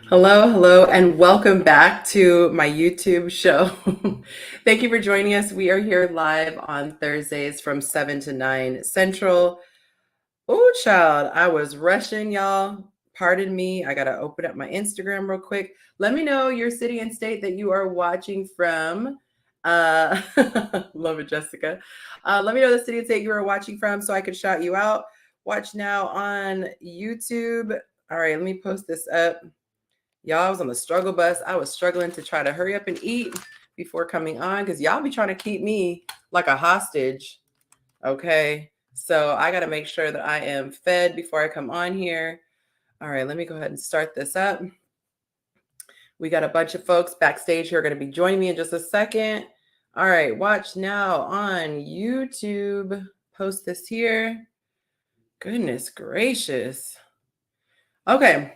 Hello, hello, and welcome back to my YouTube show. Thank you for joining us. We are here live on Thursdays from 7 to 9 Central. Oh, child, I was rushing, y'all. Pardon me. I got to open up my Instagram real quick. Let me know your city and state that you are watching from. Uh, love it, Jessica. Let me know the city and state you are watching from so I can shout you out. Watch now on YouTube. All right, let me post this up. Y'all, I was on the struggle bus. I was struggling to try to hurry up and eat before coming on because y'all be trying to keep me like a hostage. Okay. So I got to make sure that I am fed before I come on here. All right, let me go ahead and start this up. We got a bunch of folks backstage who are going to be joining me in just a second. All right, watch now on YouTube. Post this here. Goodness gracious. Okay.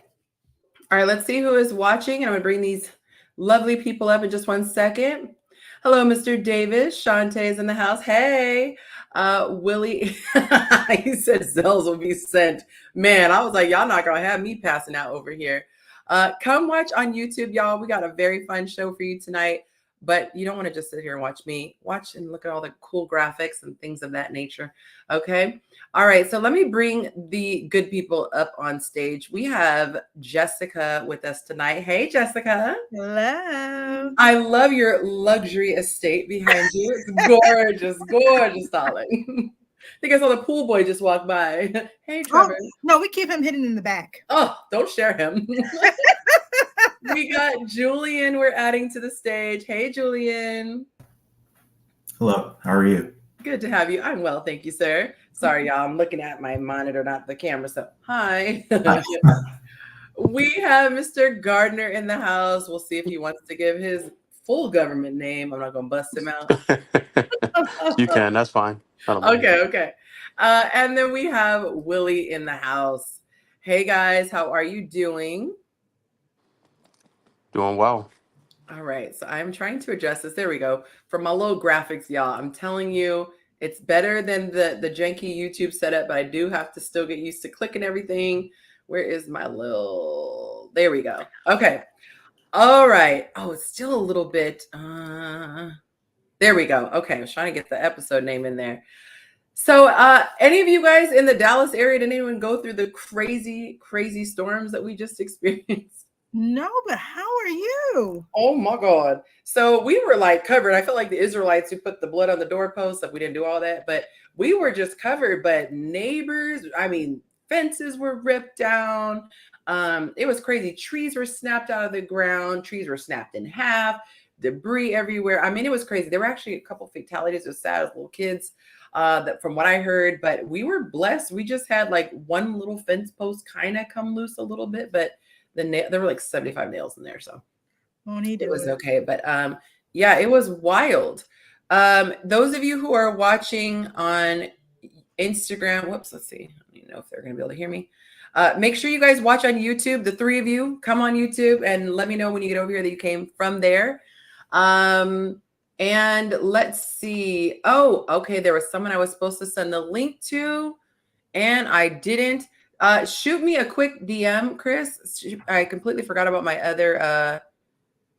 All right, let's see who is watching. And I'm going to bring these lovely people up in just 1 second. Hello, Mr. Davis. Shantae is in the house. Hey, Willie. He said Zells will be sent. Man, I was like, y'all not going to have me passing out over here. Come watch on YouTube, y'all. We got a very fun show for you tonight. But you don't want to just sit here and watch me. Watch and look at all the cool graphics and things of that nature. Okay. All right. So let me bring the good people up on stage. We have Jessica with us tonight. Hey, Jessica. Hello. I love your luxury estate behind you. It's gorgeous, gorgeous, darling. I think I saw the pool boy just walk by. Hey, Trevor. Oh, no, we keep him hidden in the back. Oh, don't share him. We got Julian. We're adding to the stage. Hey, Julian. Hello, how are you? Good to have you. I'm well, thank you, sir. Sorry, y'all. I'm looking at my monitor, not the camera. So, hi. We have Mr. Gardner in the house. We'll see if he wants to give his full government name. I'm not going to bust him out. You can. That's fine. Okay. And then we have Willie in the house. Hey, guys. How are you doing? Doing well. All right. So I'm trying to adjust this. There we go. For my little graphics, y'all. I'm telling you, it's better than the janky YouTube setup, but I do have to still get used to clicking everything. Where is my little, there we go. Okay. All right. Oh, it's still a little bit, there we go. Okay. I was trying to get the episode name in there. So any of you guys in the Dallas area, did anyone go through the crazy, crazy storms that we just experienced? No, but how are you? Oh my God. So we were like covered. I felt like the Israelites who put the blood on the doorpost, like we didn't do all that, but we were just covered. But neighbors, I mean, fences were ripped down. It was crazy. Trees were snapped out of the ground. Trees were snapped in half. Debris everywhere. I mean, it was crazy. There were actually a couple fatalities with sad little kids, that from what I heard. But we were blessed. We just had like one little fence post kind of come loose a little bit, but there were like 75 nails in there, so it was okay. But yeah, it was wild. Those of you who are watching on Instagram, whoops, let's see. I don't even know if they're gonna be able to hear me. Make sure you guys watch on YouTube. The three of you come on YouTube and let me know when you get over here that you came from there. And let's see. Oh, okay. There was someone I was supposed to send the link to, and I didn't. Shoot me a quick DM, Chris. I completely forgot about my other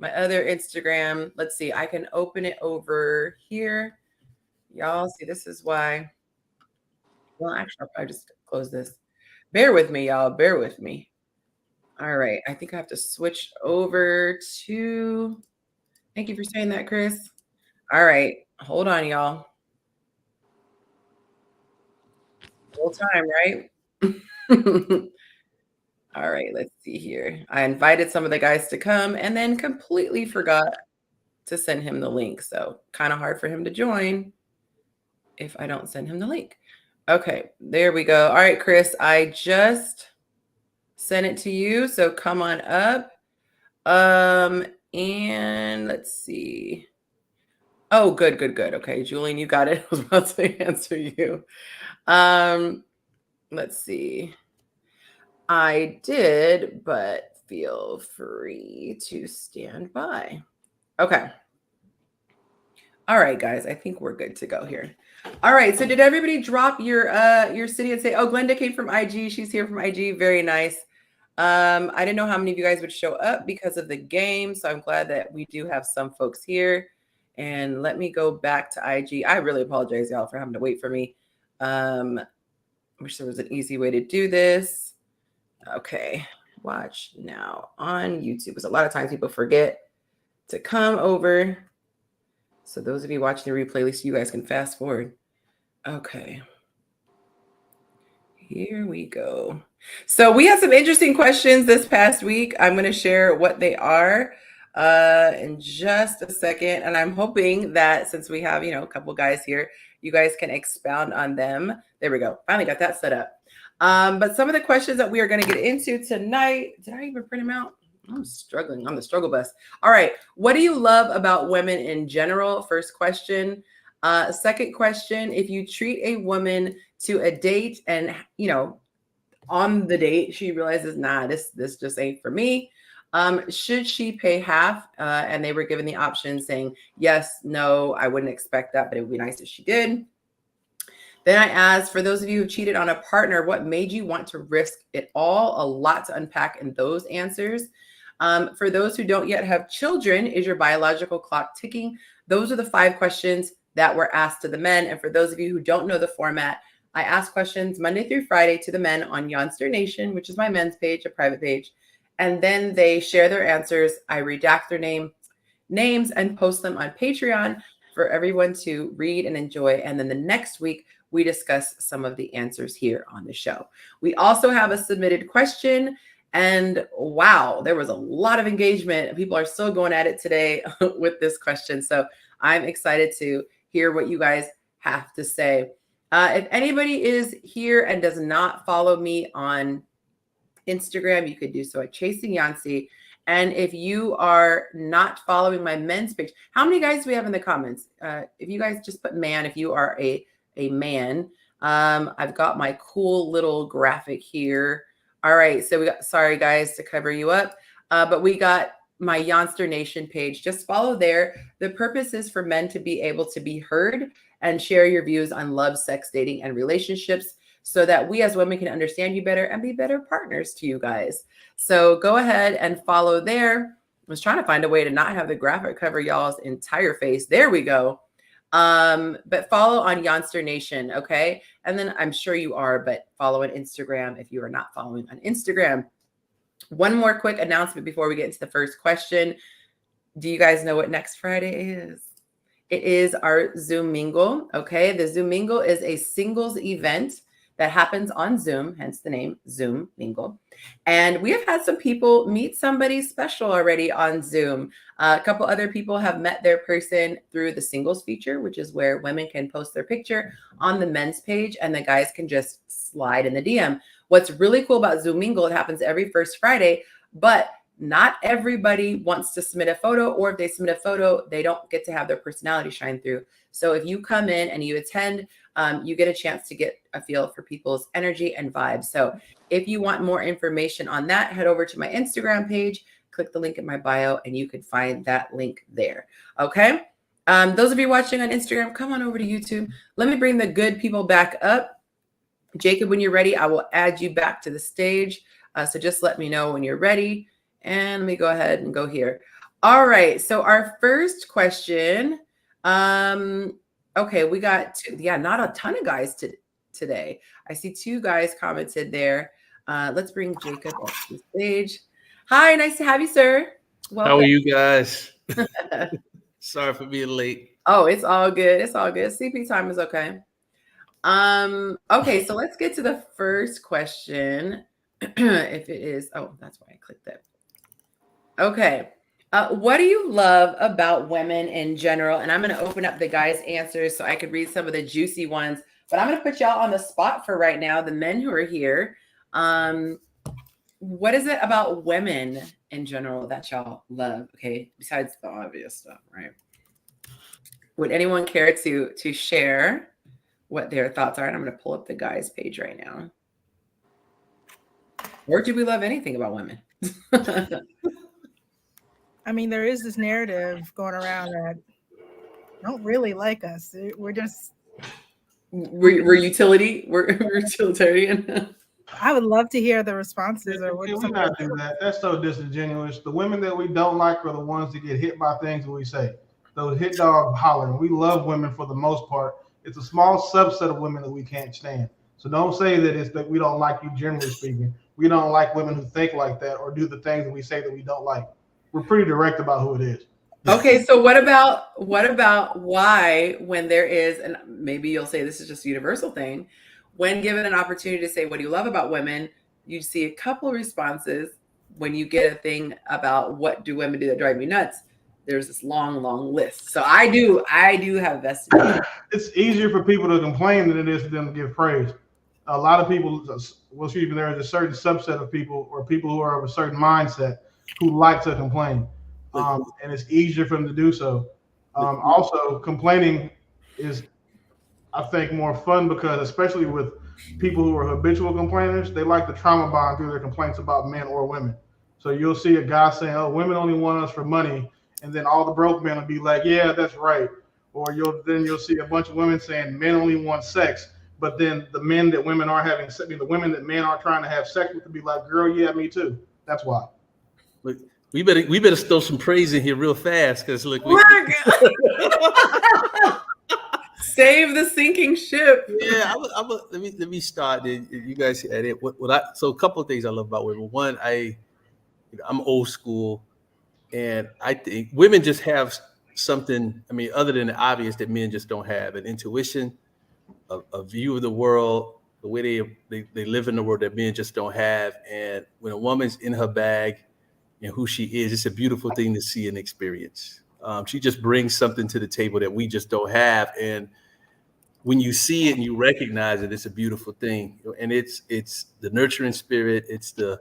Instagram. Let's see. I can open it over here. Y'all see, this is why. Well, actually, I'll probably just close this. Bear with me, y'all. Bear with me. All right. I think I have to switch over to. Thank you for saying that, Chris. All right. Hold on, y'all. Full time, right? All right, let's see here. I invited some of the guys to come and then completely forgot to send him the link. So kind of hard for him to join if I don't send him the link. Okay, there we go. All right, Chris, I just sent it to you. So come on up. And let's see. Oh, good. Okay, Julian, you got it. I was about to answer you. Let's see. I did, but feel free to stand by. Okay. All right, guys, I think we're good to go here. All right, so did everybody drop your city and say, oh, Glenda came from IG. She's here from IG. Very nice. I didn't know how many of you guys would show up because of the game, so I'm glad that we do have some folks here. And let me go back to IG. I really apologize, y'all, for having to wait for me. Wish there was an easy way to do this. Okay, watch now on YouTube. Because a lot of times people forget to come over. So those of you watching the replay, at least you guys can fast forward. Okay. Here we go. So we had some interesting questions this past week. I'm going to share what they are in just a second. And I'm hoping that since we have, a couple guys here, you guys can expound on them. There we go. Finally got that set up. But some of the questions that we are going to get into tonight, did I even print them out? I'm struggling on the struggle bus. All right. What do you love about women in general? First question. Second question, if you treat a woman to a date and, on the date, she realizes, nah, this just ain't for me. Should she pay half? And they were given the option saying, yes, no, I wouldn't expect that, but it would be nice if she did. Then I asked, for those of you who cheated on a partner, what made you want to risk it all? A lot to unpack in those answers. For those who don't yet have children, is your biological clock ticking? Those are the 5 questions that were asked to the men. And for those of you who don't know the format, I ask questions Monday through Friday to the men on Yonsternation, which is my men's page, a private page. And then they share their answers. I redact their names and post them on Patreon for everyone to read and enjoy. And then the next week, we discuss some of the answers here on the show. We also have a submitted question. And wow, there was a lot of engagement. People are still going at it today with this question. So I'm excited to hear what you guys have to say. If anybody is here and does not follow me on Instagram, you could do so at Chasing Yonci. And if you are not following my men's page, how many guys do we have in the comments? If you guys just put man, if you are a man, I've got my cool little graphic here. All right, so we got, sorry guys to cover you up, but we got my Yonsternation page. Just follow there. The purpose is for men to be able to be heard and share your views on love, sex, dating, and relationships so that we as women can understand you better and be better partners to you guys. So go ahead and follow there. I was trying to find a way to not have the graphic cover y'all's entire face. There we go. But follow on Yonsternation, okay? And then I'm sure you are, but follow on Instagram if you are not following on Instagram. One more quick announcement before we get into the first question. Do you guys know what next Friday is? It is our Zoom Mingle, okay? The Zoom Mingle is a singles event that happens on Zoom, hence the name Zoom Mingle. And we have had some people meet somebody special already on Zoom. A couple other people have met their person through the singles feature, which is where women can post their picture on the men's page and the guys can just slide in the DM. What's really cool about Zoom Mingle, it happens every first Friday, but not everybody wants to submit a photo, or if they submit a photo, they don't get to have their personality shine through. So if you come in and you attend, you get a chance to get a feel for people's energy and vibes. So if you want more information on that, head over to my Instagram page, click the link in my bio, and you can find that link there. Okay. Those of you watching on Instagram, come on over to YouTube. Let me bring the good people back up. Jacob, when you're ready, I will add you back to the stage. So just let me know when you're ready. And let me go ahead and go here. All right. So our first question. Okay, we got two, not a ton of guys today. I see 2 guys commented there. Let's bring Jacob up to the stage. Hi, nice to have you, sir. Welcome. How are you guys? Sorry for being late. Oh, it's all good. It's all good. CP time is okay. Okay, so let's get to the first question. If it is, oh, that's why I clicked that. Okay. What do you love about women in general? And I'm going to open up the guys' answers so I could read some of the juicy ones. But I'm going to put y'all on the spot for right now, the men who are here. What is it about women in general that y'all love? Okay, besides the obvious stuff, right? Would anyone care to share what their thoughts are? And I'm going to pull up the guys' page right now. Or do we love anything about women? I mean, there is this narrative going around that don't really like us. We're just we're utility. We're utilitarian. I would love to hear the responses or what Can we some. not do that? That's so disingenuous. The women that we don't like are the ones that get hit by things that we say. Those hit dog hollering. We love women for the most part. It's a small subset of women that we can't stand. So don't say that it's that we don't like you, generally speaking. We don't like women who think like that or do the things that we say that we don't like. We're pretty direct about who it is. Okay, so what about why, when there is, and maybe you'll say this is just a universal thing, when given an opportunity to say what do you love about women, you see a couple of responses. When you get a thing about what do women do that drive me nuts, there's this long list. So I do have vested interest. It's easier for people to complain than it is for them to give praise. A lot of people, well, excuse me, there is a certain subset of people or people who are of a certain mindset who like to complain. And it's easier for them to do so. Also, complaining is, I think, more fun because, especially with people who are habitual complainers, they like to trauma bond through their complaints about men or women. So you'll see a guy saying, "Oh, women only want us for money," and then all the broke men will be like, "Yeah, that's right." Or you'll see a bunch of women saying men only want sex, but then the men that women are having, the women that men are trying to have sex with, to be like, "Girl, yeah, me too." That's why. Look, we better throw some praise in here real fast because look, Save the sinking ship. yeah, let me start. You guys at it. So a couple of things I love about women. One, I'm old school, and I think women just have something. I mean, other than the obvious that men just don't have, an intuition, a view of the world, the way they live in the world that men just don't have. And when a woman's in her bag and who she is, it's a beautiful thing to see and experience. She just brings something to the table that we just don't have. And when you see it and you recognize it, it's a beautiful thing. And it's the nurturing spirit. It's the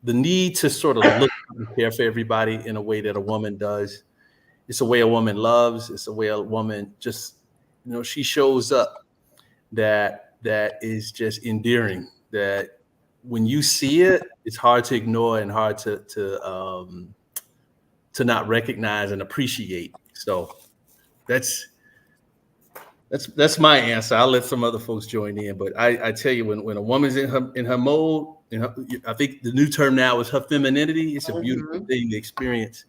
need to sort of look and care for everybody in a way that a woman does. It's a way a woman loves. It's a way a woman just, she shows up that is just endearing. That when you see it, it's hard to ignore and hard to not recognize and appreciate. So that's That's my answer. I'll let some other folks join in, but I tell you, when a woman's in her mode, I think the new term now is her femininity. It's a beautiful thing to experience,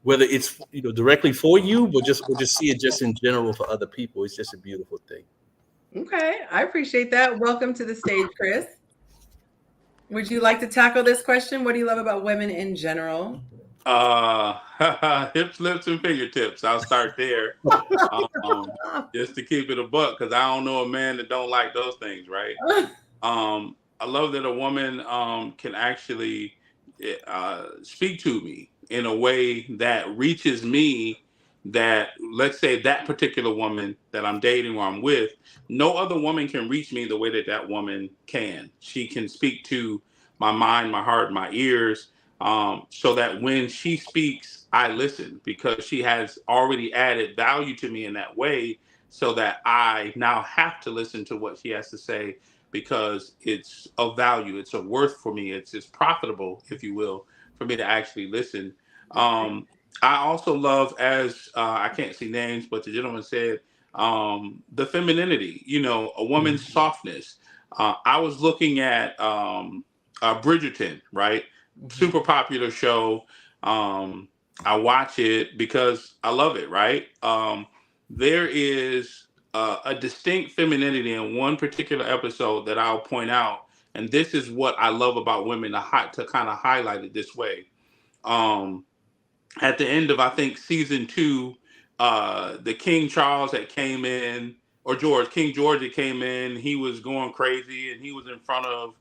whether it's directly for you, but we'll just see it just in general for other people. It's just a beautiful thing. Okay, I appreciate that. Welcome to the stage, Chris. Would you like to tackle this question? What do you love about women in general? Hips, lips, and fingertips. I'll start there. Just to keep it a buck, because I don't know a man that don't like those things, right? I love that a woman can actually speak to me in a way that reaches me, that, let's say, that particular woman that I'm dating or I'm with, no other woman can reach me the way that woman can. She can speak to my mind, my heart, my ears, so that when she speaks, I listen, because she has already added value to me in that way, so that I now have to listen to what she has to say, because it's of value, it's of worth for me, it's profitable, if you will, for me to actually listen. I also love, as I can't see names, but the gentleman said, the femininity, a woman's softness. I was looking at Bridgerton, right? Super popular show. I watch it because I love it, right? There is a distinct femininity in one particular episode that I'll point out, and this is what I love about women, to kind of highlight it this way. At the end of, I think, season 2, the King Charles that came in, or King George that came in, he was going crazy, and he was in front of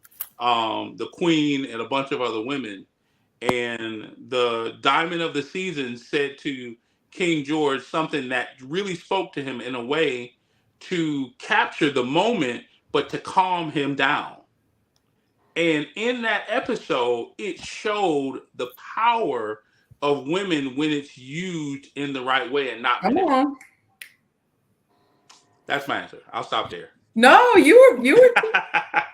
the Queen and a bunch of other women. And the Diamond of the Season said to King George something that really spoke to him in a way to capture the moment, but to calm him down. And in that episode, it showed the power of women when it's used in the right way and not manipulated. That's my answer. I'll stop there. No, you were.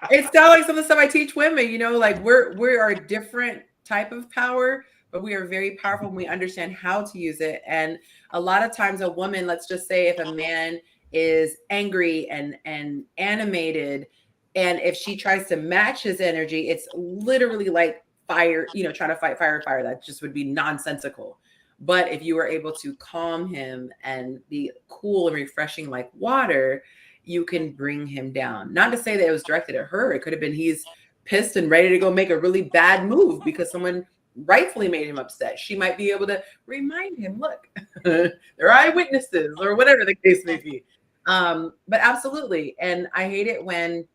It's not like some of the stuff I teach women. Like we are a different type of power, but we are very powerful when we understand how to use it. And a lot of times, a woman, let's just say, if a man is angry and animated, and if she tries to match his energy, it's literally like fire, trying to fight fire. That just would be nonsensical. But if you were able to calm him and be cool and refreshing like water, you can bring him down. Not to say that it was directed at her. It could have been he's pissed and ready to go make a really bad move because someone rightfully made him upset. She might be able to remind him, look, they're eyewitnesses or whatever the case may be. But absolutely. And I hate it when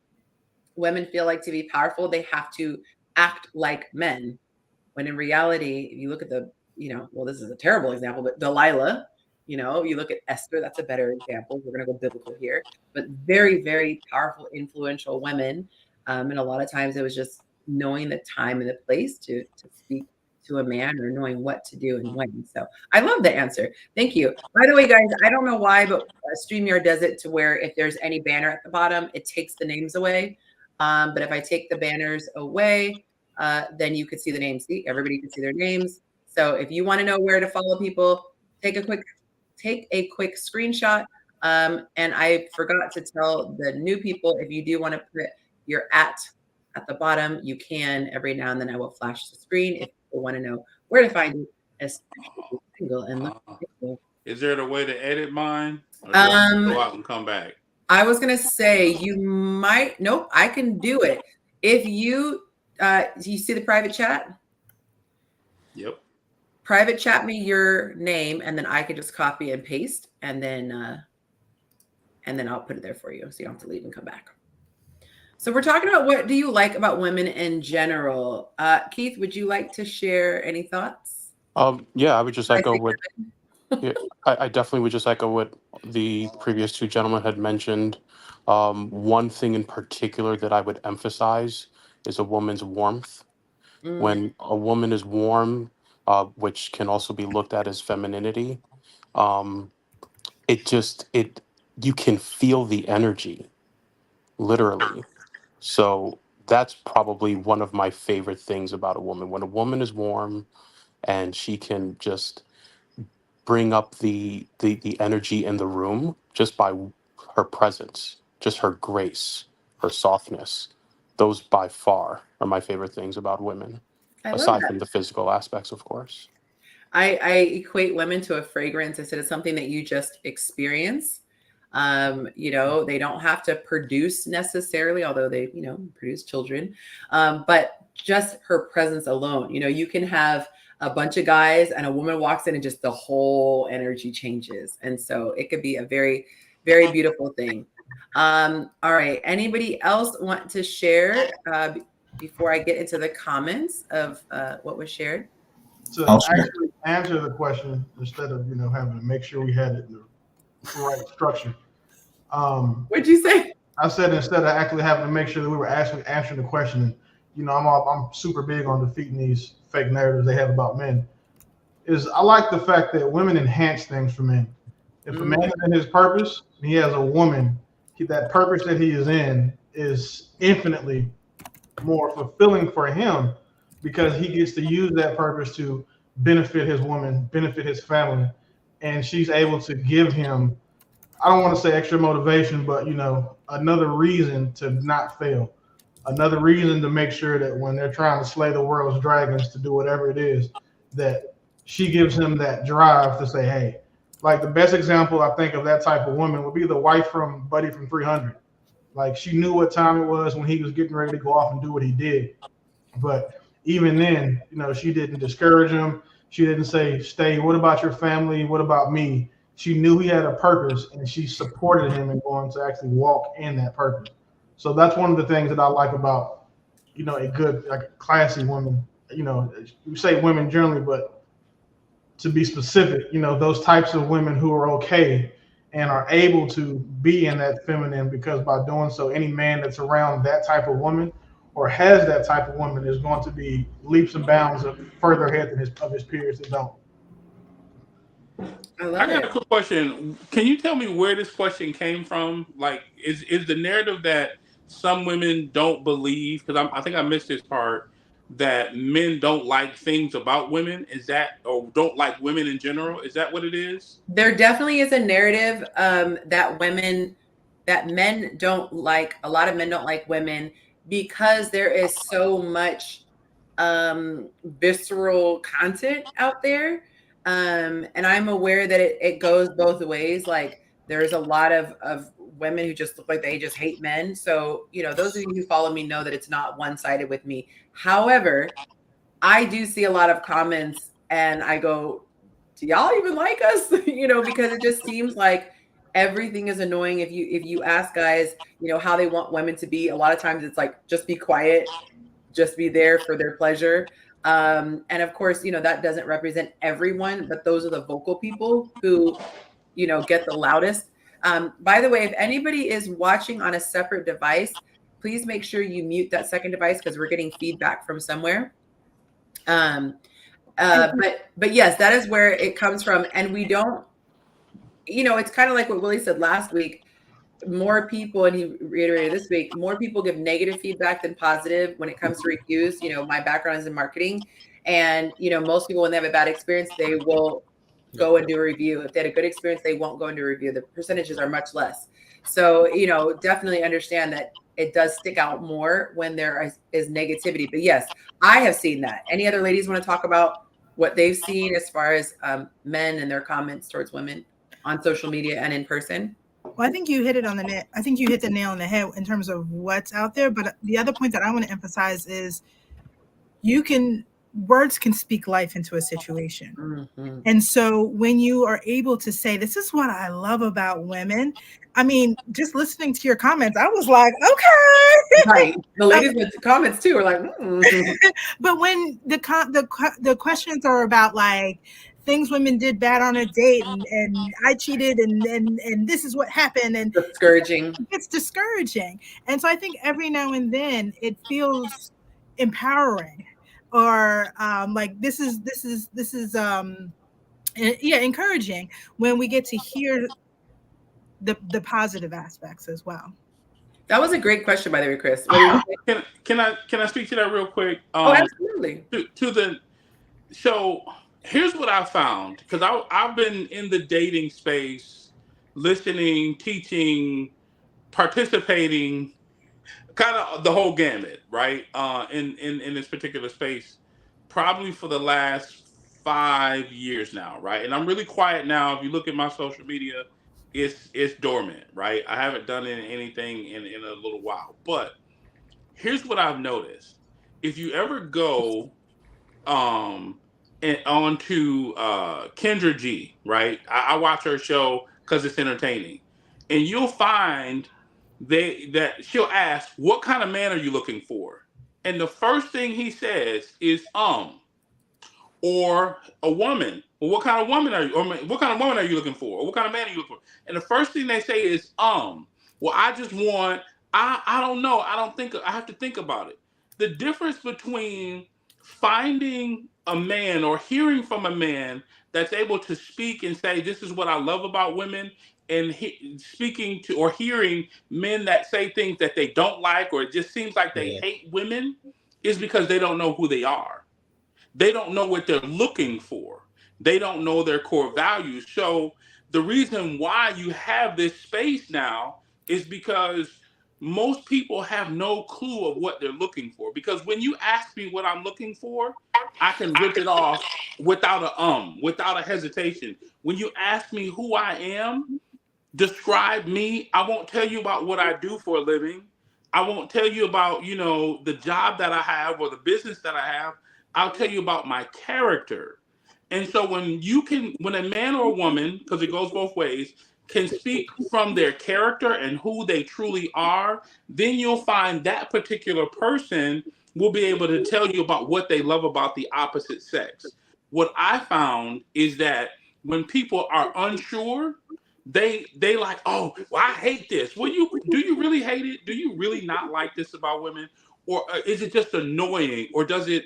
women feel like to be powerful, they have to act like men. When in reality, if you look at well, this is a terrible example, but Delilah, you look at Esther, that's a better example. We're going to go biblical here, but very, very powerful, influential women. And a lot of times it was just knowing the time and the place to speak to a man or knowing what to do and when. So I love the answer. Thank you. By the way, guys, I don't know why, but StreamYard does it to where if there's any banner at the bottom, it takes the names away. But if I take the banners away, then you could see the names. See, everybody can see their names. So if you want to know where to follow people, take a quick screenshot. And I forgot to tell the new people, if you do want to put your at the bottom, you can. Every now and then I will flash the screen if people want to know where to find you, especially single and Is there a way to edit mine? Or do I have to go out and come back? I was gonna say you might. Nope, I can do it. If you you see the private chat? Yep. Private chat me your name, and then I could just copy and paste, and then I'll put it there for you, so you don't have to leave and come back. So we're talking about what do you like about women in general. Keith, would you like to share any thoughts? Yeah, I would just echo what. Yeah, I definitely would just echo what the previous two gentlemen had mentioned. One thing in particular that I would emphasize is a woman's warmth. When a woman is warm, which can also be looked at as femininity, you can feel the energy, literally. So that's probably one of my favorite things about a woman. When a woman is warm and she can just bring up the energy in the room just by her presence, just her grace, her softness. Those by far are my favorite things about women, aside from the physical aspects, of course. I equate women to a fragrance. I said it's something that you just experience. They don't have to produce necessarily, although they, produce children. But just her presence alone, you can have a bunch of guys and a woman walks in and just the whole energy changes. And so it could be a very, very beautiful thing. All right. Anybody else want to share before I get into the comments of what was shared? To actually answer the question instead of, having to make sure we had it in the right structure. What'd you say? I said instead of actually having to make sure that we were actually answering the question, and I'm super big on defeating these fake narratives they have about men. I like the fact that women enhance things for men. If a man is in his purpose and he has a woman, that purpose that he is in is infinitely more fulfilling for him because he gets to use that purpose to benefit his woman, benefit his family, and she's able to give him, I don't want to say extra motivation, but another reason to not fail, another reason to make sure that when they're trying to slay the world's dragons to do whatever it is, that she gives him that drive to say, hey, like the best example I think of that type of woman would be the wife from Buddy from 300. Like she knew what time it was when he was getting ready to go off and do what he did. But even then, she didn't discourage him. She didn't say, stay, what about your family? What about me? She knew he had a purpose and she supported him in going to actually walk in that purpose. So that's one of the things that I like about, a good, like classy woman. You say women generally, but to be specific, those types of women who are okay and are able to be in that feminine, because by doing so, any man that's around that type of woman or has that type of woman is going to be leaps and bounds further ahead of his peers that don't. I got a quick question. Can you tell me where this question came from? Like, is the narrative that some women don't believe? Because I think I missed this part. that men don't like things about women? Is that, or don't like women in general? Is that what it is? There definitely is a narrative that men don't like, a lot of men don't like women because there is so much visceral content out there. And I'm aware that it goes both ways. Like there's a lot of women who just look like they just hate men. So, those of you who follow me know that it's not one-sided with me. However, I do see a lot of comments and I go, do y'all even like us? Because it just seems like everything is annoying. If you ask guys, how they want women to be, a lot of times it's like, just be quiet, just be there for their pleasure. And of course, that doesn't represent everyone, but those are the vocal people who, get the loudest. By the way, if anybody is watching on a separate device, please make sure you mute that second device because we're getting feedback from somewhere. But yes, that is where it comes from. And we don't, it's kind of like what Willie said last week. More people, and he reiterated this week, more people give negative feedback than positive when it comes to reviews. My background is in marketing. And, most people, when they have a bad experience, they will go and do a review. If they had a good experience, they won't go and do a review. The percentages are much less. So, definitely understand that it does stick out more when there is negativity. But yes, I have seen that. Any other ladies want to talk about what they've seen as far as men and their comments towards women on social media and in person? Well, I think you hit it on the net. I think you hit the nail on the head in terms of what's out there. But the other point that I want to emphasize is words can speak life into a situation. Mm-hmm. And so when you are able to say, this is what I love about women, I mean, just listening to your comments, I was like, okay. Right. The ladies with the comments too are like, But when the questions are about like things women did bad on a date and I cheated and this is what happened, and discouraging. it's discouraging. And so I think every now and then it feels empowering, or like this is encouraging when we get to hear the positive aspects as well. That was a great question, by the way, Chris. Can I speak to that real quick? Oh, absolutely. So here's what I found, because I've been in the dating space, listening, teaching, participating, kind of the whole gamut, right? In this particular space, probably for the last 5 years now, right? And I'm really quiet now. If you look at my social media, it's dormant, right? I haven't done anything in a little while. But here's what I've noticed. If you ever go and onto Kendra G, right? I watch her show because it's entertaining. And you'll find that she'll ask, what kind of man are you looking for? And the first thing he says is or a woman. Well, what kind of woman are you? Or what kind of woman are you looking for? Or what kind of man are you looking for? And the first thing they say is well, I just want. I don't know. I don't think. I have to think about it. The difference between finding a man or hearing from a man that's able to speak and say, this is what I love about women, and speaking to or hearing men that say things that they don't like, or it just seems like they hate women, is because they don't know who they are. They don't know what they're looking for. They don't know their core values. So the reason why you have this space now is because most people have no clue of what they're looking for. Because when you ask me what I'm looking for, I can rip it off without without a hesitation. When you ask me who I am, describe me, I won't tell you about what I do for a living. I won't tell you about, the job that I have or the business that I have. I'll tell you about my character. And so when a man or a woman, because it goes both ways, can speak from their character and who they truly are, then you'll find that particular person will be able to tell you about what they love about the opposite sex. What I found is that when people are unsure, they like, oh, well, I hate this. Well, do you really hate it? Do you really not like this about women? Or is it just annoying? Or does it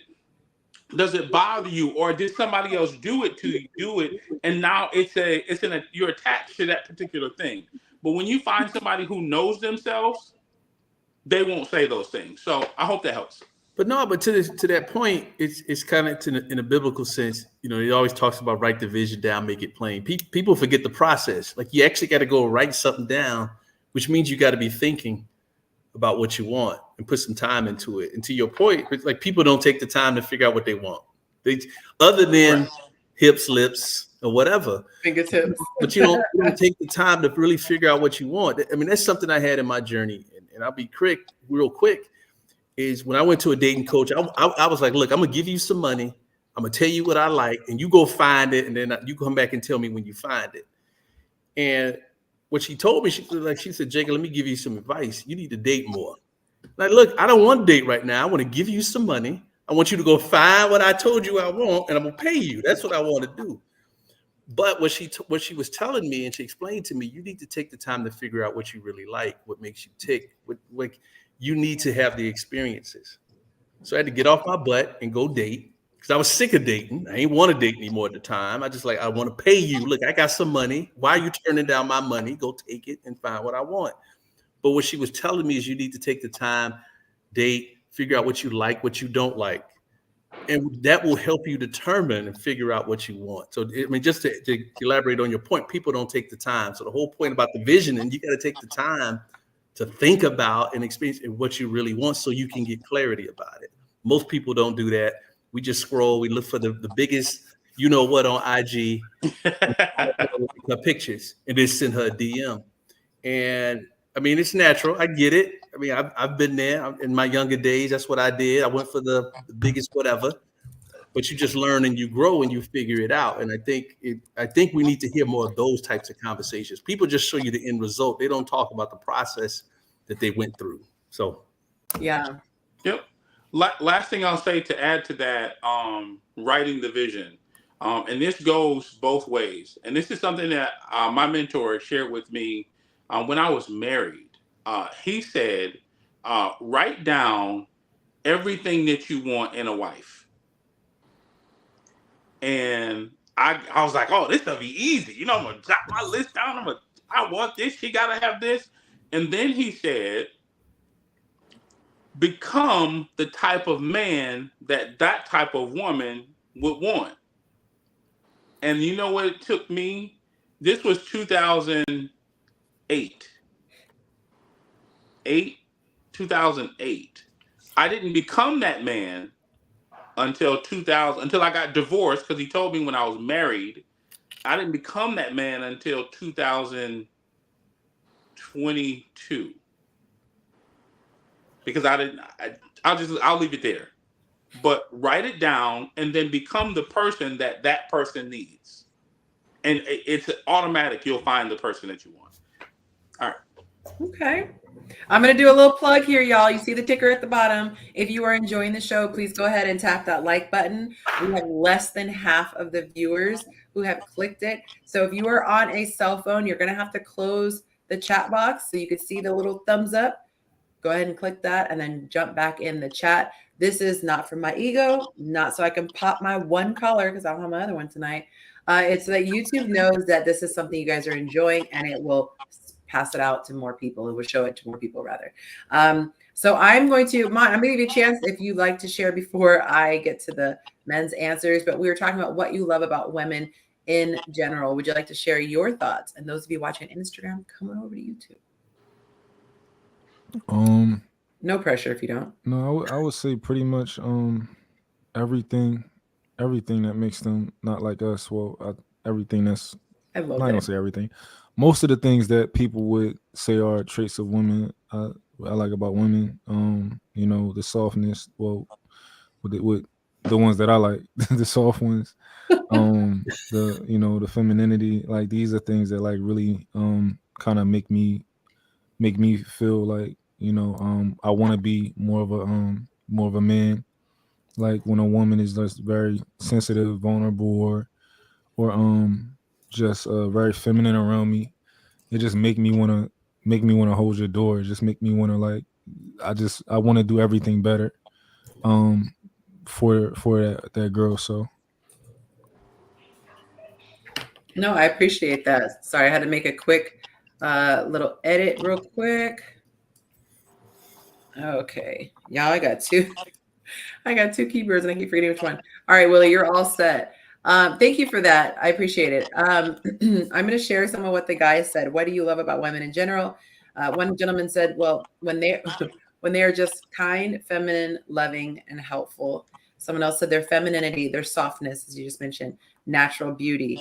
bother you, or did somebody else do it and now you're attached to that particular thing? But when you find somebody who knows themselves, they won't say those things. So I hope that helps. But no, but to that point, it's kind of in a biblical sense. You know, he always talks about write the vision down, make it plain. People forget the process. Like you actually got to go write something down, which means you got to be thinking about what you want and put some time into it. And to your point, like people don't take the time to figure out what they want. They other than hips, lips, or whatever. Fingertips. But you don't take the time to really figure out what you want. I mean, that's something I had in my journey, and I'll be real quick. Is when I went to a dating coach, I was like, look, I'm gonna give you some money. I'm gonna tell you what I like, and you go find it, and then you come back and tell me when you find it. And what she told me, she said, Jacob, let me give you some advice. You need to date more. Like, look, I don't want to date right now. I want to give you some money. I want you to go find what I told you I want, and I'm gonna pay you. That's what I want to do. But what she was telling me, and she explained to me, you need to take the time to figure out what you really like, what makes you tick, what you need to have the experiences. So I had to get off my butt and go date because I was sick of dating. I ain't want to date anymore at the time. I want to pay you. Look, I got some money. Why are you turning down my money? Go take it and find what I want. But what she was telling me is you need to take the time, date, figure out what you like, what you don't like. And that will help you determine and figure out what you want. So, I mean, just to elaborate on your point, people don't take the time. So the whole point about the vision, and you got to take the time to think about and experience what you really want so you can get clarity about it. Most people don't do that. We just scroll. We look for the biggest, you know what, on IG, her pictures, and then send her a DM. And I mean, it's natural. I get it. I mean, I've been there in my younger days. That's what I did. I went for the biggest whatever. But you just learn and you grow and you figure it out. And I think we need to hear more of those types of conversations. People just show you the end result. They don't talk about the process that they went through. So, yeah. Yep. Last thing I'll say to add to that, writing the vision. And this goes both ways. And this is something that my mentor shared with me when I was married. He said, write down everything that you want in a wife. And I was like, oh, this will be easy. You know, I'm going to jot my list down. I want this. She got to have this. And then he said, become the type of man that type of woman would want. And you know what it took me? This was 2008. 2008. I didn't become that man until 2000, until I got divorced, because he told me when I was married. I didn't become that man until 2022. Because I'll leave it there. But write it down and then become the person that person needs. And it's automatic. You'll find the person that you want. All right. Okay. I'm going to do a little plug here, y'all. You see the ticker at the bottom. If you are enjoying the show, please go ahead and tap that like button. We have less than half of the viewers who have clicked it. So if you are on a cell phone, you're going to have to close the chat box so you can see the little thumbs up. Go ahead and click that and then jump back in the chat. This is not for my ego, not so I can pop my one collar because I don't have my other one tonight. It's so that YouTube knows that this is something you guys are enjoying and it will pass it out to more people. It will show it to more people rather. So I'm going to give you a chance if you'd like to share before I get to the men's answers, but we were talking about what you love about women in general. Would you like to share your thoughts? And those of you watching Instagram, come on over to YouTube. No pressure if you don't. No, I would say pretty much everything that makes them not like us. Well, everything that's I love not gonna say everything. Most of the things that people would say are traits of women, I like about women. You know, the softness. Well, with the ones that I like, the soft ones. The femininity. Like these are things that like really kind of make me feel like I want to be more of a man. Like when a woman is just very sensitive, vulnerable, or just very feminine around me, it just make me want to hold your door. It just make me want to like I want to do everything better for that girl. So no, I appreciate that. Sorry, I had to make a quick little edit real quick. Okay, y'all, I got two I got two keyboards and I keep forgetting which one. All right, Willie, you're all set. Thank you for that. I appreciate it. I'm going to share some of what the guys said. What do you love about women in general? One gentleman said, well, when they when they are just kind, feminine, loving, and helpful. Someone else said their femininity, their softness, as you just mentioned, natural beauty.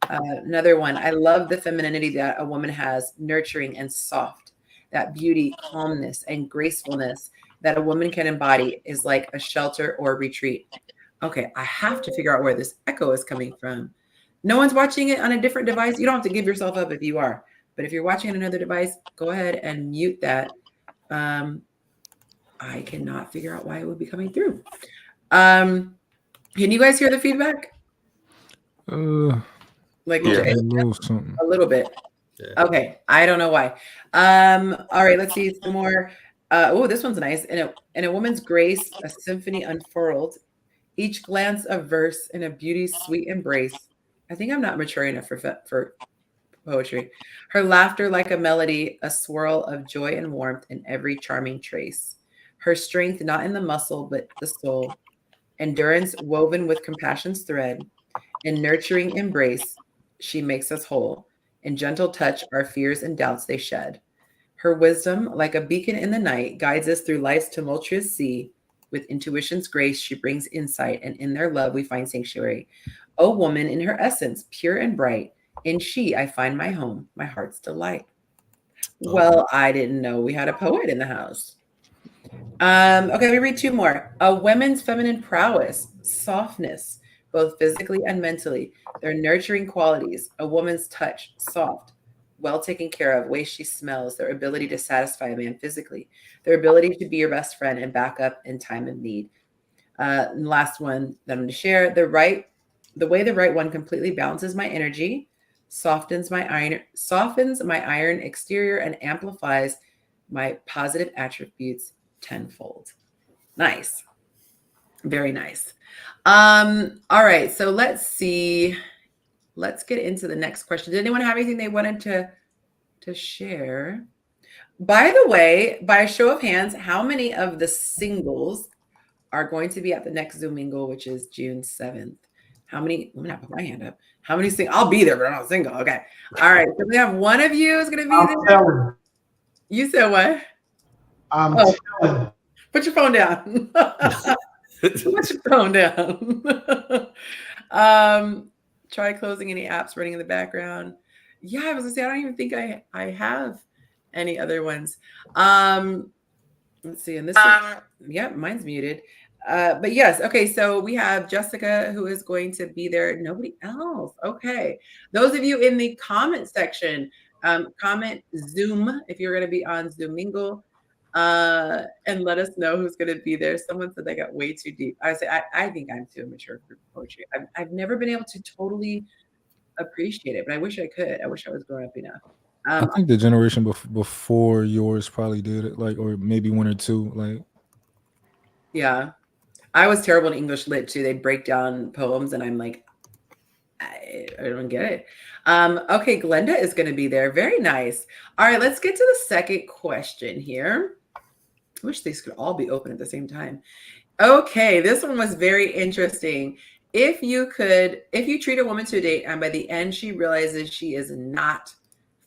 Another one, I love the femininity that a woman has, nurturing and soft. That beauty, calmness, and gracefulness that a woman can embody is like a shelter or a retreat. Okay, I have to figure out where this echo is coming from. No one's watching it on a different device. You don't have to give yourself up if you are. But if you're watching on another device, go ahead and mute that. I cannot figure out why it would be coming through. Can you guys hear the feedback? Like a little bit. Yeah. Okay, I don't know why. All right, let's see some more. Oh, this one's nice. In a woman's grace, a symphony unfurled. Each glance a verse in a beauty's sweet embrace. I think I'm not mature enough for poetry. Her laughter like a melody, a swirl of joy and warmth in every charming trace. Her strength not in the muscle, but the soul. Endurance woven with compassion's thread. In nurturing embrace, she makes us whole. In gentle touch, our fears and doubts they shed. Her wisdom, like a beacon in the night, guides us through life's tumultuous sea. With intuition's grace, she brings insight, and in their love we find sanctuary. O woman, in her essence, pure and bright, in she I find my home, my heart's delight. Well, I didn't know we had a poet in the house. Okay, let me read two more. A woman's feminine prowess, softness, both physically and mentally. Their nurturing qualities, a woman's touch, soft, well taken care of, way she smells, their ability to satisfy a man physically, their ability to be your best friend and back up in time of need. And last one that I'm going to share, the way the right one completely balances my energy, softens my iron exterior, and amplifies my positive attributes tenfold. Nice. Very nice. All right, so let's see. Let's get into the next question. Did anyone have anything they wanted to share? By the way, by a show of hands, how many of the singles are going to be at the next Zoom mingle, which is June 7th? How many? Let me not put my hand up. How many sing? I'll be there, but I'm not single. Okay. All right. So we have one of you is going to be there. Telling. You said what? I'm telling. Put your phone down. Put your phone down. Try closing any apps running in the background. Yeah, I was gonna say I don't even think I have any other ones. Let's see. And this yeah, mine's muted. But yes, okay. So we have Jessica who is going to be there. Nobody else. Okay. Those of you in the comment section, comment Zoom if you're going to be on Zoom Mingle. And let us know who's going to be there. Someone said they got way too deep. I say I think I'm too immature for poetry. I've never been able to totally appreciate it, but I wish I could. I wish I was grown up enough. I think the generation before yours probably did it, like, or maybe one or two. Like, yeah, I was terrible in English lit too. They'd break down poems, and I'm like, I don't get it. Okay, Glenda is going to be there. Very nice. All right, let's get to the second question here. I wish these could all be open at the same time. Okay, this one was very interesting. If you treat a woman to a date and by the end she realizes she is not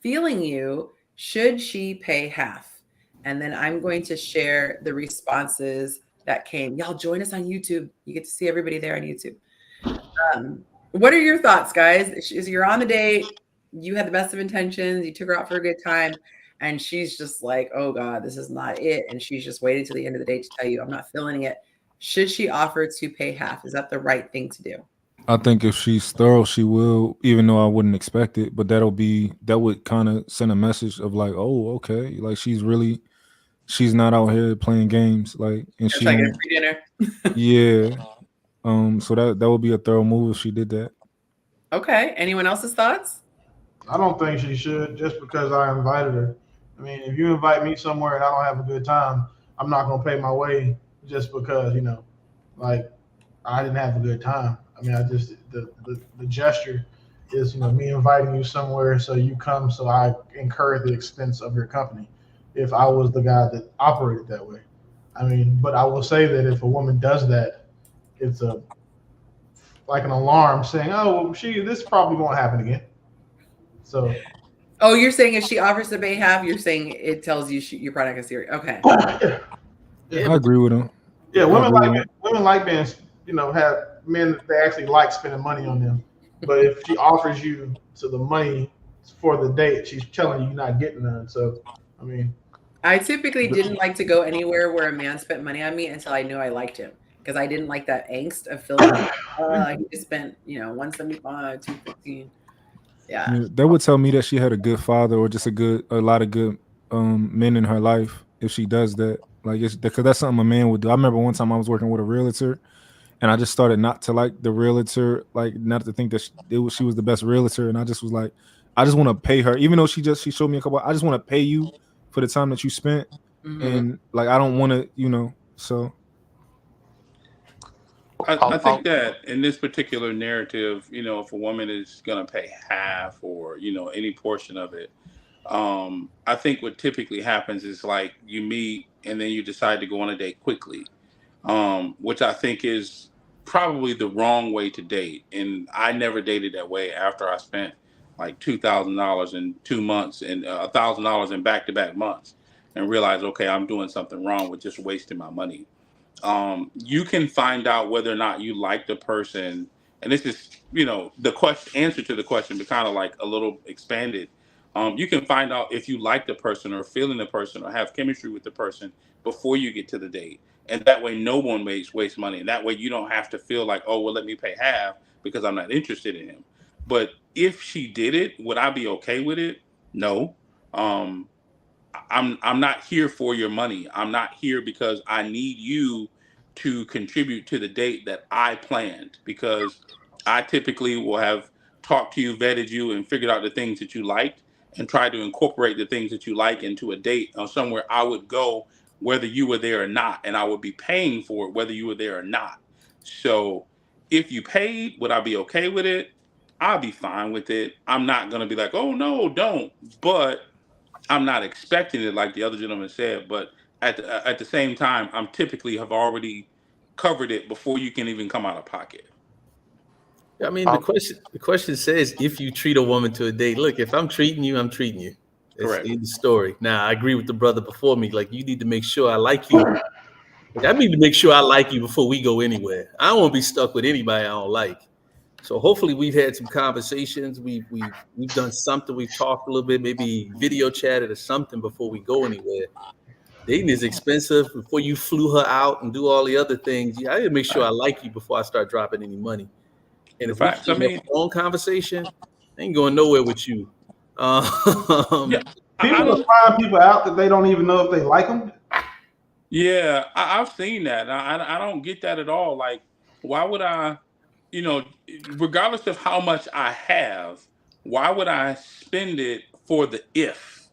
feeling you, should she pay half? And then I'm going to share the responses that came. Y'all join us on YouTube. You get to see everybody there on YouTube. What are your thoughts, guys? You're on the date. You had the best of intentions. You took her out for a good time. And she's just like, oh God, this is not it. And she's just waiting till the end of the day to tell you, I'm not feeling it. Should she offer to pay half? Is that the right thing to do? I think if she's thorough, she will, even though I wouldn't expect it. But that would kind of send a message of like, oh, okay. Like she's not out here playing games. Like, and Just she like a free dinner. Yeah. So that would be a thorough move if she did that. Okay. Anyone else's thoughts? I don't think she should just because I invited her. I mean, if you invite me somewhere and I don't have a good time, I'm not going to pay my way just because, like I didn't have a good time. I mean, the gesture is, me inviting you somewhere so you come so I incur the expense of your company. If I was the guy that operated that way, I mean, but I will say that if a woman does that, it's like an alarm saying, "Oh, well, this probably won't happen again." So, Oh, you're saying if she offers to pay half, you're saying it tells you you're probably not gonna see her. Okay. yeah, Yeah, I but agree with him. yeah, I agree with him. women like being, have men that they actually like spending money on them. But if she offers you to the money for the date, she's telling you you're not getting none. So, I mean, I typically didn't like to go anywhere where a man spent money on me until I knew I liked him because I didn't like that angst of feeling like he just spent 175, 215. Yeah. Yeah, that would tell me that she had a good father or just a lot of good men in her life if she does that. Like, it's because that's something a man would do. I remember one time I was working with a realtor, and I just started not to like the realtor, like not to think that she was the best realtor, and I just was like, I just want to pay her, even though she showed me a couple. I just want to pay you for the time that you spent, and like I don't want to, so. I think that in this particular narrative, if a woman is going to pay half or, any portion of it, I think what typically happens is like you meet and then you decide to go on a date quickly, which I think is probably the wrong way to date. And I never dated that way after I spent like $2,000 in 2 months and $1,000 in back-to-back months and realized, okay, I'm doing something wrong with just wasting my money. You can find out whether or not you like the person, and this is the answer to the question, but kind of like a little expanded. You can find out if you like the person or feeling the person or have chemistry with the person before you get to the date, and that way no one waste money, and that way you don't have to feel like, oh well, let me pay half because I'm not interested in him. But if she did it, would I be okay with it? No. um I'm not here for your money. I'm not here because I need you to contribute to the date that I planned, because I typically will have talked to you, vetted you, and figured out the things that you liked and tried to incorporate the things that you like into a date or somewhere I would go whether you were there or not, and I would be paying for it whether you were there or not. So if you paid, would I be okay with it? I'll be fine with it. I'm not going to be like, oh no, don't. But I'm not expecting it like the other gentleman said, but at the same time, I'm typically have already covered it before you can even come out of pocket. I mean, the question says if you treat a woman to a date. Look, if I'm treating you, I'm treating you. It's Correct. the end of the story. Now, I agree with the brother before me. Like, you need to make sure I like you. Like, I need to make sure I like you before we go anywhere. I don't want to be stuck with anybody I don't like. So hopefully we've had some conversations. We've done something. We've talked a little bit, maybe video chatted or something before we go anywhere. Dating is expensive. Before you flew her out and do all the other things, I gotta make sure I like you before I start dropping any money. And if we Facts. I can't have mean, a long conversation, I ain't going nowhere with you. yeah, I people will don't. find people out that they don't even know if they like them. Yeah, I've seen that. I don't get that at all. Like, why would I? You know, regardless of how much I have, why would I spend it for the if?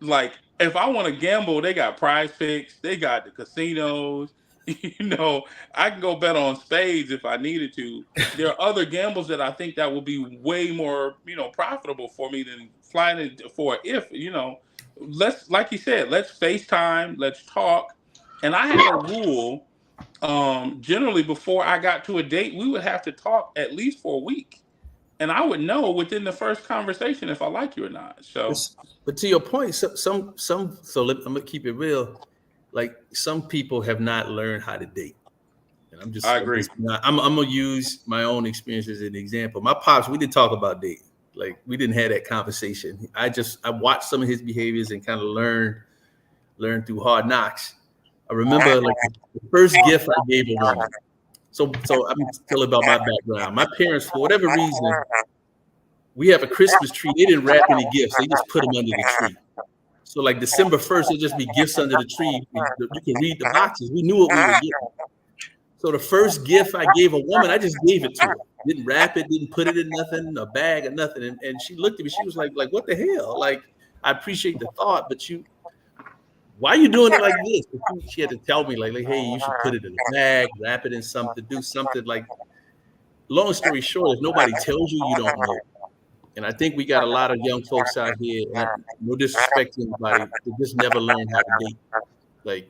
Like, if I want to gamble, they got prize picks, they got the casinos. I can go bet on spades if I needed to. There are other gambles that I think that will be way more, profitable for me than flying in for if. Let's, like you said, let's FaceTime, let's talk. And I had a rule, generally before I got to a date, we would have to talk at least for a week. And I would know within the first conversation if I like you or not. So But to your point, I'm gonna keep it real. Like, some people have not learned how to date, and I agree. I'm gonna use my own experience as an example. My pops, we didn't talk about dating. Like, we didn't have that conversation. I watched some of his behaviors and kind of learned through hard knocks. I remember, like, the first gift I gave a woman. So I'm telling about my background. My parents, for whatever reason, we have a Christmas tree. They didn't wrap any gifts. They just put them under the tree. So like December 1st, there'll just be gifts under the tree. You can read the boxes. We knew what we were getting. So the first gift I gave a woman, I just gave it to her. Didn't wrap it, didn't put it in nothing, a bag or nothing. And she looked at me. She was like, what the hell? Like, I appreciate the thought, but why are you doing it like this? She had to tell me, like, hey, you should put it in a bag, wrap it in something, do something. Like, long story short, if nobody tells you, you don't know. And I think we got a lot of young folks out here, and no disrespect to anybody, they just never learn how to date. Like,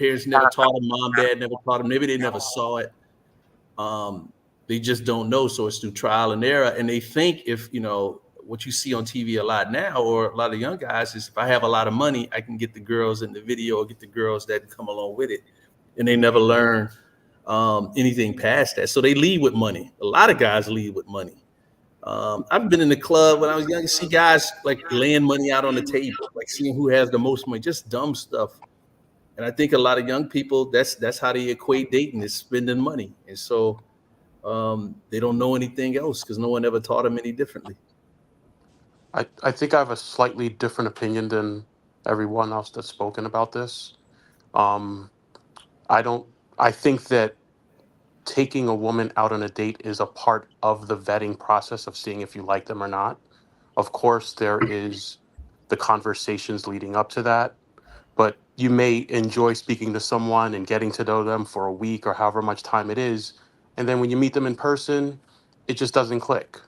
Parents never taught them, mom, dad never taught them. Maybe they never saw it. They just don't know. So it's through trial and error. And they think if, what you see on TV a lot now, or a lot of young guys, is if I have a lot of money, I can get the girls in the video or get the girls that come along with it. And they never learn anything past that. So they lead with money. A lot of guys lead with money. I've been in the club when I was young, see guys like laying money out on the table, like seeing who has the most money, just dumb stuff. And I think a lot of young people, that's how they equate dating, is spending money. And so they don't know anything else because no one ever taught them any differently. I think I have a slightly different opinion than everyone else that's spoken about this. Um, I think that taking a woman out on a date is a part of the vetting process of seeing if you like them or not. Of course, there is the conversations leading up to that, but you may enjoy speaking to someone and getting to know them for a week or however much time it is. And then when you meet them in person, it just doesn't click,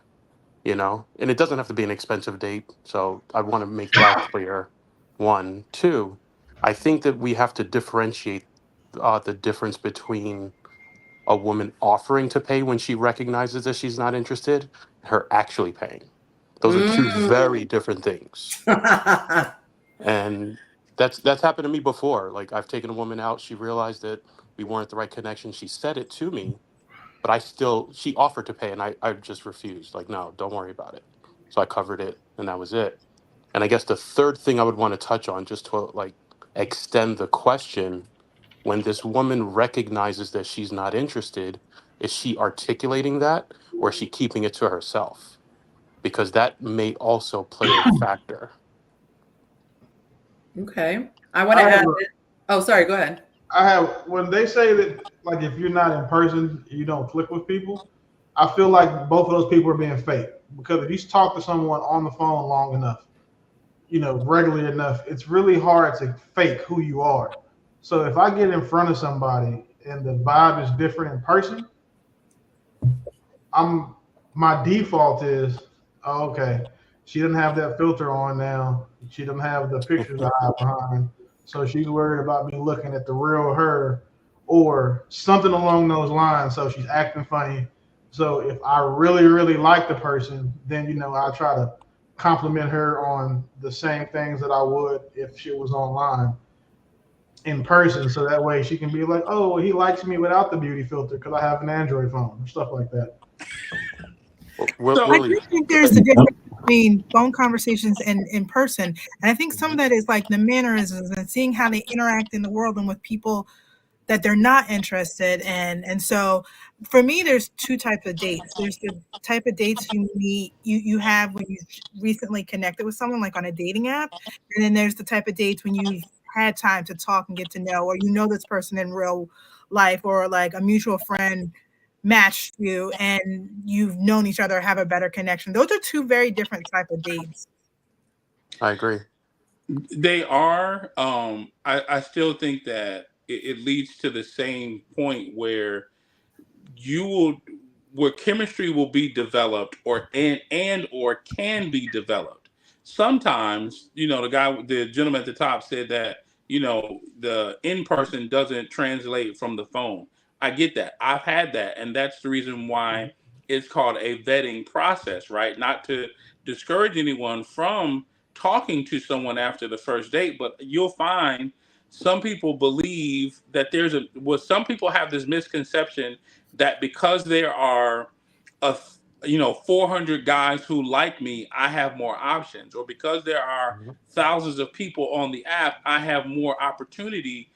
And it doesn't have to be an expensive date. So I want to make that clear. One. Two, I think that we have to differentiate the difference between a woman offering to pay when she recognizes that she's not interested, and her actually paying. Those are two very different things. And that's happened to me before. Like, I've taken a woman out, she realized that we weren't the right connection. She said it to me, but she offered to pay, and I just refused. Like, no, don't worry about it. So I covered it, and that was it. And I guess the third thing I would want to touch on, just to like extend the question, when this woman recognizes that she's not interested, is she articulating that, or is she keeping it to herself? Because that may also play a factor. Okay. I want to add. Oh, sorry. Go ahead. When they say that, like, if you're not in person, you don't click with people, I feel like both of those people are being fake. Because if you talk to someone on the phone long enough, regularly enough, it's really hard to fake who you are. So if I get in front of somebody and the vibe is different in person, my default is, oh, okay, she doesn't have that filter on now. She doesn't have the pictures I have behind. So she's worried about me looking at the real her or something along those lines. So she's acting funny. So if I really, really like the person, then, I try to compliment her on the same things that I would if she was online in person. So that way she can be like, oh, he likes me without the beauty filter because I have an Android phone or stuff like that. I do think there's a difference between phone conversations and in person. And I think some of that is like the mannerisms and seeing how they interact in the world and with people that they're not interested in. And so for me, there's two types of dates. There's the type of dates you have when you recently connected with someone, like on a dating app. And then there's the type of dates when you've had time to talk and get to know, or this person in real life, or like a mutual friend matched you and you've known each other, have a better connection. Those are two very different type of dates. I agree. They are. I still think that it leads to the same point where chemistry will be developed or can be developed. Sometimes, the gentleman at the top said that, the in person doesn't translate from the phone. I get that. I've had that, and that's the reason why it's called a vetting process, right? Not to discourage anyone from talking to someone after the first date, but you'll find some people believe that some people have this misconception that because there are 400 guys who like me, I have more options, or because there are thousands of people on the app, I have more opportunity,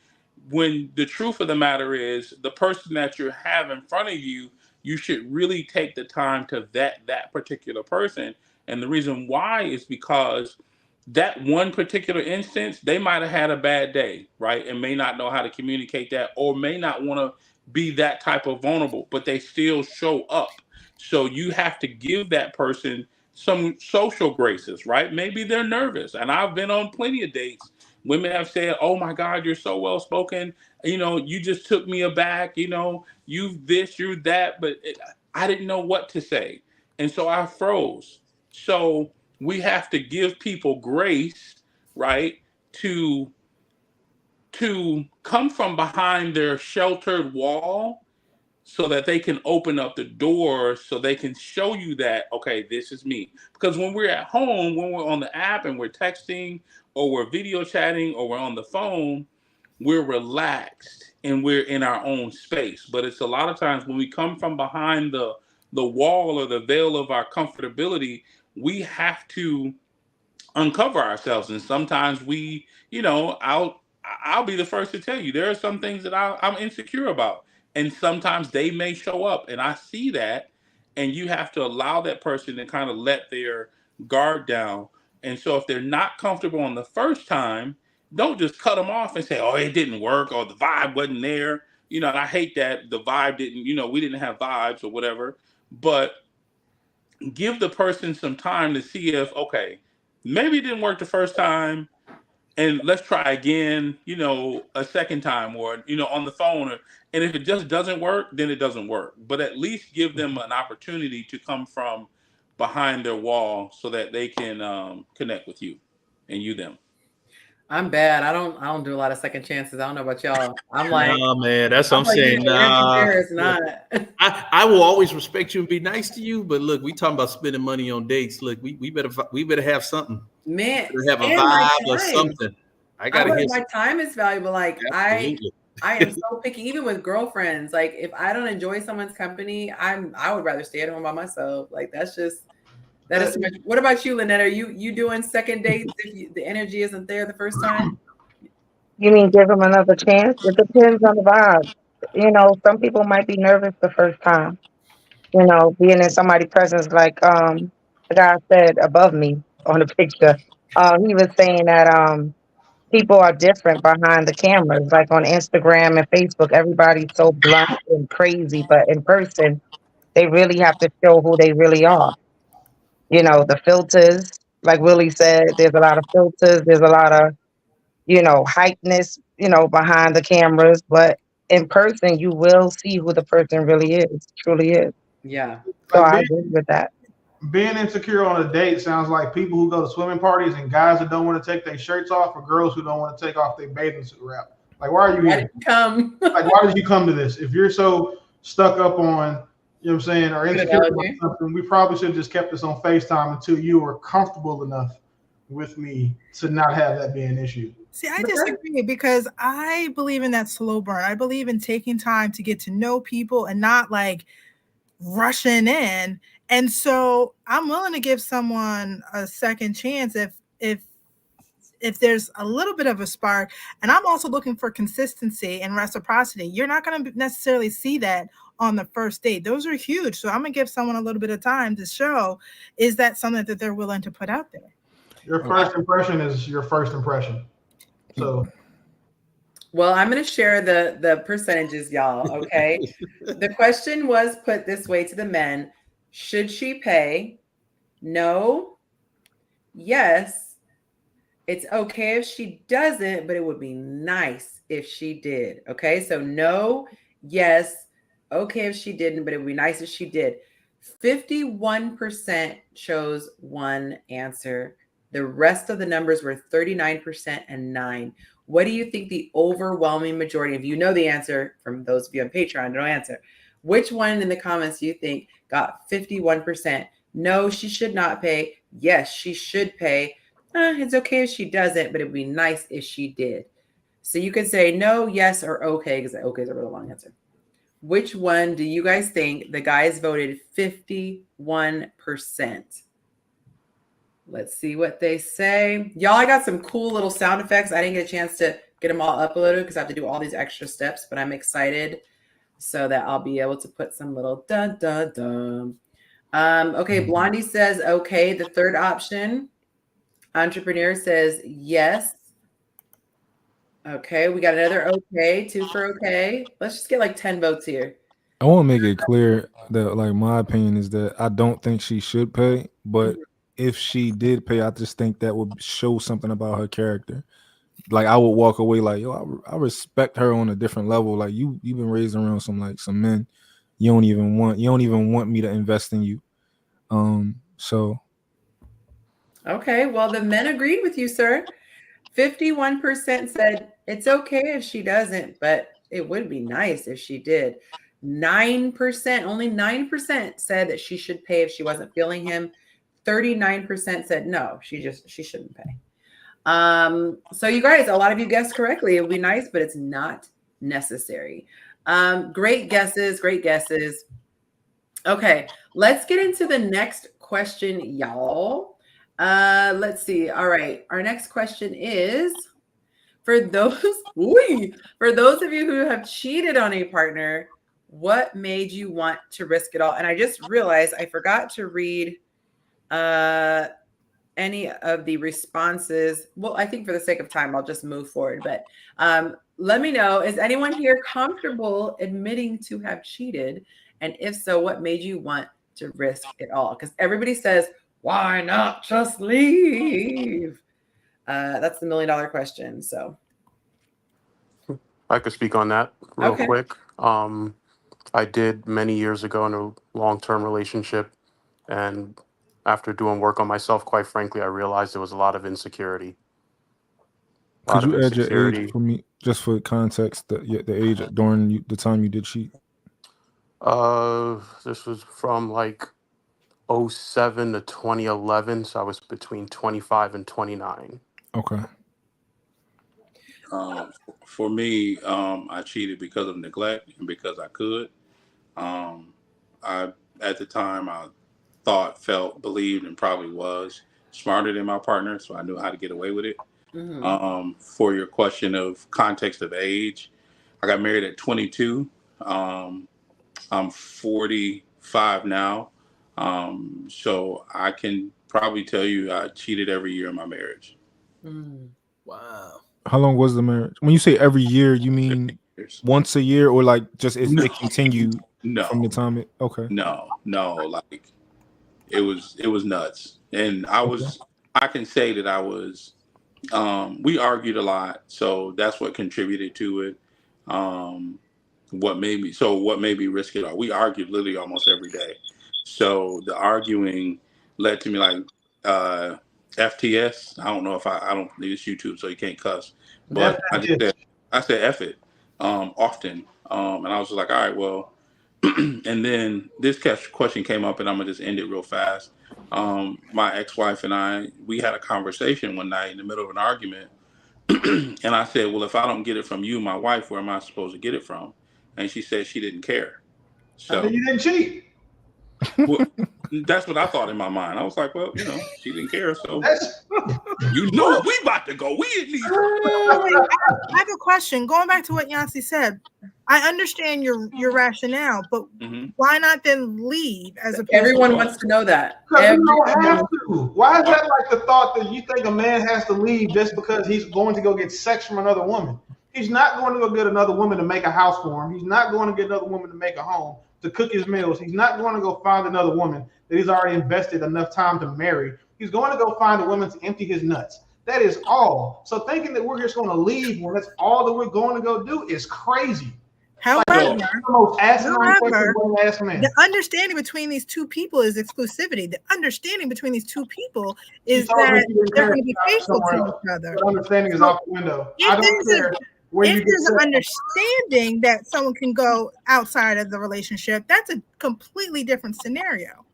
when the truth of the matter is the person that you have in front of you, you should really take the time to vet that particular person. And the reason why is because that one particular instance, they might have had a bad day, right? And may not know how to communicate that, or may not want to be that type of vulnerable, but they still show up. So you have to give that person some social graces, right? Maybe they're nervous. And I've been on plenty of dates. Women have said, oh my God, you're so well spoken. You just took me aback. You this, you that. But I didn't know what to say. And so I froze. So we have to give people grace, right? To to come from behind their sheltered wall so that they can open up the door so they can show you that, okay, this is me. Because when we're at home, when we're on the app and we're texting or we're video chatting or we're on the phone, we're relaxed and we're in our own space. But it's a lot of times when we come from behind the wall or the veil of our comfortability, we have to uncover ourselves. And sometimes we, I'll be the first to tell you there are some things that I'm insecure about, and sometimes they may show up and I see that, and you have to allow that person to kind of let their guard down. And so if they're not comfortable on the first time, don't just cut them off and say, oh, it didn't work or the vibe wasn't there. And I hate that the vibe didn't, we didn't have vibes or whatever. But give the person some time to see if, okay, maybe it didn't work the first time, and let's try again, a second time, or, on the phone. And if it just doesn't work, then it doesn't work. But at least give them an opportunity to come from behind their wall so that they can connect with you and you them. I'm bad. I don't do a lot of second chances. I don't know about y'all. I'm like, nah, man, that's what I'm saying. It's not. I will always respect you and be nice to you, but look, we talking about spending money on dates. Look, we better have something. Man, We better have a vibe or something. I gotta hear. My time is valuable. Like Absolutely. I am so picky, even with girlfriends. Like if I don't enjoy someone's company, I would rather stay at home by myself. Like that is too much. What about you, Lynette? Are you doing second dates if the energy isn't there the first time? You mean give them another chance? It depends on the vibe. Some people might be nervous the first time. Being in somebody's presence, like the guy said above me on the picture. He was saying that people are different behind the cameras, like on Instagram and Facebook. Everybody's so blunt and crazy, but in person, they really have to show who they really are. The filters, like Willie said, there's a lot of filters. There's a lot of hypeness, behind the cameras, but in person, you will see who the person really is, truly is. Yeah. So I agree with that. Being insecure on a date sounds like people who go to swimming parties and guys that don't want to take their shirts off, or girls who don't want to take off their bathing suit wrap. Like, why are you here? Why did you come to this? If you're so stuck up on, or insecure about something, we probably should have just kept this on FaceTime until you were comfortable enough with me to not have that be an issue. See, I disagree because I believe in that slow burn. I believe in taking time to get to know people and not like rushing in. And so I'm willing to give someone a second chance if there's a little bit of a spark. And I'm also looking for consistency and reciprocity. You're not going to necessarily see that on the first date. Those are huge. So I'm going to give someone a little bit of time to show, is that something that they're willing to put out there? Your first impression is your first impression. So, well, I'm going to share the percentages, y'all. Okay. The question was put this way to the men: should she pay? No. Yes. It's okay if she doesn't, but it would be nice if she did. Okay. So no, yes, okay if she didn't, but it would be nice if she did. 51% chose one answer. The rest of the numbers were 39% and 9%. What do you think the overwhelming majority, if you know the answer, from those of you on Patreon, don't answer, which one in the comments do you think got 51%? No, she should not pay. Yes, she should pay. It's okay if she doesn't, but it'd be nice if she did. So you could say no, yes, or okay, because okay is a really long answer. Which one do you guys think? The guys voted 51%. Let's see what they say. Y'all, I got some cool little sound effects. I didn't get a chance to get them all uploaded because I have to do all these extra steps, but I'm excited so that I'll be able to put some little dun dun dun. Okay, Blondie says okay. The third option. Entrepreneur says yes. Okay, we got another okay. 2 for okay. Let's just get like 10 votes here. I want to make it clear that, like, my opinion is that I don't think she should pay, but if she did pay, I just think that would show something about her character. Like, I would walk away like, yo, I respect her on a different level. Like, you've been raised around some men you don't even want me to invest in you. So okay, well, the men agreed with you, sir. 51% said It's okay if she doesn't, but it would be nice if she did. 9%, only 9% said that she should pay if she wasn't feeling him. 39% said no, she shouldn't pay. So you guys, a lot of you guessed correctly. It would be nice, but it's not necessary. Great guesses, great guesses. Okay, let's get into the next question, y'all. Let's see. All right, our next question is for those for those of you who have cheated on a partner, what made you want to risk it all? And I just realized I forgot to read any of the responses. Well, I think for the sake of time, I'll just move forward. But let me know, is anyone here comfortable admitting to have cheated? And if so, what made you want to risk it all? Because everybody says, why not just leave? That's the $1 million question. So I could speak on that real okay. quick. I did many years ago in a long-term relationship, and after doing work on myself, quite frankly, I realized there was a lot of insecurity. Could you add your age for me, just for context? The age during the time you did cheat. This was from like 07 to 2011, so I was between 25 and 29. Okay. For me, I cheated because of neglect and because I could. I at the time I thought, felt, believed, and probably was smarter than my partner, so I knew how to get away with it. Mm-hmm. For your question of context of age, I got married at 22. I'm 45 now, so I can probably tell you I cheated every year in my marriage. Wow. How long was the marriage? When you say every year, you mean once a year, or like just it continued from the time it? Okay. No, like it was nuts, and I can say that I was. We argued a lot, so that's what contributed to it. What made me risk it all? We argued literally almost every day. So the arguing led to me like FTS. I don't know if I don't need this YouTube, so you can't cuss. But I said F it often. And I was just like, all right, well. And then this question came up, and I'm gonna just end it real fast. My ex-wife and we had a conversation one night in the middle of an argument, and I said, well, if I don't get it from you, my wife, where am I supposed to get it from? And she said she didn't care. So you didn't cheat. Well, that's what I thought in my mind. I was like, well, she didn't care, so we about to go. We at least. I have a question. Going back to what Yonci said, I understand your rationale, but why not then leave? As Everyone wants to know that. Because you don't have to. Why is that like the thought that you think a man has to leave just because he's going to go get sex from another woman? He's not going to go get another woman to make a house for him. He's not going to get another woman to make a home, to cook his meals. He's not going to go find another woman that he's already invested enough time to marry. He's going to go find a woman to empty his nuts. That is all. So thinking that we're just going to leave when that's all that we're going to go do is crazy. However, the understanding between these two people is exclusivity. The understanding between these two people is that they're going to be faithful to each other. The understanding is out the window. If there's an understanding that someone can go outside of the relationship, that's a completely different scenario.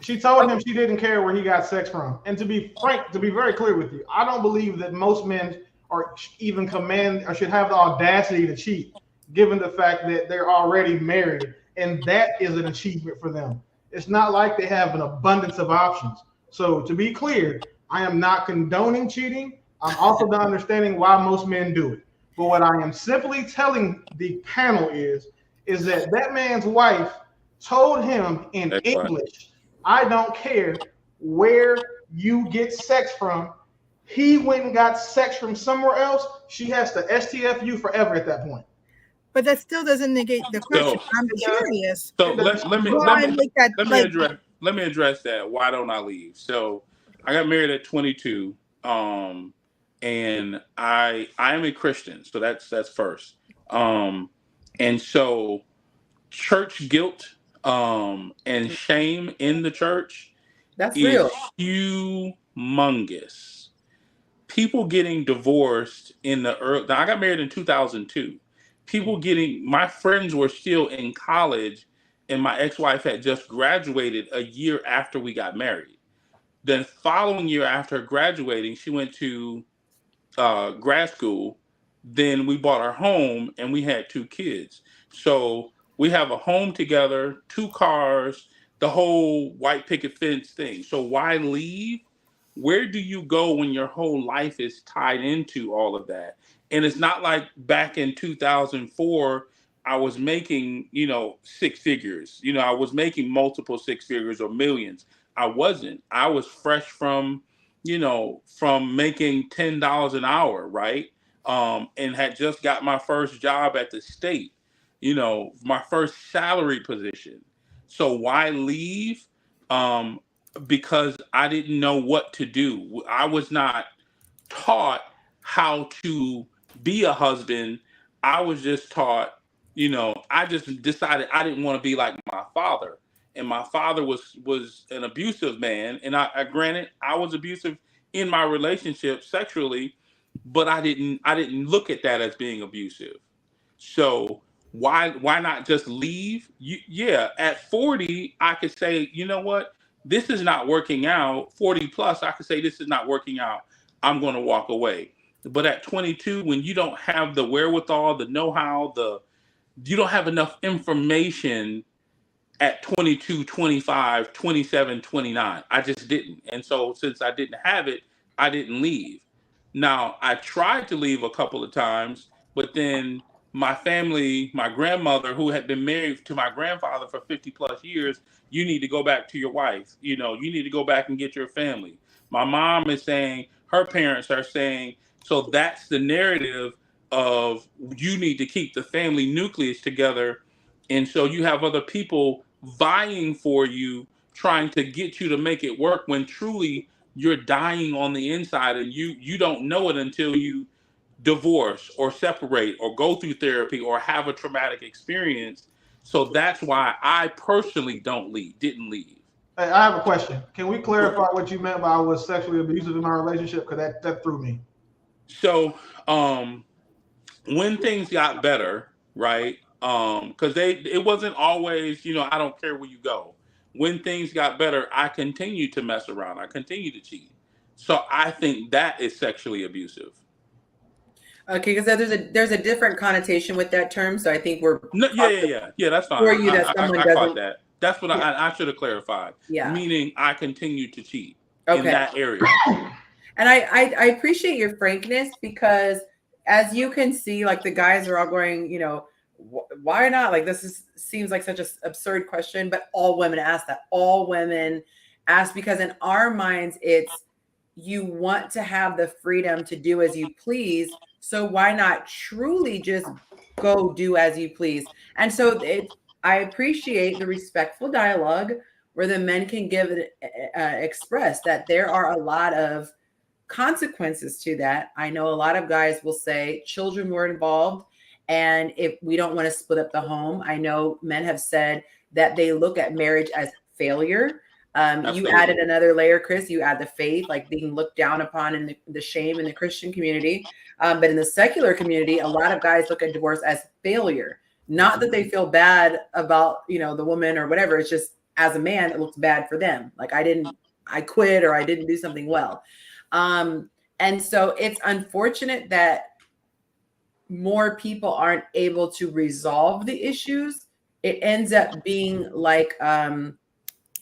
She told him she didn't care where he got sex from. And to be frank, to be very clear with you, I don't believe that most men or even command or should have the audacity to cheat, given the fact that they're already married, and that is an achievement for them. It's not like they have an abundance of options. So to be clear, I am not condoning cheating. I'm also not understanding why most men do it. But what I am simply telling the panel is that man's wife told him in English, I don't care where you get sex from. He went and got sex from somewhere else. She has to STF you forever at that point. But that still doesn't negate the question. I'm curious. So let me address that. Why don't I leave? So I got married at 22, and I am a Christian, so that's first. And so church guilt and shame in the church is real. Humongous. people getting divorced in the early, I got married in 2002. My friends were still in college, and my ex-wife had just graduated a year after we got married. Then following year after graduating, she went to grad school. Then we bought our home and we had 2 kids. So we have a home together, 2 cars, the whole white picket fence thing. So why leave? Where do you go when your whole life is tied into all of that? And it's not like back in 2004, I was making, 6 figures. I was making multiple 6 figures or millions. I wasn't. I was fresh from making $10 an hour, right? And had just got my first job at the state, my first salary position. So why leave? Um, because I didn't know what to do. I was not taught how to be a husband. I was just taught, I just decided I didn't want to be like my father. And my father was an abusive man. And I granted I was abusive in my relationship sexually, but I didn't look at that as being abusive. So why not just leave? Yeah, at 40, I could say, you know what? This is not working out. 40 plus, I could say this is not working out. I'm going to walk away. But at 22, when you don't have the wherewithal, the know-how, you don't have enough information at 22, 25, 27, 29. I just didn't. And so since I didn't have it, I didn't leave. Now, I tried to leave a couple of times, but then my family, my grandmother, who had been married to my grandfather for 50 plus years, you need to go back to your wife. You need to go back and get your family. My mom is saying, her parents are saying, so that's the narrative of you need to keep the family nucleus together. And so you have other people vying for you, trying to get you to make it work when truly you're dying on the inside, and you don't know it until you divorce or separate or go through therapy or have a traumatic experience. So that's why I personally didn't leave. Hey, I have a question. Can we clarify what you meant by I was sexually abusive in our relationship? Because that threw me. So when things got better, right? Because it wasn't always, I don't care where you go. When things got better, I continued to mess around. I continued to cheat. So I think that is sexually abusive. Okay, because there's a different connotation with that term, so I think we're No, yeah. That's fine. for you that someone I doesn't. caught that. That's what Yeah. I should have clarified. Yeah. Meaning I continued to cheat in Okay. that area. And I appreciate your frankness, because as you can see, like, the guys are all going, why not? Like, seems like such an absurd question, but all women ask that. All women ask, because in our minds, it's, you want to have the freedom to do as you please. So why not truly just go do as you please? And so I appreciate the respectful dialogue where the men can give it, express that there are a lot of consequences to that. I know a lot of guys will say children were involved, and if we don't want to split up the home. I know men have said that they look at marriage as failure. You added another layer, Chris. You add the faith, like being looked down upon, and the shame in the Christian community. But in the secular community, a lot of guys look at divorce as failure. Not that they feel bad about, the woman or whatever. It's just, as a man, it looks bad for them. Like, I quit, or I didn't do something well. And so it's unfortunate that more people aren't able to resolve the issues. It ends up being like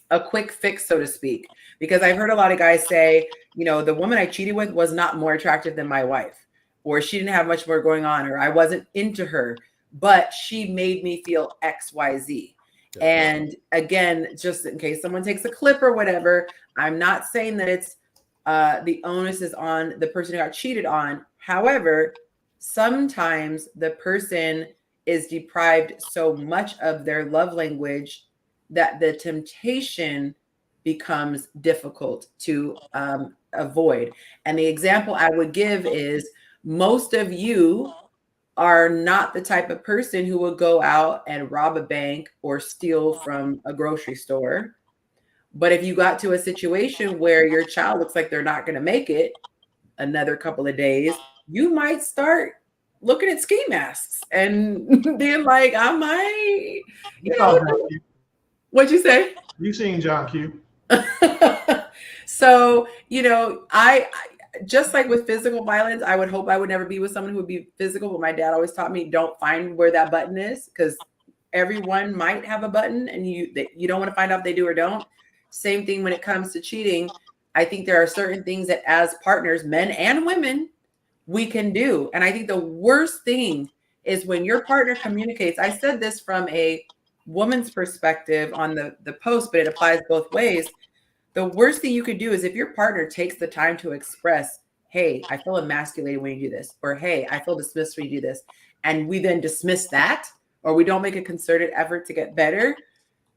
a quick fix, so to speak, because I've heard a lot of guys say, the woman I cheated with was not more attractive than my wife, or she didn't have much more going on, or I wasn't into her, but she made me feel XYZ. And again, just in case someone takes a clip or whatever, I'm not saying that it's the onus is on the person who got cheated on. However, sometimes the person is deprived so much of their love language that the temptation becomes difficult to avoid. And the example I would give is, most of you are not the type of person who will go out and rob a bank or steal from a grocery store. But if you got to a situation where your child looks like they're not going to make it, another couple of days, you might start looking at ski masks and being like, I might, you know, what'd you say? You seen John Q? So, you know, I just like with physical violence, I would hope I would never be with someone who would be physical, but my dad always taught me don't find where that button is, because everyone might have a button and you don't want to find out if they do or don't. Same thing when it comes to cheating. I think there are certain things that as partners, men and women, we can do. And I think the worst thing is when your partner communicates. I said this from a woman's perspective on the post, but it applies both ways. The worst thing you could do is if your partner takes the time to express, hey, I feel emasculated when you do this, or hey, I feel dismissed when you do this, and we then dismiss that, or we don't make a concerted effort to get better,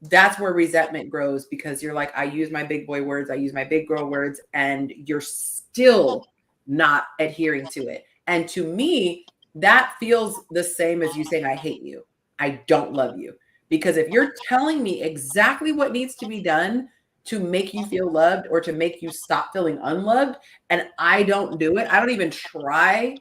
that's where resentment grows, because you're like, I use my big boy words, I use my big girl words, and you're still not adhering to it. And to me, that feels the same as you saying, I hate you, I don't love you. Because if you're telling me exactly what needs to be done to make you feel loved or to make you stop feeling unloved, and I don't do it, I don't even try,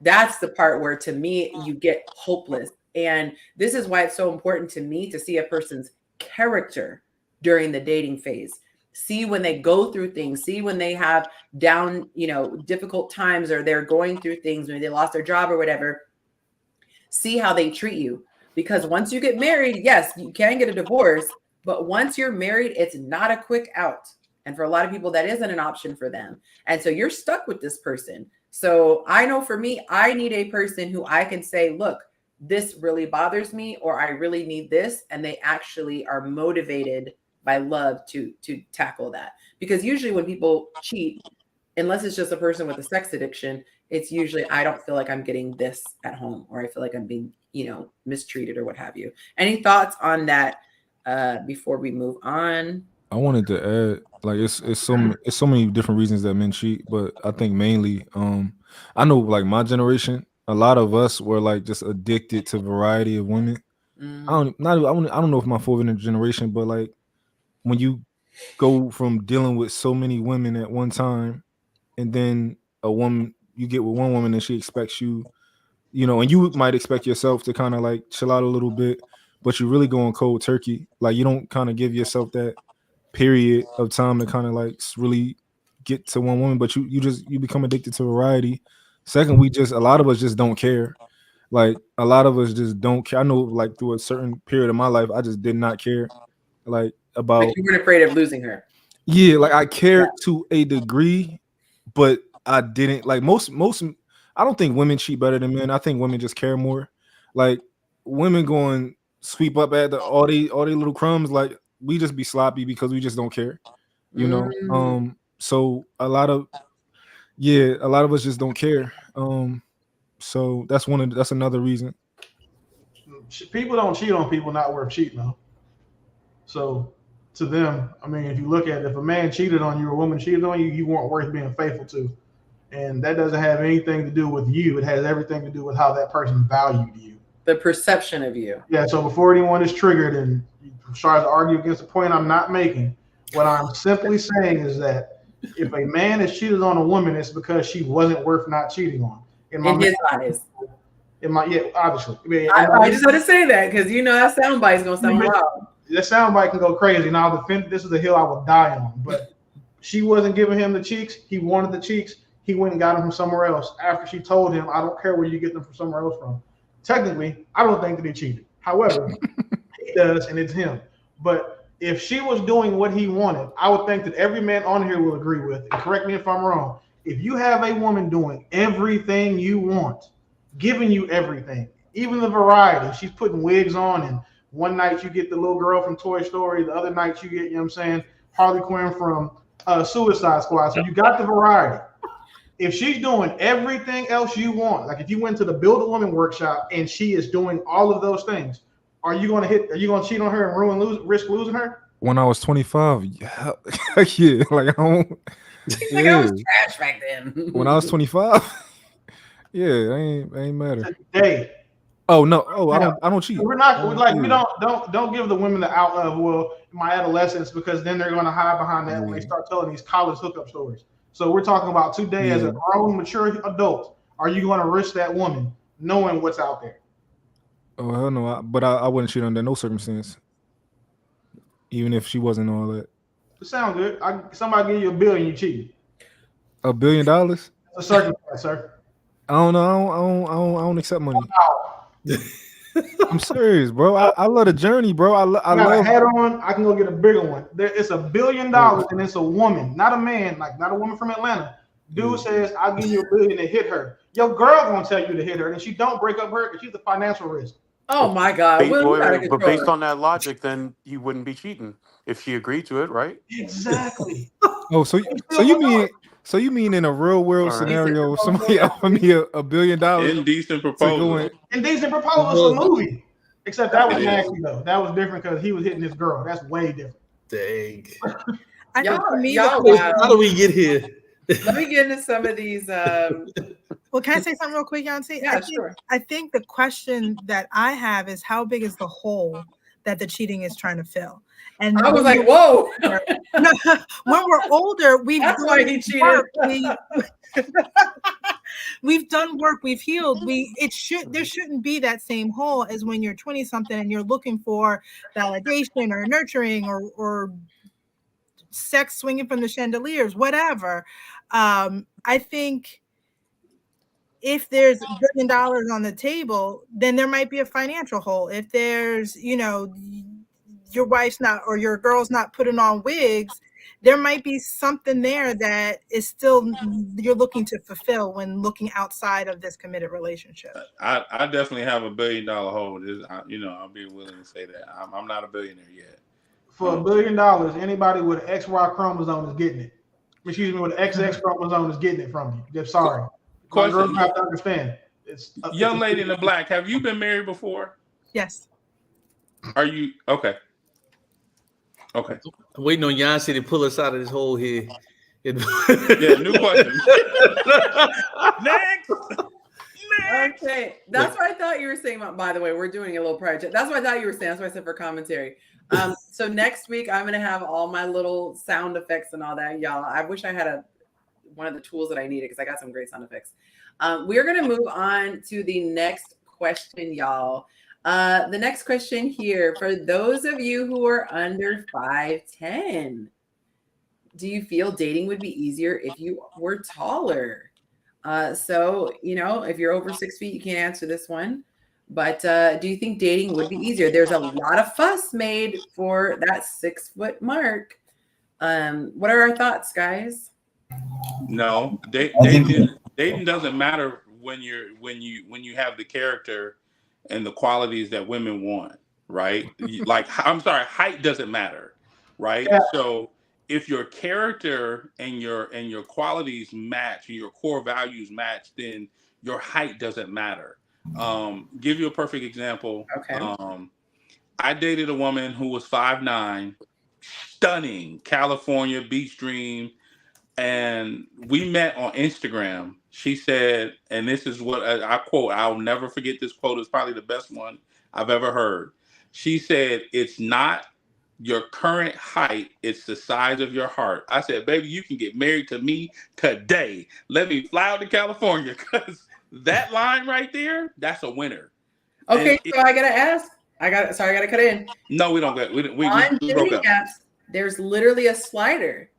that's the part where to me you get hopeless. And this is why it's so important to me to see a person's character during the dating phase. See when they go through things, see when they have down, you know, difficult times, or they're going through things, when they lost their job or whatever. See how they treat you. Because once you get married, yes, you can get a divorce, but once you're married, it's not a quick out. And for a lot of people, that isn't an option for them. And so you're stuck with this person. So I know for me, I need a person who I can say, look, this really bothers me, or I really need this. And they actually are motivated by love to tackle that. Because usually when people cheat, unless it's just a person with a sex addiction, it's usually, I don't feel like I'm getting this at home, or I feel like I'm being, you know, mistreated or what have you. Any thoughts on that before we move on? I wanted to add, like, it's so many different reasons that men cheat, but I think mainly, I know, like, my generation, a lot of us were like just addicted to variety of women. I don't know if my forward generation, but like when you go from dealing with so many women at one time, and then you get with one woman and she expects you, you know, and you might expect yourself to kind of like chill out a little bit, but you really going cold turkey. Like you don't kind of give yourself that period of time to kind of like really get to one woman, but you become addicted to variety. Second, a lot of us just don't care. Like a lot of us just don't care. I know, like through a certain period of my life, I just did not care, like about. Like you weren't afraid of losing her. Yeah, like I cared to a degree, but I didn't like most. I don't think women cheat better than men. I think women just care more. Like women going sweep up at all they little crumbs. Like we just be sloppy because we just don't care, you know. So a lot of us just don't care. So that's another reason. People don't cheat on people not worth cheating on. So to them, I mean, if you look at it, if a man cheated on you or a woman cheated on you, you weren't worth being faithful to. And that doesn't have anything to do with you. It has everything to do with how that person valued you. The perception of you. Yeah, so before anyone is triggered and tries to argue against the point I'm not making, what I'm simply saying is that if a man is cheated on a woman, it's because she wasn't worth not cheating on. In his eyes. Obviously. I just want to say that because you know that soundbite is going to sound wild. That soundbite can go crazy. And I'll defend this is a hill I will die on. But she wasn't giving him the cheeks. He wanted the cheeks. He went and got them from somewhere else after she told him, I don't care where you get them from somewhere else from. Technically, I don't think that he cheated. However, he does, and it's him. But if she was doing what he wanted, I would think that every man on here will agree with, and correct me if I'm wrong, if you have a woman doing everything you want, giving you everything, even the variety, she's putting wigs on, and one night you get the little girl from Toy Story, the other night you get, you know what I'm saying, Harley Quinn from Suicide Squad. So you got the variety. If she's doing everything else you want, like if you went to the Build a Woman workshop and she is doing all of those things, are you going to cheat on her and risk losing her? When I was 25, yeah, yeah, like I don't. Like I was trash back then. When I was 25, yeah, I ain't matter. Today. Oh no! I don't cheat. We're not we don't give the women the out of my adolescence, because then they're going to hide behind that when they start telling these college hookup stories. So we're talking about today as a Yeah. grown, mature adult. Are you going to risk that woman knowing what's out there? Oh hell no! But I wouldn't cheat under no circumstance, even if she wasn't all that. It sounds good. Somebody give you $1 billion, you cheat. $1 billion? That's a circumstance, sir. I don't know. I don't accept money. I'm serious, bro. I love the journey, bro. I I got a love. hat on. I can go get a bigger one. It's $1 billion, and it's a woman, not a man, like not a woman from Atlanta. Dude says, "I'll give you $1 billion to hit her." Your girl gonna tell you to hit her, and she don't break up her because she's a financial risk. Oh my God! Will, you gotta But control based her. on that logic, then you wouldn't be cheating if she agreed to it, right? Exactly. Oh, so you mean in a real world All right. scenario, if somebody offered me $1 billion Indecent to proposal. go in? Indecent proposal is a movie. Except that was nasty though. That was different because he was hitting his girl. That's way different. Dang. I think for me, Y'all, How do we get here? let me get into some of these. well, can I say something real quick, Yonci? Yeah, sure. I think the question that I have is how big is the hole that the cheating is trying to fill? And I was like, whoa. When we're older, we've That's why he cheated. work. We've done work. We've healed. There shouldn't be that same hole as when you're 20 something and you're looking for validation or nurturing or sex swinging from the chandeliers, whatever. I think if there's $1 billion on the table, then there might be a financial hole. If there's, your wife's not or your girl's not putting on wigs, there might be something there that is still you're looking to fulfill when looking outside of this committed relationship. I definitely have $1 billion hold. I'll be willing to say that. I'm not a billionaire yet. For $1 billion, anybody with an XY chromosome is getting it. Excuse me, with an XX chromosome is getting it from you. Just sorry. My girls have to understand. Young lady in the black, have you been married before? Yes. Are you okay? Okay. I'm waiting on Yonci to pull us out of this hole here. Yeah, new question. Next. Okay, that's what I thought you were saying. By the way, we're doing a little project. That's what I thought you were saying. That's what I said for commentary. So next week I'm gonna have all my little sound effects and all that, y'all. I wish I had one of the tools that I needed because I got some great sound effects. We're gonna move on to the next question, y'all. The next question here, for those of you who are under 5'10", do you feel dating would be easier if you were taller? So, if you're over 6 feet, you can't answer this one. But do you think dating would be easier? There's a lot of fuss made for that 6 foot mark. What are our thoughts, guys? No, dating doesn't matter when you have the character and the qualities that women want, right? Like, I'm sorry, height doesn't matter, right? Yeah. So if your character and your qualities match and your core values match, then your height doesn't matter. Give you a perfect example. Okay. I dated a woman who was 5'9", stunning, California beach dream. And we met on Instagram. She said, and this is what I quote, I'll never forget this quote. It's probably the best one I've ever heard. She said, "It's not your current height, it's the size of your heart." I said, "Baby, you can get married to me today. Let me fly out to California," because that line right there, that's a winner. Okay, so I gotta ask. I gotta cut in. No, we don't get. We On broke dating up. apps, there's literally a slider.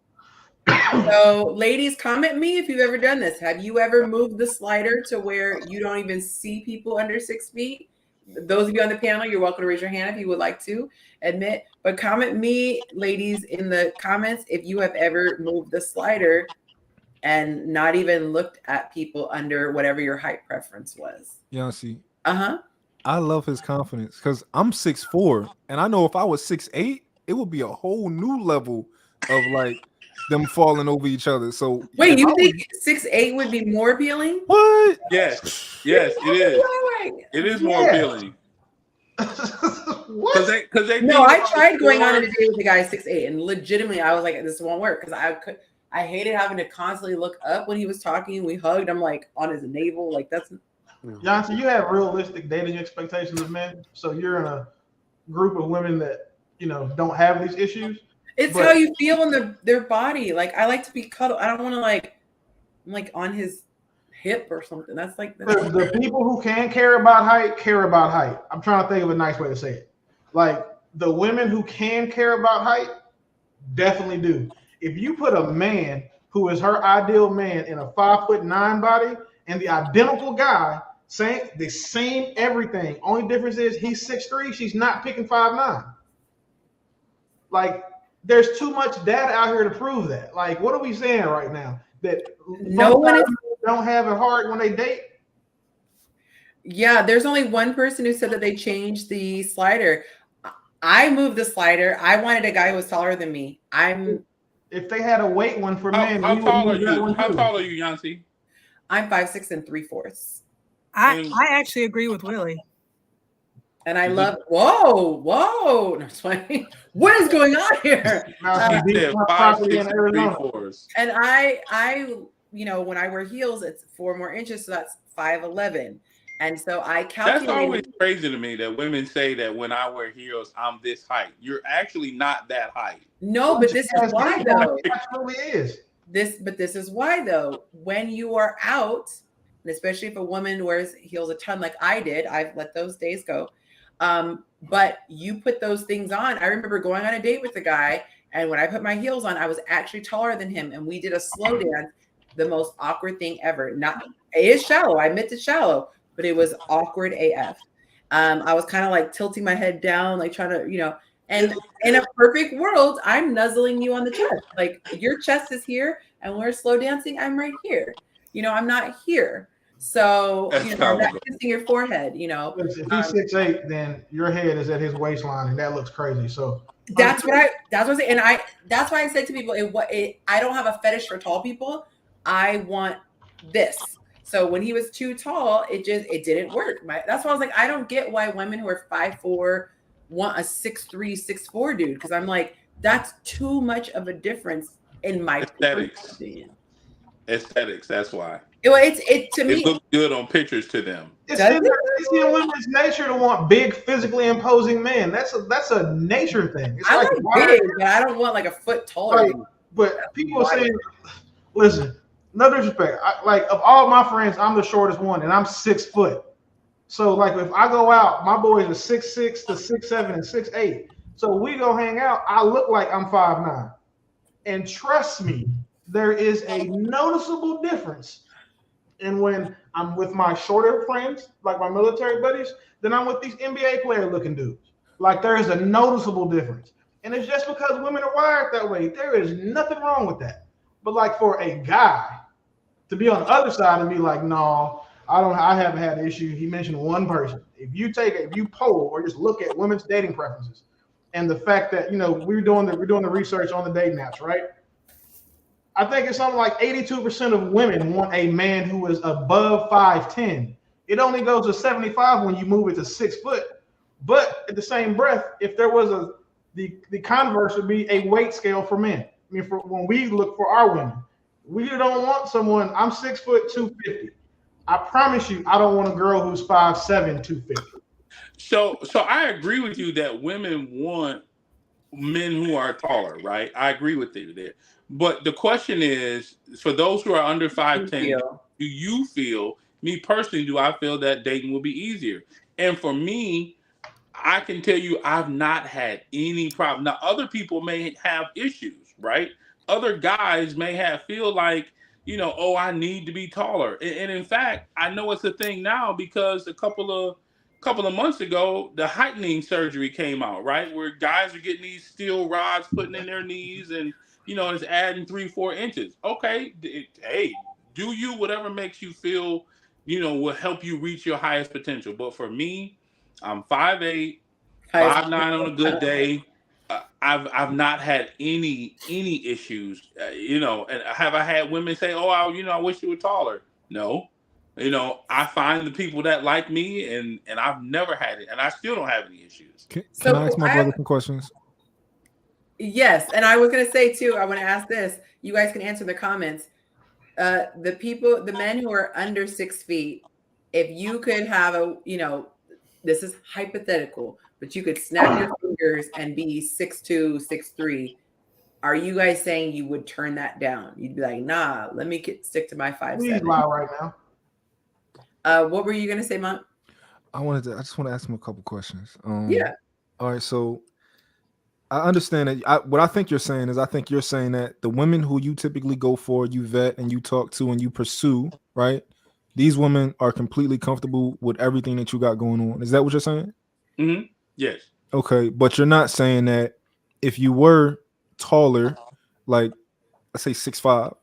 So, ladies, comment me if you've ever done this. Have you ever moved the slider to where you don't even see people under 6 feet? Those of you on the panel, you're welcome to raise your hand if you would like to admit. But comment me, ladies, in the comments if you have ever moved the slider and not even looked at people under whatever your height preference was. Yonci. I love his confidence because I'm 6'4", and I know if I was 6'8", it would be a whole new level of like them falling over each other. So wait, you think 6'8" would be more appealing? What? Yes, it is. It is more appealing. What? Because they No, I tried going on a date with a guy 6'8", and legitimately I was like, this won't work because I hated having to constantly look up when he was talking. We hugged. I'm like on his navel. Like that's. Yonci, you have realistic dating expectations of men. So you're in a group of women that don't have these issues. It's how you feel in their body. Like I like to be cuddled. I don't want to like on his hip or something. That's like the people who can care about height care about height. I'm trying to think of a nice way to say it. Like the women who can care about height definitely do. If you put a man who is her ideal man in a 5'9" body and the identical guy, the same everything. Only difference is he's 6'3", she's not picking 5'9". Like there's too much data out here to prove that. Like what are we saying right now? That no one don't have it hard when they date? Yeah, there's only one person who said that they changed the slider. I moved the slider. I wanted a guy who was taller than me. If they had a weight one for men, how tall are you? How tall are you, Yonci? I'm 5'6" 3/4. I actually agree with Willie. And I love whoa. No, it's funny. What is going on here? And I when I wear heels, it's 4 more inches, so that's 5'11". And so I calculated. That's always crazy to me that women say that when I wear heels, I'm this height. You're actually not that height. No, but this is why though. It absolutely is. This is why though. When you are out, and especially if a woman wears heels a ton like I did, I've let those days go. But you put those things on. I remember going on a date with a guy, and when I put my heels on, I was actually taller than him, and we did a slow dance. The most awkward thing ever. It is shallow. I admit it's shallow, but it was awkward AF. I was kind of like tilting my head down, like trying to, and in a perfect world, I'm nuzzling you on the chest. Like your chest is here, and we're slow dancing. I'm right here. I'm not here. So, I'm not kissing your forehead, If he's 6'8", then your head is at his waistline, and that looks crazy. So that's what I'm saying. And that's why I said to people, I don't have a fetish for tall people. I want this. So when he was too tall, it didn't work. That's why I was like, I don't get why women who are 5'4" want a 6'3", 6'4" dude. Because I'm like, that's too much of a difference in my opinion. Aesthetics. That's why. To me, it looks good on pictures to them. It's in women's nature to want big, physically imposing men. That's a nature thing. It's I like big, but I don't want like a foot taller. But people are saying, listen, no disrespect. Of all my friends, I'm the shortest one, and I'm 6 foot. So like if I go out, my boys are 6'6" to 6'7" and 6'8". So we go hang out. I look like I'm 5'9". And trust me, there is a noticeable difference. And when I'm with my shorter friends, like my military buddies, then I'm with these NBA player looking dudes. Like there is a noticeable difference. And it's just because women are wired that way. There is nothing wrong with that. But like for a guy to be on the other side and be like, no, I haven't had an issue. He mentioned one person. If you poll or just look at women's dating preferences and the fact that, we're doing the research on the dating apps, right? I think it's something like 82% of women want a man who is above 5'10". It only goes to 75 when you move it to 6 foot. But at the same breath, if there was the converse would be a weight scale for men. I mean, for when we look for our women, we don't want someone. I'm 6 foot 250. I promise you, I don't want a girl who's 5'7", 250. So I agree with you that women want men who are taller, right? I agree with you there. But the question is, for those who are under 5'10", do you feel, me personally, do I feel that dating will be easier? And for me, I can tell you I've not had any problem. Now, other people may have issues, right? Other guys may feel like, I need to be taller. And in fact, I know it's a thing now because a couple of months ago, the heightening surgery came out, right? Where guys are getting these steel rods putting in their knees and, it's adding 3-4 inches. Okay. Hey, do you, whatever makes you feel, will help you reach your highest potential. But for me, I'm 5'8", 5'9" on a good day. I've not had any issues, and have I had women say, oh, I wish you were taller? No. I find the people that like me and I've never had it and I still don't have any issues. Can I ask my brother some questions? Yes. And I was going to say too, I want to ask this. You guys can answer the comments. The men who are under 6 feet, if you could have this is hypothetical, but you could snap your fingers and be 6'2", 6'3", are you guys saying you would turn that down? You'd be like, nah, let me stick to my 5'7". Please lie right now. What were you gonna say, Mont? I just want to ask him a couple questions. Yeah. All right, so I understand that. What I think you're saying is, I think you're saying that the women who you typically go for, you vet and you talk to and you pursue, right? These women are completely comfortable with everything that you got going on. Is that what you're saying? Mm-hmm. Yes. Okay, but you're not saying that if you were taller, like let's say 6'5",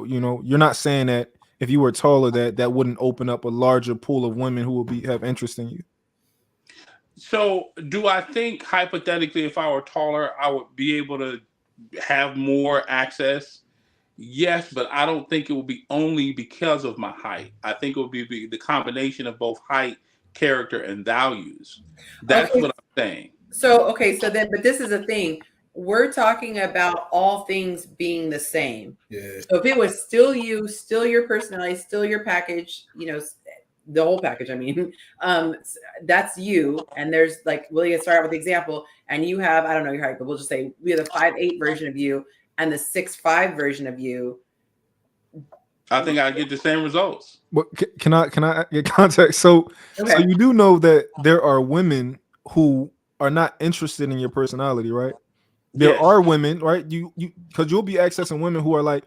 you're not saying that if you were taller that wouldn't open up a larger pool of women who will have interest in you. So, do I think hypothetically, if I were taller, I would be able to have more access? Yes, but I don't think it would be only because of my height. I think it would be the combination of both height, character, and values. That's Okay. what I'm saying. So then, but this is a thing. We're talking about all things being the same. Yeah. So if it was still you, still your personality, still your package, the whole package, I mean, that's you. And there's like, we'll start out with the example, and you have, I don't know your height, but we'll just say we have the 5'8" version of you and the 6'5" version of you. I think I get the same results. But can I get context? So you do know that there are women who are not interested in your personality, right? There are women, right? You because you'll be accessing women who are like,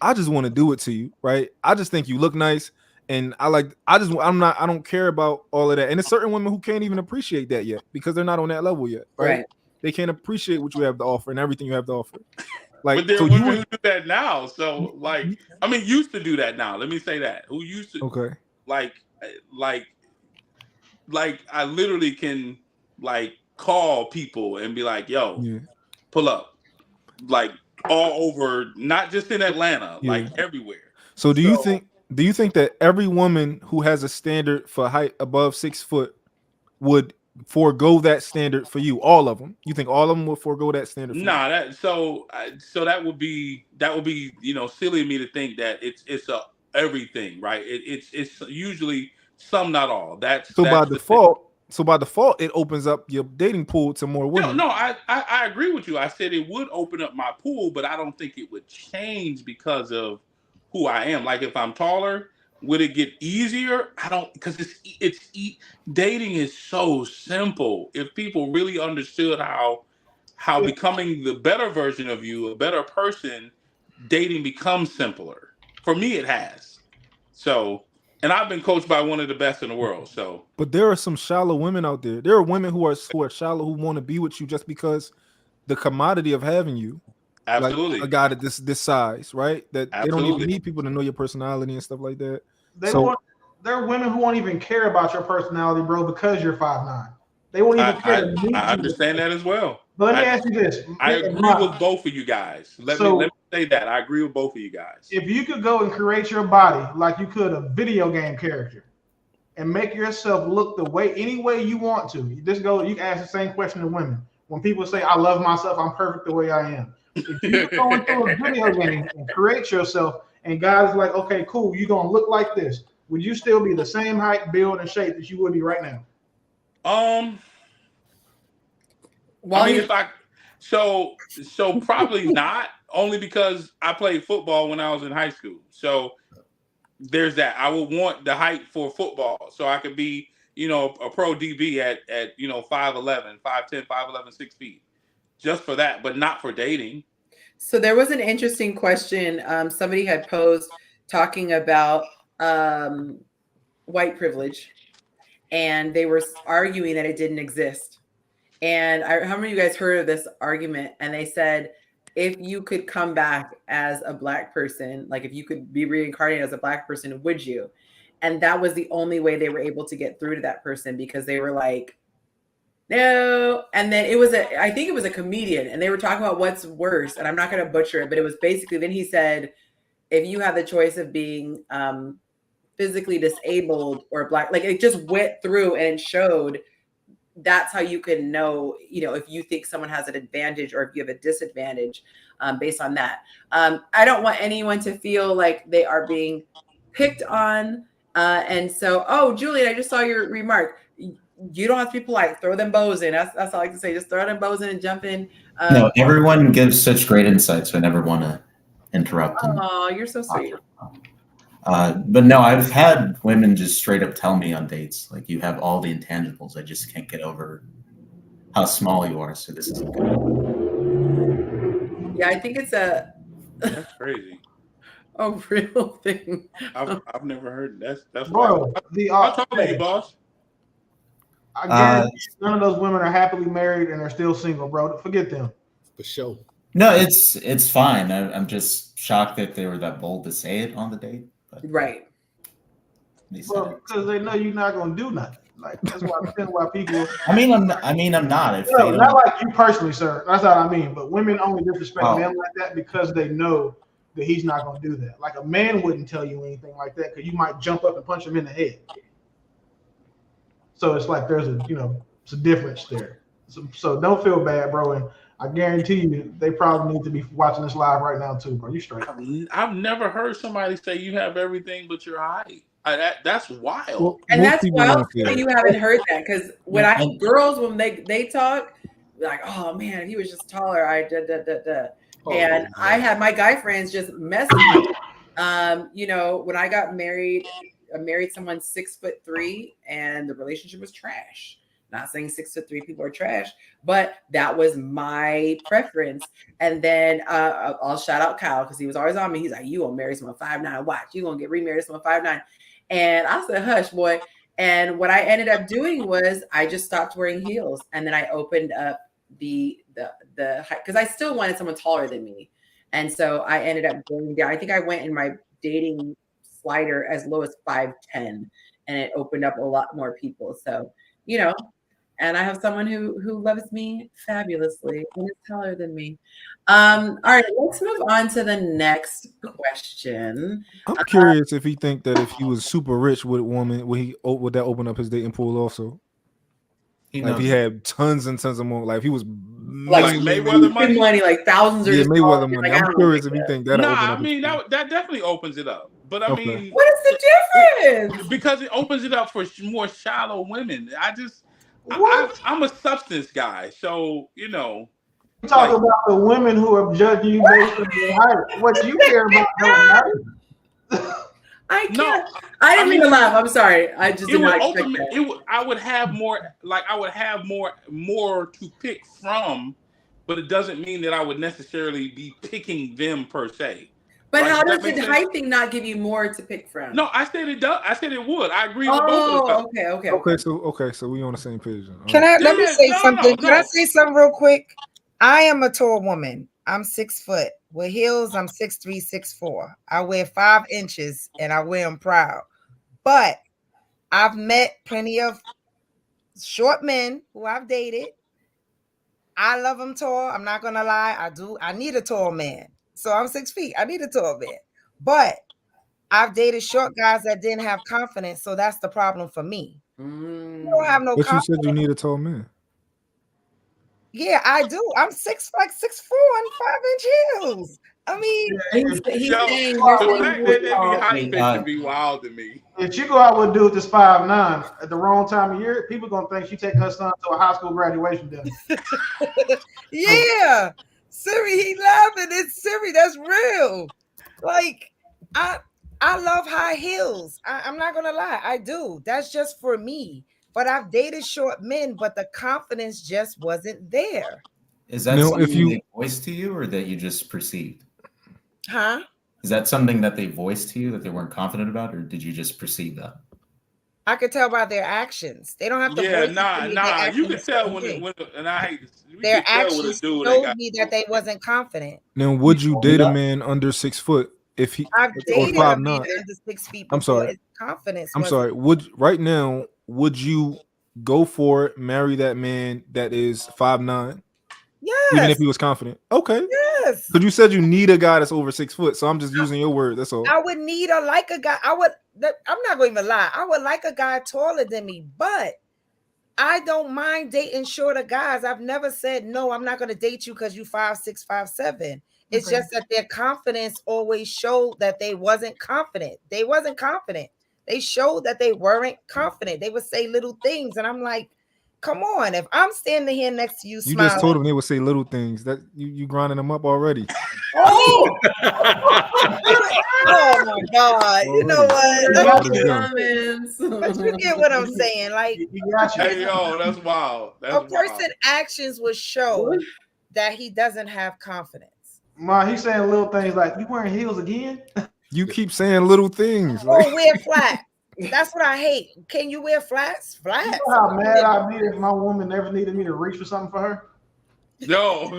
I just want to do it to you, right? I just think you look nice, and I don't care about all of that. And there's certain women who can't even appreciate that yet because they're not on that level yet, right? They can't appreciate what you have to offer and everything you have to offer. Like, but there so are women who do that now. So, used to do that now. Let me say that. Who used to? Okay. Like I literally can call people and be like, "Yo, pull up," like all over, not just in Atlanta, like everywhere. So do you think that every woman who has a standard for height above 6 foot would forego that standard for you? All of them? You think all of them would forego that standard for you? Nah, so that would be silly of me to think that it's a everything, right? It's usually some, not all. That's by default, it opens up your dating pool to more women. No, I agree with you. I said it would open up my pool, but I don't think it would change because of who I am. Like if I'm taller, would it get easier? I don't, because dating is so simple. If people really understood how becoming the better version of you, a better person, dating becomes simpler. For me, it has. So, and I've been coached by one of the best in the world. So, but there are some shallow women out there. There are women who are shallow who want to be with you just because the commodity of having you. Absolutely. Like a guy that this size, right? That Absolutely. They don't even need people to know your personality and stuff like that. There are women who won't even care about your personality, bro, because you're 5'9". They won't even care to meet you. I understand that as well. But let me ask you this. I agree with both of you guys. Let me say that. I agree with both of you guys. If you could go and create your body like you could a video game character and make yourself look any way you want to, you can ask the same question to women. When people say, I love myself, I'm perfect the way I am. If you go into a video game and create yourself and guys like, okay, cool, you're going to look like this, would you still be the same height, build, and shape that you would be right now? So probably not, only because I played football when I was in high school. So there's that. I would want the height for football so I could be, a pro DB at 5'11", 5'10", 5'11", 6 feet. Just for that, but not for dating. So there was an interesting question somebody had posed talking about white privilege, and they were arguing that it didn't exist. And how many of you guys heard of this argument? And they said, if you could come back as a Black person, like if you could be reincarnated as a Black person, would you? And that was the only way they were able to get through to that person, because they were like, no. And then I think it was a comedian, and they were talking about what's worse, and I'm not going to butcher it, but it was basically, then he said, if you have the choice of being physically disabled or Black, like it just went through and it showed that's how you can know, if you think someone has an advantage or if you have a disadvantage based on that. I don't want anyone to feel like they are being picked on. And so, Julian, I just saw your remark. you don't have to be polite. Throw them bows in. That's all I like to say. Just throw them bows in and jump in. No, everyone gives such great insights. So I never want to interrupt. Oh, you're so sweet. But no, I've had women just straight up tell me on dates, like, you have all the intangibles. I just can't get over how small you are. So this isn't good. Yeah, I think it's That's crazy. a real thing. I've never heard that's Bro, I'll talk to you, boss. I guarantee none of those women are happily married and are still single, bro. Forget them. For sure. No, it's fine. I'm just shocked that they were that bold to say it on the date. But Right. Because they know you're not gonna do nothing. Like that's why people. I mean, I'm not. If No, they not don't, like you personally, sir. That's what I mean. But women only disrespect men like that because they know that he's not gonna do that. Like a man wouldn't tell you anything like that because you might jump up and punch him in the head. So it's like there's it's a difference there. So don't feel bad, bro. And I guarantee you, they probably need to be watching this live right now too, bro. You straight. I've never heard somebody say you have everything but your height. That's wild. Well, And most that's people wild don't feel that that. you haven't heard that, because when girls when they talk, like, oh man, he was just taller. And I had my guy friends just message me. When I got married, I married someone 6'3", and the relationship was trash. Not saying 6'3" people are trash, but that was my preference. And then I'll shout out Kyle because he was always on me. He's like, "You gonna marry someone 5'9"? Watch, you gonna get remarried to someone 5'9". And I said, "Hush, boy." And what I ended up doing was I just stopped wearing heels, and then I opened up the height because I still wanted someone taller than me, and so I ended up going down. I think I went in my dating slider as low as 5'10", and it opened up a lot more people. So, and I have someone who loves me fabulously and is taller than me. All right, let's move on to the next question. I'm curious if he think that if he was super rich with a woman, would that open up his dating pool also? Like he had tons and tons of money. Like if he was like Mayweather money, like thousands or Mayweather money. Like, I'm curious if you think that. Nah, I mean that definitely opens it up. But I mean, what is the difference? Because it opens it up for more shallow women. I'm a substance guy, so You talk about the women who are judging you based on your height. What you care about don't matter. I can't. I didn't mean to laugh. I'm sorry. I just did not expect that. I would have more. Like I would have more to pick from, but it doesn't mean that I would necessarily be picking them per se. But how does the height thing not give you more to pick from? No, I said it does. I said it would. I agree with both of them. Okay. So we on the same page. Let me say something? Can I say something real quick? I am a tall woman. I'm 6 foot. With heels, I'm 6'3", 6'4". I wear 5 inches and I wear them proud. But I've met plenty of short men who I've dated. I love them tall. I'm not gonna lie. I do. I need a tall man. So I'm 6 feet. I need a tall man. But I've dated short guys that didn't have confidence. So that's the problem for me. You don't have no confidence. You said you need a tall man. Yeah, I do. I'm 6'4" and 5-inch heels. I mean, the fact that they be height can be wild to me. If you go out with a dude that's 5'9" at the wrong time of year, people gonna think she taking her son to a high school graduation dinner. Yeah, Siri, he laughing. It's Siri. That's real. Like I love high heels. I'm not gonna lie, I do. That's just for me. But I've dated short men, but the confidence just wasn't there. Is that something they voiced to you or that you just perceived? Huh? Is that something that they voiced to you that they weren't confident about, or did you just perceive that? I could tell by their actions. They don't have to. Yeah, nah. You can tell when and I hate their actions showed me that they wasn't confident. Now, would you date a man under 6 foot if he I've dated a man under 6 feet before? I'm sorry. His confidence. I'm sorry. Would you go for it, marry that man that is 5'9"? Yes. Even if he was confident. Okay. Yes. But you said you need a guy that's over 6 foot, so I'm just using your word. That's all. I would need a guy. I'm not going to even lie. I would like a guy taller than me, but I don't mind dating shorter guys. I've never said no. I'm not going to date you because you 5'6", 5'7". It's just that their confidence always showed that they wasn't confident. They wasn't confident. they showed that they weren't confident. They would say little things, and I'm like, come on, if I'm standing here next to you, You smiling, just told them they would say little things. That you grinding them up already. oh, oh my God, you know what? But you get what I'm saying. Like, hey, yo, that's wild. That's a person actions will show that he doesn't have confidence. Ma, he's saying little things like, "You wearing heels again?" You keep saying little things. Like, oh, wear flats. That's what I hate. Can you wear flats? Flats. You know how mad I'd be if my woman never needed me to reach for something for her? Yo,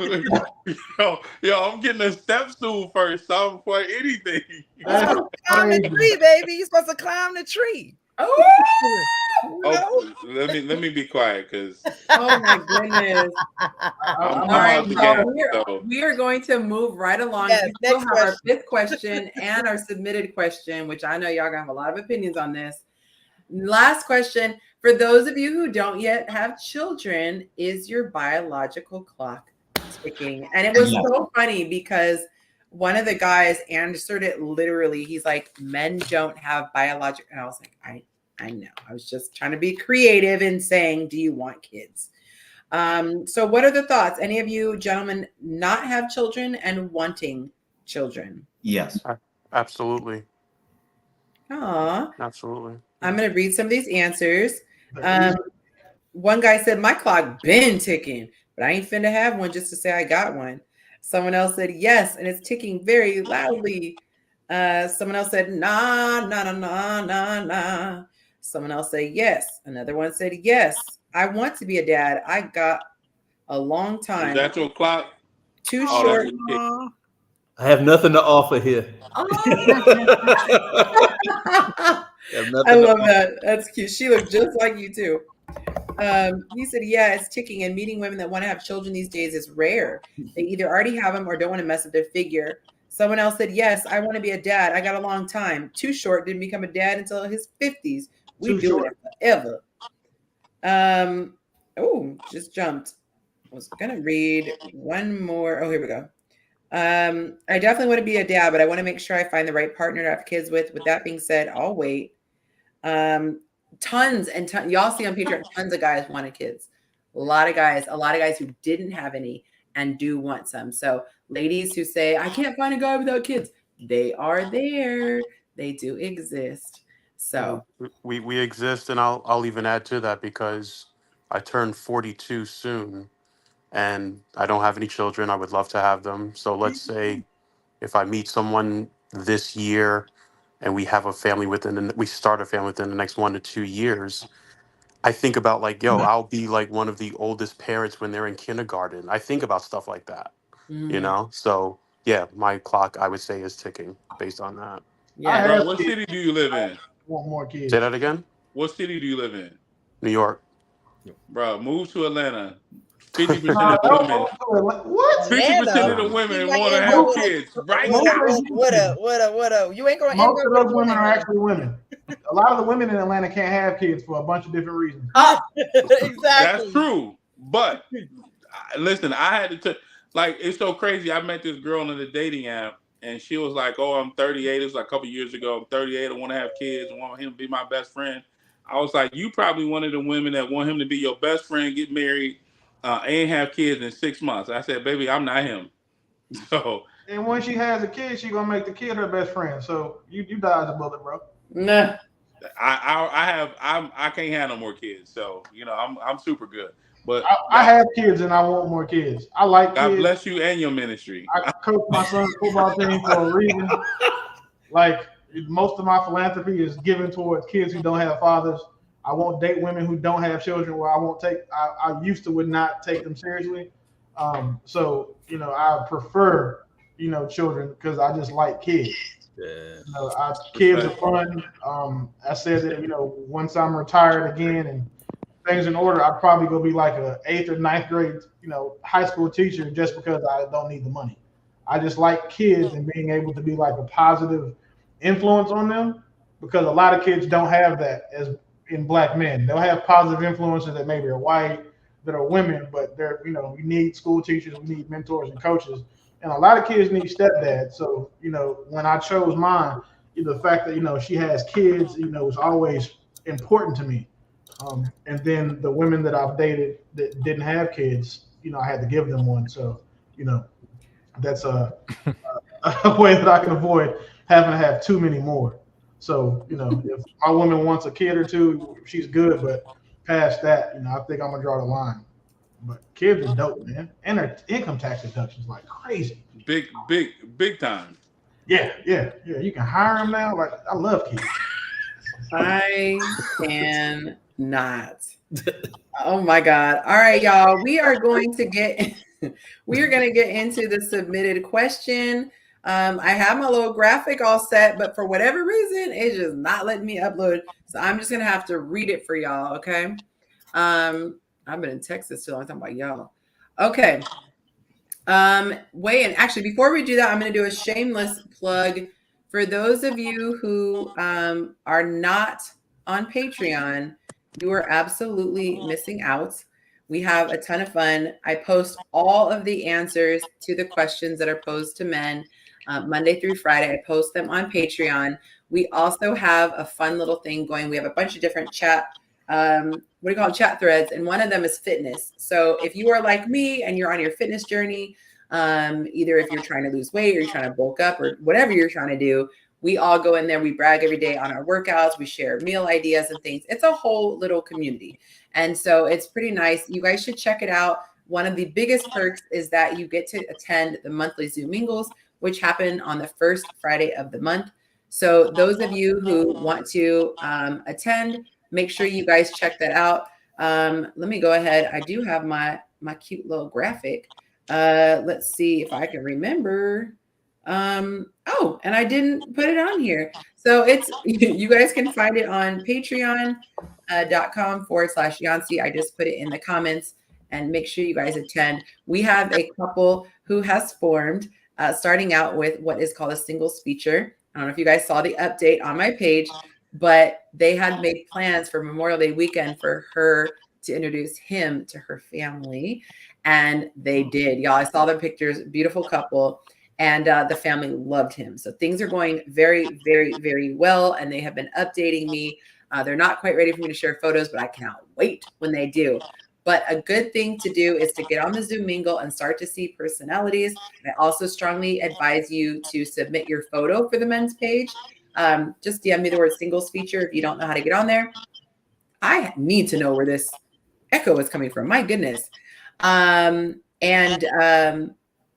I'm getting a step stool first, something for anything. You're supposed to climb the tree, baby. You're supposed to climb the tree. Oh, let me be quiet, because oh my goodness. I'm all right, so. we are going to move right along. Yes, we still have our fifth question and our submitted question, which I know y'all gonna have a lot of opinions on this. Last question. For those of you who don't yet have children, is your biological clock ticking? And it was so funny because one of the guys answered it literally. He's like, men don't have biological. And I was like, I know. I was just trying to be creative in saying, do you want kids? So what are the thoughts? Any of you gentlemen not have children and wanting children? Yes. Absolutely. Aw. Absolutely. I'm going to read some of these answers. One guy said, my clock been ticking, but I ain't finna have one just to say I got one. Someone else said, yes, and it's ticking very loudly. Someone else said, nah. Someone else said, yes. Another one said, yes, I want to be a dad. I got a long time. Is that your clock? Too short. I have nothing to offer here. I love that. That's cute. She looked just like you too. He said, yeah, it's ticking, and meeting women that want to have children these days is rare. They either already have them or don't want to mess up their figure. Someone else said, yes, I want to be a dad. I got a long time. Too short, didn't become a dad until his 50s. We do it forever. Oh, just jumped. I was going to read one more. Oh, here we go. I definitely want to be a dad, but I want to make sure I find the right partner to have kids with. With that being said, I'll wait. Tons and tons. Y'all see on Patreon, tons of guys wanted kids. A lot of guys who didn't have any and do want some. So ladies who say, I can't find a guy without kids, they are there. They do exist. So we exist, and I'll even add to that because I turned 42 soon, and I don't have any children. I would love to have them. So let's say if I meet someone this year and we have a family we start a family within the next 1 to 2 years, I think about like, yo, I'll be like one of the oldest parents when they're in kindergarten. I think about stuff like that, you know? So yeah, my clock, I would say, is ticking based on that. Yeah. Bro, what city do you live in? Want more kids. Say that again? What city do you live in? New York. Bro, move to Atlanta. 50% of the women. What? 50% of the women want to have kids right now. What up? You ain't gonna. Most of those women are actually women. A lot of the women in Atlanta can't have kids for a bunch of different reasons. Exactly. That's true. But listen, I had to like, it's so crazy. I met this girl on the dating app, and she was like, "Oh, I'm 38." It was like a couple years ago. I'm 38. I want to have kids. I want him to be my best friend. I was like, "You probably one of the women that want him to be your best friend, get married, and have kids in 6 months." I said, "Baby, I'm not him." So. And when she has a kid, she's gonna make the kid her best friend. So you dodge a bullet, bro. Nah. I can't have no more kids. So I'm super good. But I have kids and I want more kids. I like God kids. bless you and your ministry. I coach my son's football team for a reason. Like most of my philanthropy is given towards kids who don't have fathers. I won't date women who don't have children. Where I used to would not take them seriously. So I prefer children because I just like kids. Yeah. Kids are fun. I said that once I'm retired again and things in order, I'd probably go be like a 8th or 9th grade high school teacher just because I don't need the money. I just like kids and being able to be like a positive influence on them because a lot of kids don't have that as in black men. They'll have positive influences that maybe are white, that are women, but they're we need school teachers, we need mentors and coaches. And a lot of kids need stepdads. So, when I chose mine, the fact that she has kids, was always important to me. And then the women that I've dated that didn't have kids, I had to give them one. So, that's a way that I can avoid having to have too many more. So, if my woman wants a kid or two, she's good. But past that, I think I'm gonna draw the line. But kids are dope, man, and their income tax deductions like crazy. Big time. Yeah, yeah, yeah. You can hire them now. Like I love kids. I can not. Oh my God. All right, y'all. We are going to get into the submitted question. I have my little graphic all set, but for whatever reason, it's just not letting me upload. So I'm just gonna have to read it for y'all. Okay. I've been in Texas too long. I'm talking about y'all. Okay. Wait, and actually, before we do that, I'm going to do a shameless plug for those of you who are not on Patreon. You are absolutely missing out. We have a ton of fun. I post all of the answers to the questions that are posed to men Monday through Friday. I post them on Patreon. We also have a fun little thing going. We have a bunch of different chat what do you call them? Chat threads, and one of them is fitness. So if you are like me and you're on your fitness journey, either if you're trying to lose weight or you're trying to bulk up or whatever you're trying to do, we all go in there. We brag every day on our workouts. We share meal ideas and things. It's a whole little community. And so it's pretty nice. You guys should check it out. One of the biggest perks is that you get to attend the monthly Zoom mingles, which happen on the first Friday of the month. So those of you who want to attend, make sure you guys check that out. Let me go ahead. I do have my cute little graphic. Let's see if I can remember. Oh, and I didn't put it on here. So it's you guys can find it on patreon.com/Yonci. I just put it in the comments, and make sure you guys attend. We have a couple who has formed, starting out with what is called a singles feature. I don't know if you guys saw the update on my page, but they had made plans for Memorial Day weekend for her to introduce him to her family. And they did. Y'all, I saw their pictures, beautiful couple, and the family loved him. So things are going very, very, very well. And they have been updating me. They're not quite ready for me to share photos, but I cannot wait when they do. But a good thing to do is to get on the Zoom mingle and start to see personalities. I also strongly advise you to submit your photo for the men's page. Just DM me the word singles feature if you don't know how to get on there. I need to know where this echo is coming from. My goodness. And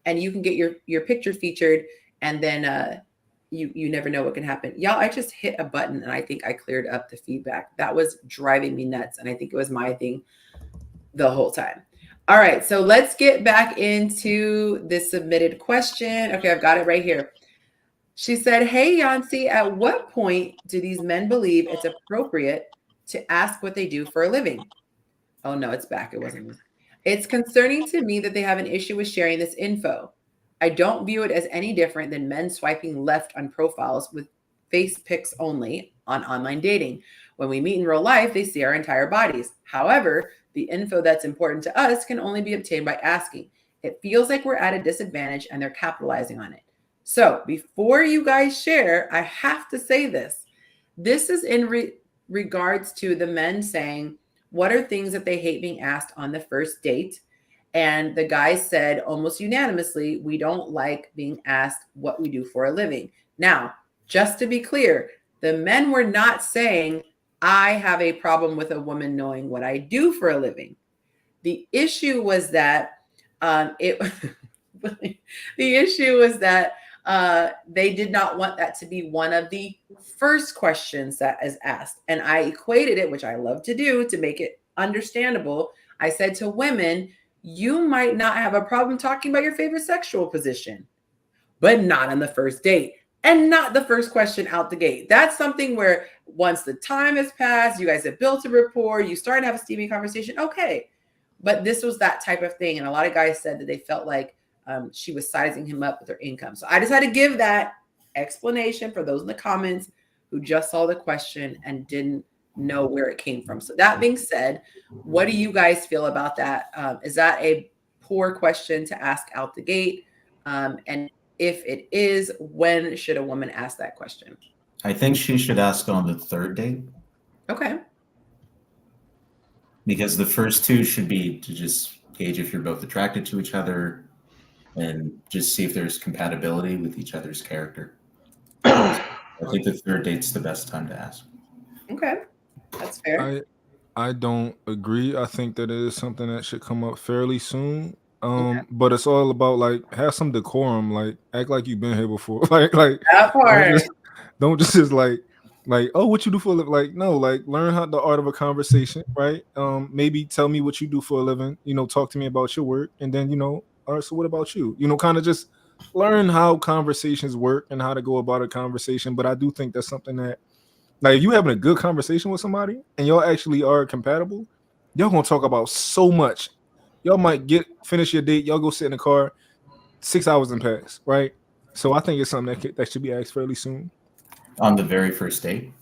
you can get your picture featured, and then you never know what can happen. Y'all, I just hit a button and I think I cleared up the feedback. That was driving me nuts, and I think it was my thing the whole time. All right, so let's get back into the submitted question. Okay, I've got it right here. She said, hey, Yonci, at what point do these men believe it's appropriate to ask what they do for a living? Oh, no, it's back. It wasn't me. It's concerning to me that they have an issue with sharing this info. I don't view it as any different than men swiping left on profiles with face pics only on online dating. When we meet in real life, they see our entire bodies. However, the info that's important to us can only be obtained by asking. It feels like we're at a disadvantage and they're capitalizing on it. So before you guys share, I have to say this. This is in regards to the men saying, what are things that they hate being asked on the first date? And the guys said almost unanimously, we don't like being asked what we do for a living. Now, just to be clear, the men were not saying, I have a problem with a woman knowing what I do for a living. The issue was that the issue was that they did not want that to be one of the first questions that is asked. And I equated it, which I love to do to make it understandable. I said to women, you might not have a problem talking about your favorite sexual position, but not on the first date and not the first question out the gate. That's something where once the time has passed, you guys have built a rapport, you start to have a steamy conversation. Okay. But this was that type of thing. And a lot of guys said that they felt like she was sizing him up with her income. So I just had to give that explanation for those in the comments who just saw the question and didn't know where it came from. So that being said, what do you guys feel about that? Is that a poor question to ask out the gate? And if it is, when should a woman ask that question? I think she should ask on the third date. Okay. Because the first two should be to just gauge if you're both attracted to each other and just see if there's compatibility with each other's character. I think the third date's the best time to ask. Okay. That's fair. I don't agree. I think that it is something that should come up fairly soon. But it's all about like have some decorum, like act like you've been here before. like That part. don't just like oh, what you do for a living? Like no, like learn how the art of a conversation, right? Maybe tell me what you do for a living, talk to me about your work, and then all right, so what about you? Kind of just learn how conversations work and how to go about a conversation. But I do think that's something that, like, if you having a good conversation with somebody and y'all actually are compatible, y'all gonna talk about so much. Y'all might finish your date, y'all go sit in the car, 6 hours and pass, right? So I think it's something that should be asked fairly soon. On the very first date?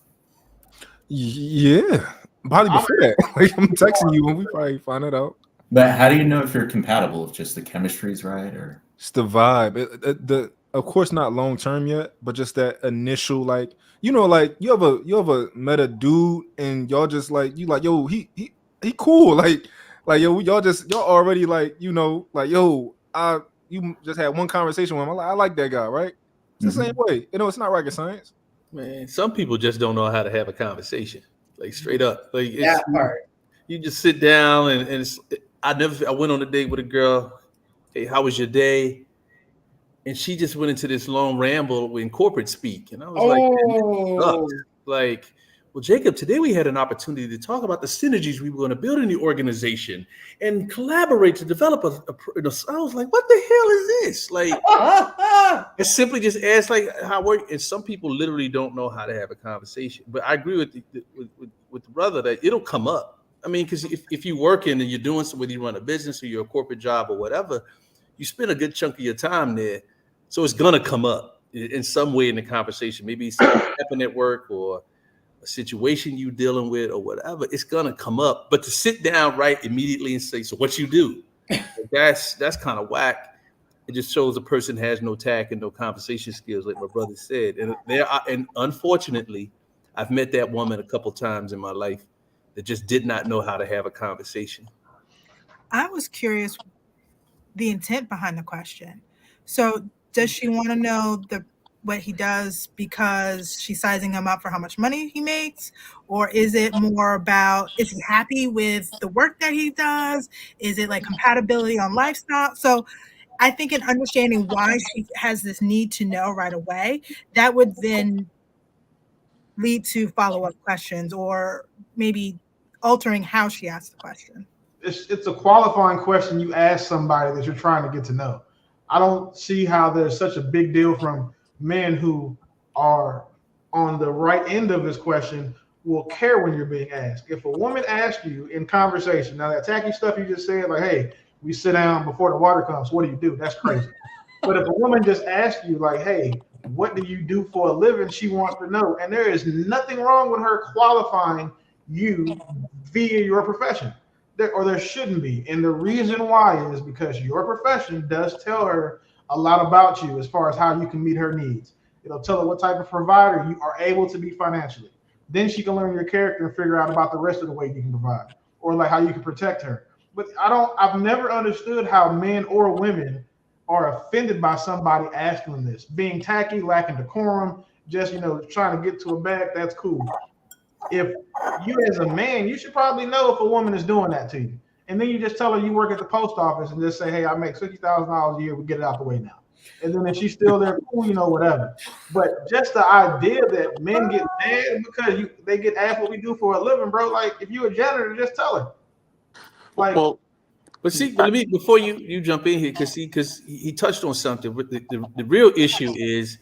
Yeah, probably before that. Like I'm texting you and we probably find it out. But how do you know if you're compatible? If just the chemistry's right, or it's the vibe? Of course not long term yet, but just that initial, like like you ever met a dude and y'all just like yo, he cool, like yo, y'all already like like yo, you just had one conversation with him. I like that guy, right? It's the same way. It's not rocket science. Man, some people just don't know how to have a conversation, like straight up. Like that part. You just sit down and I went on a date with a girl. Hey, how was your day? And she just went into this long ramble in corporate speak, and I was like, well, Jacob, today we had an opportunity to talk about the synergies we were going to build in the organization and collaborate to develop I was like, what the hell is this? Like, I simply just asked like how work. And some people literally don't know how to have a conversation. But I agree with the brother that it'll come up. I mean, because if you're working and you're doing something, whether you run a business or you're a corporate job or whatever, you spend a good chunk of your time there. So it's gonna come up in some way in the conversation. Maybe something happened at work or a situation you dealing with or whatever. It's gonna come up. But to sit down right immediately and say, "So what you do?" That's kind of whack. It just shows a person has no tact and no conversation skills, like my brother said. And unfortunately, I've met that woman a couple times in my life that just did not know how to have a conversation. I was curious the intent behind the question. So does she want to know what he does because she's sizing him up for how much money he makes? Or is it more about, is he happy with the work that he does? Is it like compatibility on lifestyle? So I think in understanding why she has this need to know right away, that would then lead to follow-up questions or maybe altering how she asks the question. It's a qualifying question you ask somebody that you're trying to get to know. I don't see how there's such a big deal from men who are on the right end of this question will care when you're being asked. If a woman asks you in conversation, now that tacky stuff you just said, like, hey, we sit down before the water comes, what do? That's crazy. But if a woman just asks you, like, hey, what do you do for a living? She wants to know. And there is nothing wrong with her qualifying you via your profession. There shouldn't be. And the reason why is because your profession does tell her a lot about you as far as how you can meet her needs. It'll tell her what type of provider you are able to be financially. Then she can learn your character and figure out about the rest of the way you can provide, or like how you can protect her. But I've never understood how men or women are offended by somebody asking them this. Being tacky, lacking decorum, just trying to get to a bag, that's cool. If you as a man, you should probably know if a woman is doing that to you. And then you just tell her you work at the post office and just say, hey, I make $60,000 a year, we get it out the way now. And then if she's still there, cool, whatever. But just the idea that men get mad because they get asked what we do for a living, bro. Like, if you're a janitor, just tell her. Like, well, but see, let me before you jump in here, because he touched on something. The real issue is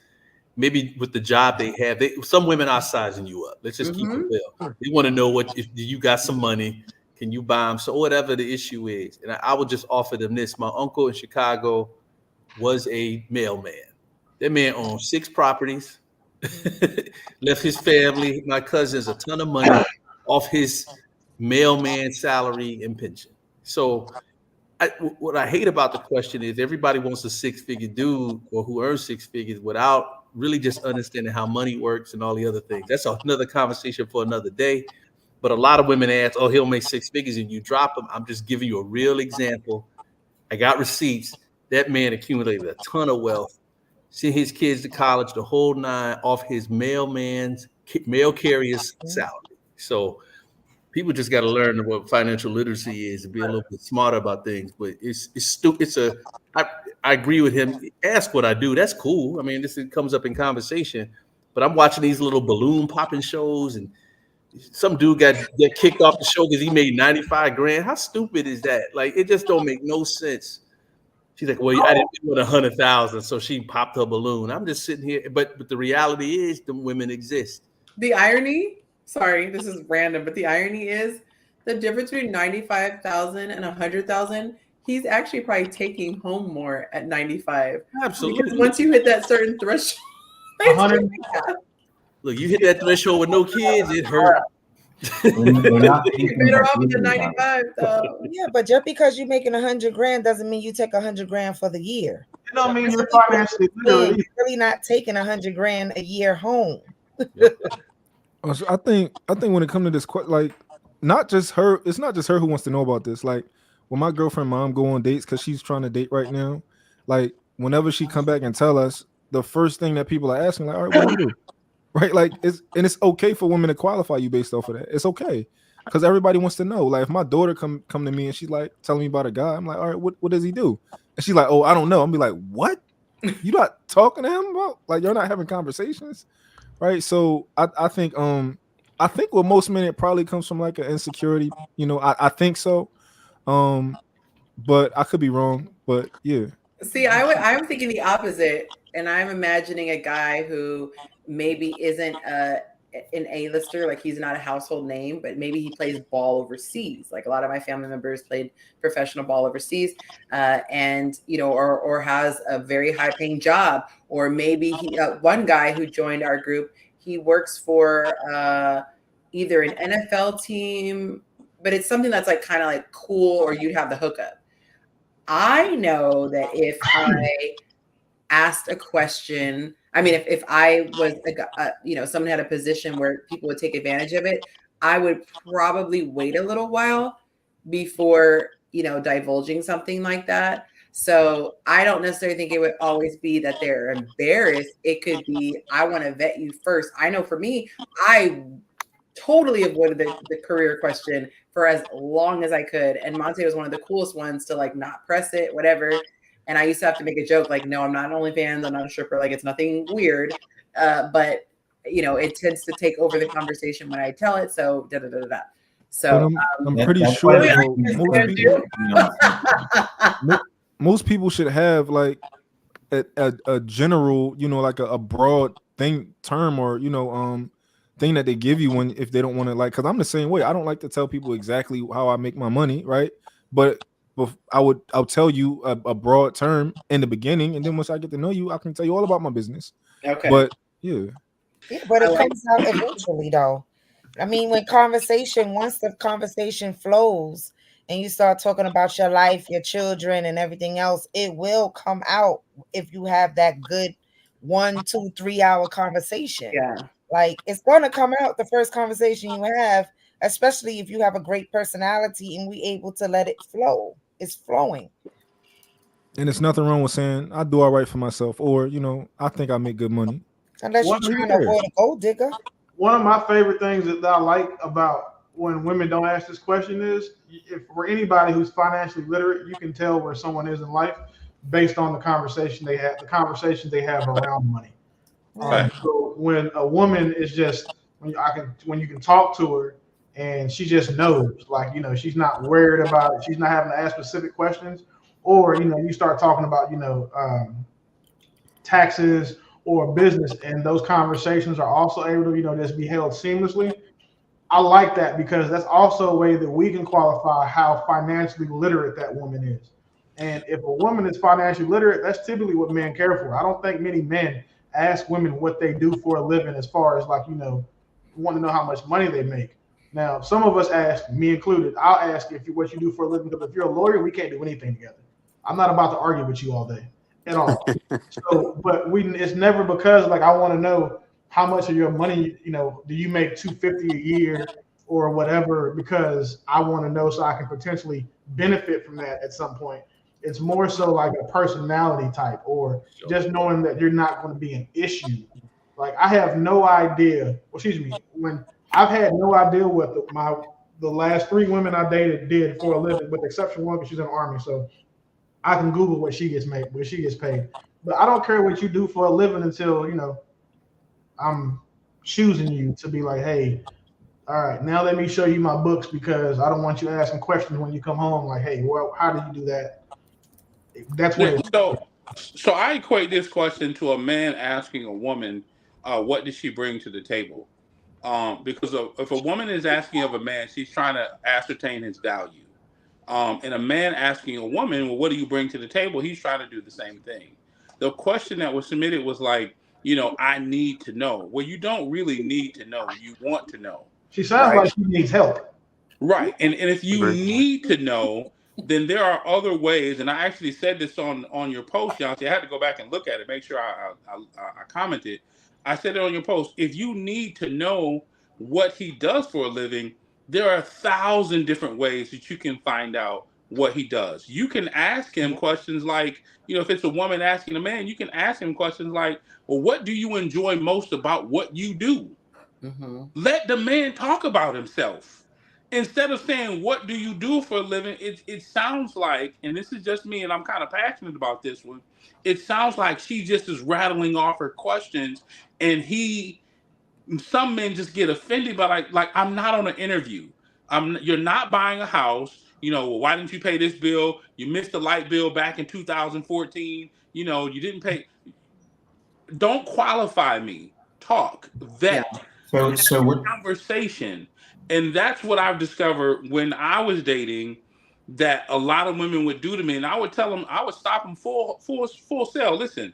maybe with the job they have. Some women are sizing you up. Let's just keep it real. They want to know if you got some money, can you buy them? So whatever the issue is, and I would just offer them this. My uncle in Chicago was a mailman. That man owned 6 properties, left his family, my cousins, a ton of money off his mailman salary and pension. So what I hate about the question is everybody wants a 6-figure dude or who earns 6 figures without really just understanding how money works and all the other things. That's another conversation for another day. But a lot of women ask, oh, he'll make 6 figures and you drop him. I'm just giving you a real example. I got receipts. That man accumulated a ton of wealth, sent his kids to college, the whole nine, off his mail carrier's salary. So people just got to learn what financial literacy is and be a little bit smarter about things. But it's stupid. I agree with him. Ask what I do. That's cool. I mean, it comes up in conversation. But I'm watching these little balloon popping shows, and some dude got kicked off the show because he made 95 grand. How stupid is that? Like, it just don't make no sense. She's like, well, I didn't want 100,000, so she popped her balloon. I'm just sitting here, but the reality is, the women exist. The irony, sorry, this is random, but the irony is the difference between 95,000 and 100,000. He's actually probably taking home more at 95. Absolutely. Because once you hit that certain threshold, 100. Look, you hit that threshold with no kids, it hurt. They're not you're thinking better about off with the doing that. 95, though. Yeah, but just because you're making 100 grand doesn't mean you take 100 grand for the year. It don't mean you're financially literate. You're really not taking 100 grand a year home. So I think when it comes to this, like, not just her, it's not just her who wants to know about this. Like, when my girlfriend mom go on dates because she's trying to date right now, like, whenever she come back and tell us, the first thing that people are asking, like, all right, what do you do? Right? Like, it's okay for women to qualify you based off of that. It's okay. Because everybody wants to know. Like, if my daughter come to me and she's like telling me about a guy, I'm like, all right, what does he do? And she's like, oh, I don't know. I'm be like, what? You not talking to him about? Like, you're not having conversations, right? So I think with most men it probably comes from like an insecurity. You know, I think so. But I could be wrong. But yeah. See, I'm thinking the opposite, and I'm imagining a guy who maybe isn't an A-lister, like he's not a household name, but maybe he plays ball overseas. Like a lot of my family members played professional ball overseas, and you know, or has a very high-paying job, or maybe one guy who joined our group, he works for either an NFL team, but it's something that's like kind of like cool, or you'd have the hookup. I know that if I asked a question, I mean, if I was, someone had a position where people would take advantage of it, I would probably wait a little while before, divulging something like that. So I don't necessarily think it would always be that they're embarrassed. It could be, I want to vet you first. I know for me, I totally avoided the career question for as long as I could. And Monte was one of the coolest ones to like not press it, whatever. And I used to have to make a joke like, no, I'm not an OnlyFans, I'm not a stripper. Like, it's nothing weird. But it tends to take over the conversation when I tell it. So So I'm pretty sure most people should have like a general, like a broad term or thing that they give you if they don't want to, like, because I'm the same way. I don't like to tell people exactly how I make my money, right? But I'll tell you a broad term in the beginning, and then once I get to know you, I can tell you all about my business. Okay. But yeah, but it comes out eventually, though. I mean, once the conversation flows and you start talking about your life, your children, and everything else, it will come out if you have that good 1, 2, 3 hour conversation. Yeah. Like, it's going to come out the first conversation you have, especially if you have a great personality and we able to let it flow. It's flowing. And there's nothing wrong with saying I do all right for myself, or I think I make good money. Unless you're trying to avoid a gold digger. One of my favorite things that I like about when women don't ask this question is, if for anybody who's financially literate, you can tell where someone is in life based on the conversations they have around money. Right. So when a woman is just, when you can talk to her and she just knows, like, she's not worried about it, she's not having to ask specific questions, or you start talking about taxes or business, and those conversations are also able to just be held seamlessly. I like that, because that's also a way that we can qualify how financially literate that woman is. And if a woman is financially literate, that's typically what men care for. I don't think many men ask women what they do for a living, as far as like, want to know how much money they make. Now, some of us ask, me included, I'll ask what you do for a living, because if you're a lawyer, we can't do anything together. I'm not about to argue with you all day. at all. So, but it's never because like I want to know how much of your money, do you make 250 a year or whatever, because I want to know so I can potentially benefit from that at some point. It's more so like a personality type, or just knowing that you're not going to be an issue. Like I have no idea. Well, excuse me. When I've had no idea what the last 3 women I dated did for a living, with the exception of one because she's in the army. So I can Google what she gets paid. But I don't care what you do for a living until I'm choosing you to be like, hey, all right, now let me show you my books because I don't want you asking questions when you come home. Like, hey, well, how did you do that? That's when it. So I equate this question to a man asking a woman, what did she bring to the table? Because if a woman is asking of a man, she's trying to ascertain his value. And a man asking a woman, well, what do you bring to the table? He's trying to do the same thing. The question that was submitted was like, I need to know. Well, you don't really need to know. You want to know. She sounds like she needs help. Right. And if you need to know, then there are other ways. And I actually said this on your post, Yonci. I had to go back and look at it, make sure I commented. I said it on your post. If you need to know what he does for a living, there are 1,000 different ways that you can find out what he does. You can ask him questions like, if it's a woman asking a man, you can ask him questions like, well, what do you enjoy most about what you do? Mm-hmm. Let the man talk about himself. Instead of saying, what do you do for a living? It sounds like, and this is just me, and I'm kind of passionate about this one. It sounds like she just is rattling off her questions, and some men just get offended by like I'm not on an interview. You're not buying a house. Why didn't you pay this bill? You missed the light bill back in 2014. You didn't pay. Don't qualify me. Talk, vet. Yeah. So what Conversation. And that's what I've discovered when I was dating, that a lot of women would do to me. And I would tell them, I would stop them full sale. Listen,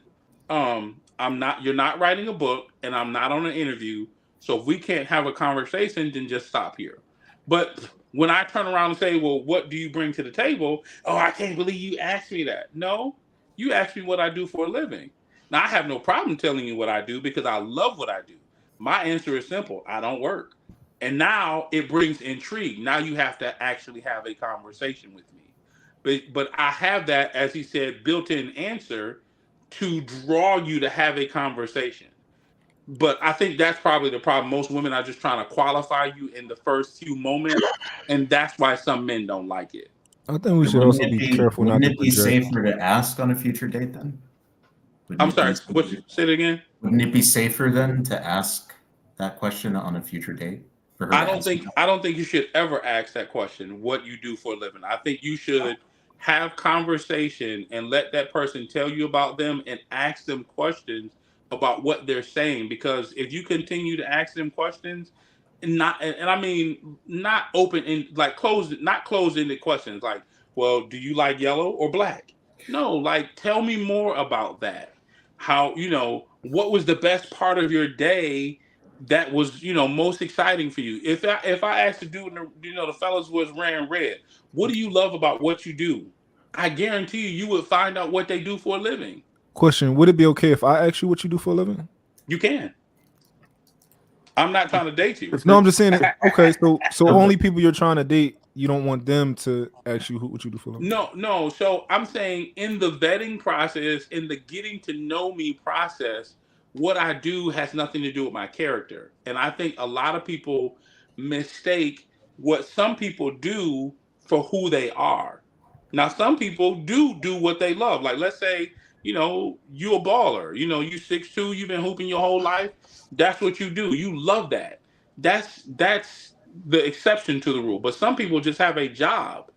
you're not writing a book, and I'm not on an interview. So if we can't have a conversation, then just stop here. But when I turn around and say, well, what do you bring to the table? Oh, I can't believe you asked me that. No, you asked me what I do for a living. Now, I have no problem telling you what I do because I love what I do. My answer is simple. I don't work. And now it brings intrigue. Now you have to actually have a conversation with me. But I have that, as he said, built-in answer to draw you to have a conversation. But I think that's probably the problem. Most women are just trying to qualify you in the first few moments, and that's why some men don't like it. I think we should also be careful not to Wouldn't it be project. safer to ask on a future date then? I'm sorry. Say it again. Wouldn't it be safer then to ask that question on a future date for her? I don't think you should ever ask that question, what you do for a living. I think you should have conversation and let that person tell you about them and ask them questions about what they're saying. Because if you continue to ask them questions, and I mean not open and like not closed ended questions like, well, do you like yellow or black? No, like tell me more about that. How, what was the best part of your day that was, most exciting for you? If I asked the dude, the fellas was wearing red, what do you love about what you do? I guarantee you would find out what they do for a living. Question: would it be okay if I ask you what you do for a living? You can. I'm not trying to date you. No, I'm just saying it. Okay, so only people you're trying to date, you don't want them to ask you what you do for a living. No. So I'm saying in the vetting process, in the getting to know me process, what I do has nothing to do with my character. And I think a lot of people mistake what some people do for who they are. Now, some people do what they love. Like, let's say, you a baller, you 6'2", you've been hooping your whole life. That's what you do. You love that. That's the exception to the rule. But some people just have a job,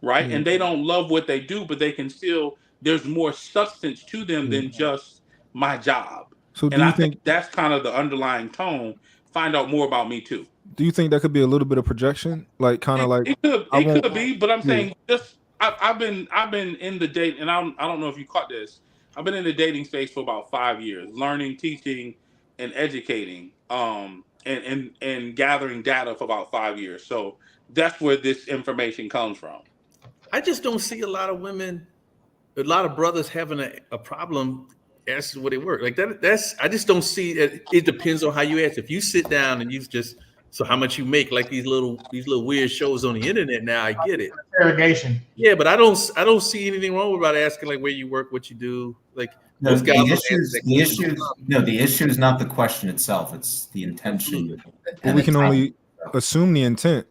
right? And they don't love what they do, but they can still, there's more substance to them than just my job. So and I think that's kind of the underlying tone. Find out more about me too. Do you think that could be a little bit of projection? Like kind of like it could be, but I'm saying just I've been in the date, and I don't know if you caught this. I've been in the dating space for about 5 years, learning, teaching, and educating, and gathering data for about 5 years. So that's where this information comes from. I just don't see a lot of women a lot of brothers having a problem asking where they work. Like that's I just don't see it. It depends on how you ask. If you sit down and you just so how much you make, like these little weird shows on the internet now, I get it. Interrogation. Yeah, but I don't see anything wrong about asking like where you work, what you do. Like most guys don't answer that question. The issue is not the question itself, it's the intention. But we can only assume the intent.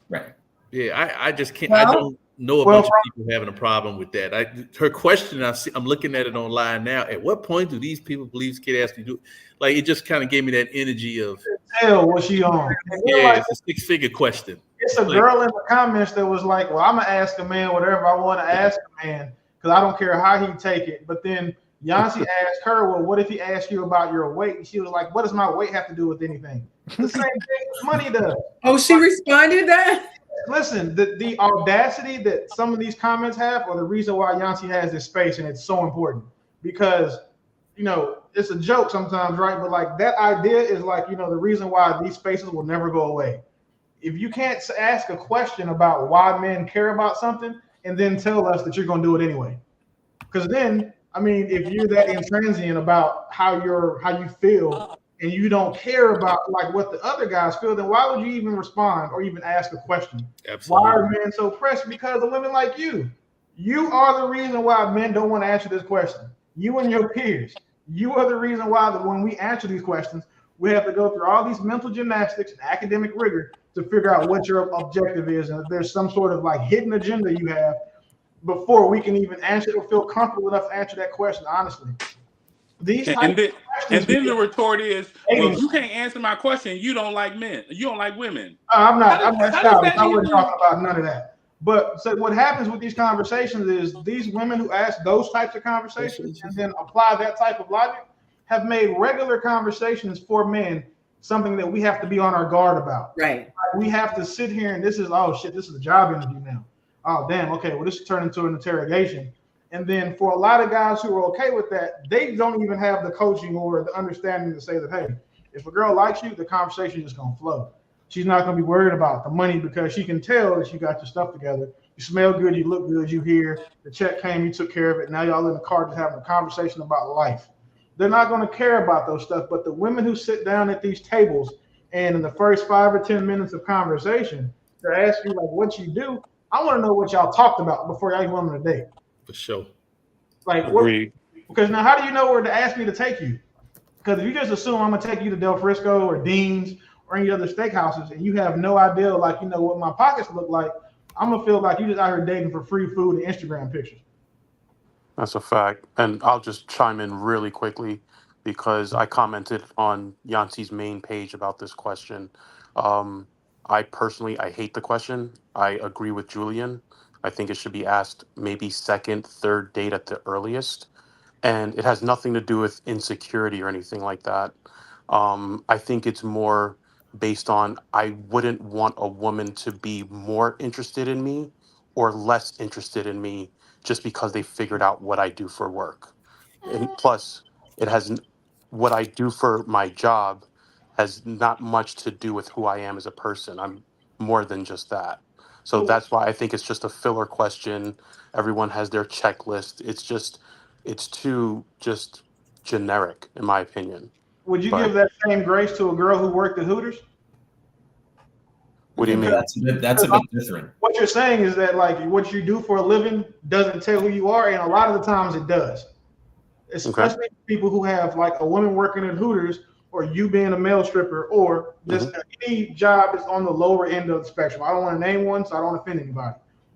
Right. Yeah, I just can't. Well, I don't know a bunch of people having a problem with that. Her question, I'm looking at it online now. At what point do these people believe this kid asked you to do? Like, it just kind of gave me that energy of Tell what she on. yeah, Like, it's a six-figure question. it's a girl in the comments that was like, "Well, I'm gonna ask a man whatever I want to ask a man because I don't care how he take it." But then Yonci asked her, "Well, what if he asked you about your weight?" And she was like, "What does my weight have to do with anything?" The same thing money does. Oh, she responded that? Listen, the audacity that some of these comments have are the reason why Yonci has this space, and it's so important because, you know, it's a joke sometimes, right? But like that idea is like, you know, the reason why these spaces will never go away. If you can't ask a question about why men care about something and then tell us that you're going to do it anyway, because then, I mean, if you're that intransient about how you feel and you don't care about like what the other guys feel, then why would you even respond or even ask a question? Absolutely. Why are men so pressed? Because of women like you. You are the reason why men don't want to answer this question. You and your peers. You are the reason why that when we answer these questions, we have to go through all these mental gymnastics and academic rigor to figure out what your objective is, and if there's some sort of like hidden agenda you have before we can even answer or feel comfortable enough to answer that question honestly. And then the retort is, well, if you can't answer my question, you don't like men. You don't like women. I'm not I wouldn't talk about none of that. But so what happens with these conversations is these women who ask those types of conversations and then apply that type of logic have made regular conversations for men something that we have to be on our guard about. Right. We have to sit here and this is, oh shit, this is a job interview now. Oh damn, okay, well this turned into an interrogation. And then for a lot of guys who are okay with that, they don't even have the coaching or the understanding to say that, hey, if a girl likes you, the conversation is going to flow. She's not going to be worried about the money because she can tell that you got your stuff together. You smell good, you look good, you here, the check came, you took care of it. Now y'all in the car just having a conversation about life. They're not going to care about those stuff. But the women who sit down at these tables and in the first 5 or 10 minutes of conversation, they're asking like what you do. I want to know what y'all talked about before y'all even went on a date. For sure. Like what? Because now how do you know where to ask me to take you? Because if you just assume I'm gonna take you to Del Frisco or Dean's or any other steakhouses and you have no idea, like, you know, what my pockets look like, I'm gonna feel like you just out here dating for free food and Instagram pictures. That's a fact. And I'll just chime in really quickly because I commented on Yanci's main page about this question. I personally hate the question. I agree with Julian. I think it should be asked maybe second, third date at the earliest. And it has nothing to do with insecurity or anything like that. I think it's more based on I wouldn't want a woman to be more interested in me or less interested in me just because they figured out what I do for work. And plus, it has what I do for my job has not much to do with who I am as a person. I'm more than just that. So that's why I think it's just a filler question. Everyone has their checklist. It's too just generic, in my opinion. Would you But give that same grace to a girl who worked at Hooters? what do you mean? That's a bit different. What you're saying is that like what you do for a living doesn't tell who you are, and a lot of the times it does. Especially people who have like a woman working at Hooters or you being a male stripper or just any job that's on the lower end of the spectrum. I don't want to name one, so I don't offend anybody.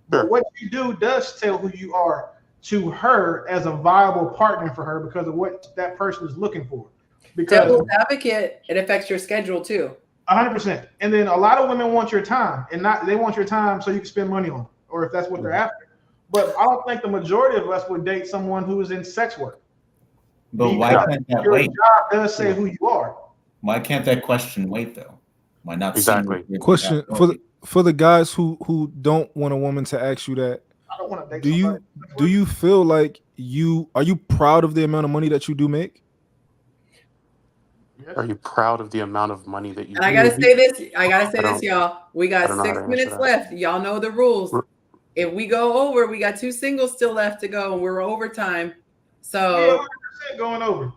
But what you do does tell who you are to her as a viable partner for her because of what that person is looking for. Because devil's advocate, it affects your schedule too. 100%. And then a lot of women want your time, and they want your time so you can spend money on them, or if that's what they're after. But I don't think the majority of us would date someone who is in sex work. But why can't that wait? Your job does say who you are. Why can't that question wait though? Why not? Exactly. Question for the guys who don't want a woman to ask you that. I don't want to date do you feel like are you proud of the amount of money that you do make? Yes. Are you proud of the amount of money that you? And I gotta say this, y'all. We got 6 minutes left. Y'all know the rules. If we go over, we got 2 singles still left to go, and we're overtime. Yeah, So 100% going over.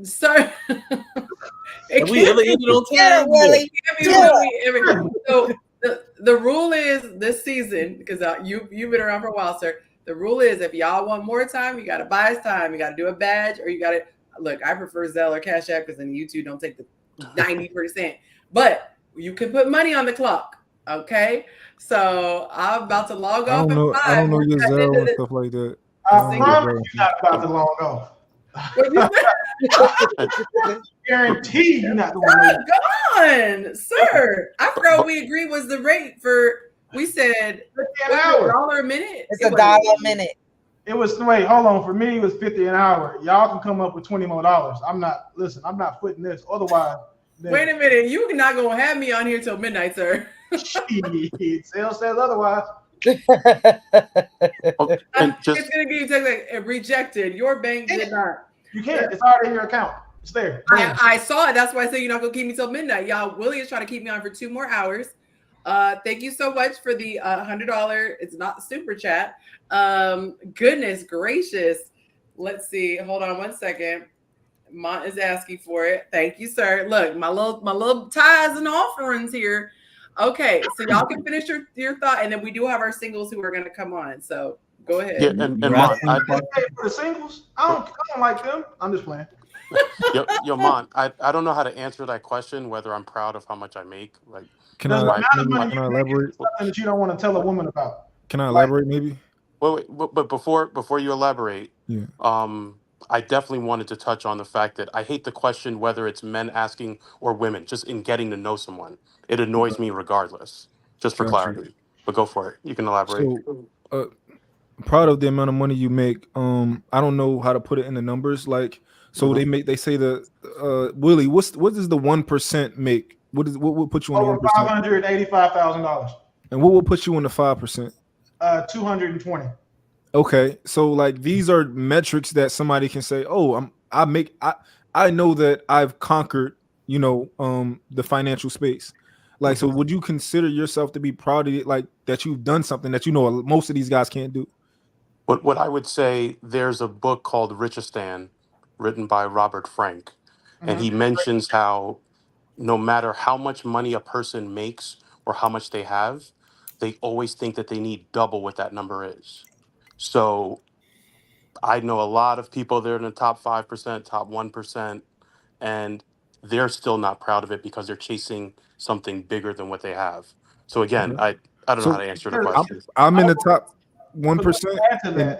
start. Have we ever ended on Get time? it, Willie. So the rule is this season, because you've been around for a while, sir. The rule is if y'all want more time, you got to buy us time. You got to do a badge, or you got to look. I prefer Zelle or Cash App because then you two don't take the 90%. But you can put money on the clock. Okay, so I'm about to log off at 5. I don't know We're your cutting Zelle into and the stuff like that. I promise you're not about to log off. what you say? Guarantee you're not going to. Go on, sir. I forgot we agreed was the rate for. We said an hour. $1 a minute. It's $1 a minute. It was wait, hold on. For me, it was 50 an hour. Y'all can come up with $20 more. I'm not footing this. Otherwise, wait a minute. You're not gonna have me on here till midnight, sir. Sales says otherwise. It's gonna give you text like rejected. Your bank did not. You can't. It's already in your account. It's there. I saw it. That's why I said you're not gonna keep me till midnight. Y'all, Willie is trying to keep me on for 2 more hours. Thank you so much for the $100. It's not super chat. Goodness gracious. Let's see. Hold on 1 second. Mont is asking for it. Thank you, sir. Look, my little tithes and offerings here. Okay, so y'all can finish your thought, and then we do have our singles who are going to come on. So go ahead. Yeah, and Mont, for the singles, I don't like them. I'm just playing. Yo, Mont, I don't know how to answer that question. Whether I'm proud of how much I make, like, can I elaborate? Something that you don't want to tell a woman about. Can I elaborate, maybe? Wait, but before you elaborate, yeah. I definitely wanted to touch on the fact that I hate the question whether it's men asking or women, just in getting to know someone. It annoys me regardless, just for clarity. But go for it. You can elaborate. So, proud of the amount of money you make. I don't know how to put it in the numbers. Like, so they say Willie, what does the 1% make? What will put you on the 1%? $585,000. And what will put you on the 5%? 220. Okay, so like these are metrics that somebody can say, oh, I know that I've conquered, the financial space. Like, so would you consider yourself to be proud of it, like that you've done something that most of these guys can't do? What I would say, there's a book called Richistan, written by Robert Frank, and he mentions how no matter how much money a person makes or how much they have, they always think that they need double what that number is. So I know a lot of people that are in the top 5%, top 1%, and they're still not proud of it because they're chasing something bigger than what they have. So again, I don't know how to answer the question. I'm in the top 1%,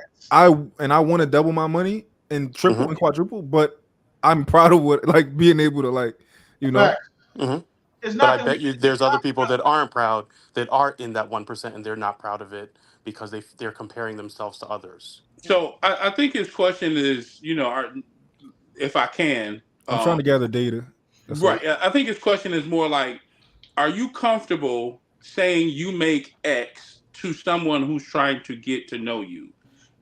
and I want to double my money and triple and quadruple, but I'm proud of being able to It's but I bet you there's other people that aren't proud, that are in that 1%, and they're not proud of it because they're comparing themselves to others. So I think his question is, if I can, I'm trying to gather data. Right. I think his question is more like, are you comfortable saying you make X to someone who's trying to get to know you?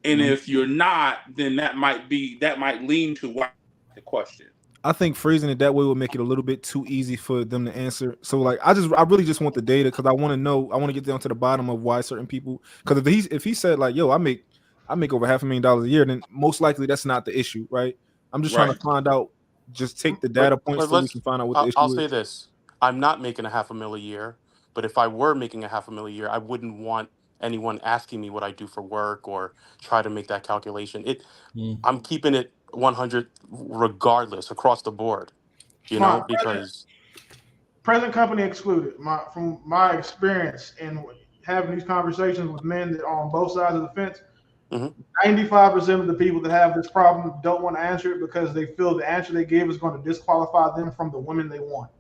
And if you're not, then that might lean to why the question. I think phrasing it that way will make it a little bit too easy for them to answer. So I really just want the data, because I want to get down to the bottom of why certain people, because if he said like, yo, I make over $500,000 a year, then most likely that's not the issue, right? I'm just trying to find out, just take the data points so we can find out what the issue is. I'll say this. I'm not making $500,000 a year, but if I were making $500,000 a year, I wouldn't want anyone asking me what I do for work or try to make that calculation. I'm keeping it 100 regardless across the board, because present company excluded. From my experience in having these conversations with men that are on both sides of the fence, 95% of the people that have this problem don't want to answer it because they feel the answer they give is going to disqualify them from the women they want.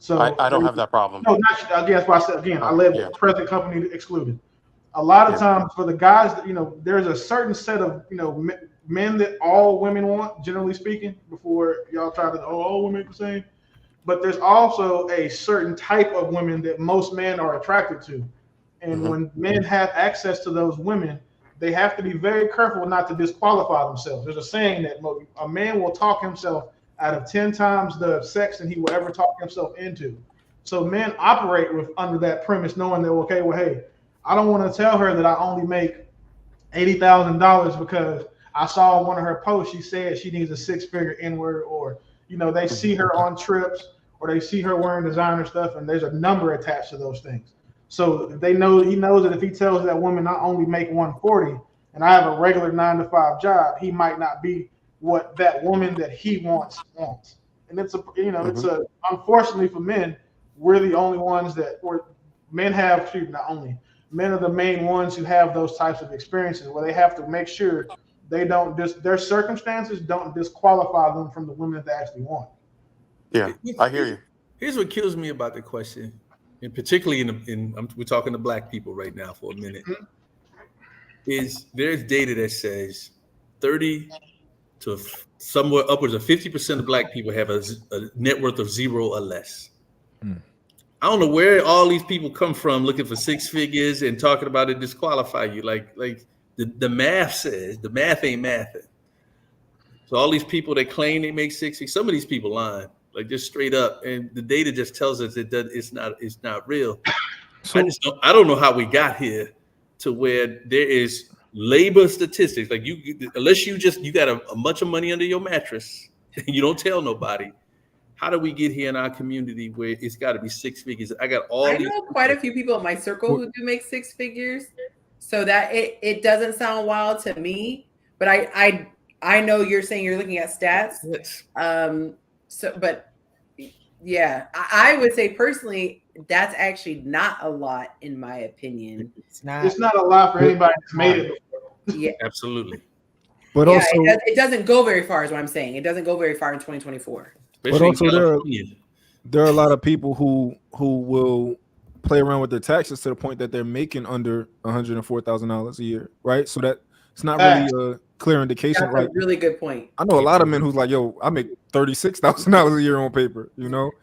So I don't have that problem. No, I guess why I said again, I live present company excluded. A lot of times for the guys that, there's a certain set of, men that all women want, generally speaking, before y'all try to, all women the same. But there's also a certain type of women that most men are attracted to. And when men have access to those women, they have to be very careful not to disqualify themselves. There's a saying that a man will talk himself out of 10 times the sex than he will ever talk himself into. So men operate under that premise, knowing that, okay, well, hey, I don't want to tell her that I only make $80,000 because I saw one of her posts. She said she needs a six-figure N-word, or they see her on trips, or they see her wearing designer stuff, and there's a number attached to those things. So he knows that if he tells that woman I only make 140 and I have a regular 9 to 5 job, he might not be what that woman that he wants. And it's unfortunately for men, we're the only ones men have, not only men are the main ones who have those types of experiences where they have to make sure their circumstances don't disqualify them from the women that they actually want. Yeah, I hear you. Here's what kills me about the question, and particularly we're talking to Black people right now for a minute, is there's data that says 30 to somewhere upwards of 50% of Black people have a net worth of 0 or less. I don't know where all these people come from looking for six figures and talking about it disqualify you. Like the math says, the math ain't mathing. So all these people that claim they make 60, some of these people lying, like just straight up. And the data just tells us it's not real. So I don't know how we got here to where there is labor statistics. Like unless you got a bunch of money under your mattress and you don't tell nobody. How do we get here in our community where it's got to be six figures? I know quite a few people in my circle who do make six figures, so that it doesn't sound wild to me. But I know you're saying you're looking at stats. Yes. But yeah, I would say personally that's actually not a lot in my opinion. It's not a lot for anybody that's made it before. Yeah, absolutely. But also, it doesn't go very far, is what I'm saying. It doesn't go very far in 2024. But also, there are a lot of people who will play around with their taxes to the point that they're making under $104,000 a year, right? So that it's not really a clear indication. That's a really good point. I know a lot of men who's like, "Yo, I make $36,000 a year on paper," Look,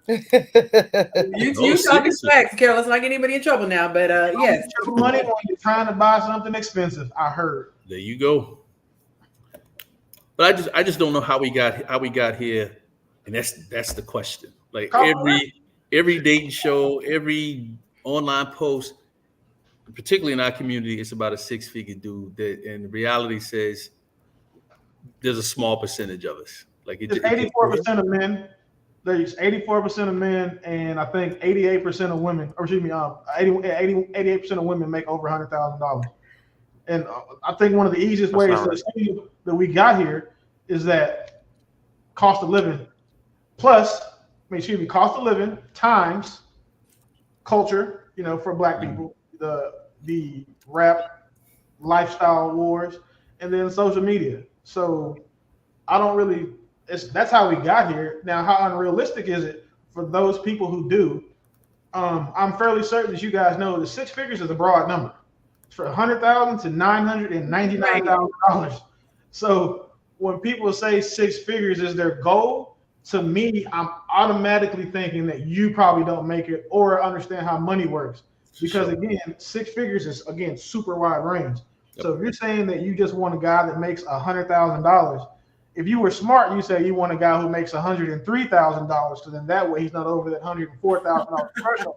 you talking facts, Carol. Let's not get anybody in trouble now. But yes, money when you're trying to buy something expensive. I heard. There you go. But I just don't know how we got here, and that's the question. Like every dating show, every online post, particularly in our community, it's about a six-figure dude. And the reality says there's a small percentage of us. Like it's 84% of men. There's 84% of men, and I think 88% of women, or excuse me, 88% of women make over $100,000. And I think one of the easiest ways to see that we got here is that cost of living cost of living times culture, for Black people, the rap lifestyle wars, and then social media. So that's how we got here. Now, how unrealistic is it for those people who do? I'm fairly certain that you guys know that six figures is a broad number. For $100,000 to $999,000. So when people say six figures is their goal, to me, I'm automatically thinking that you probably don't make it or understand how money works. Because again, six figures is super wide range. Yep. So if you're saying that you just want a guy that makes $100,000, if you were smart, you say you want a guy who makes $103,000, because then that way he's not over that $104,000 threshold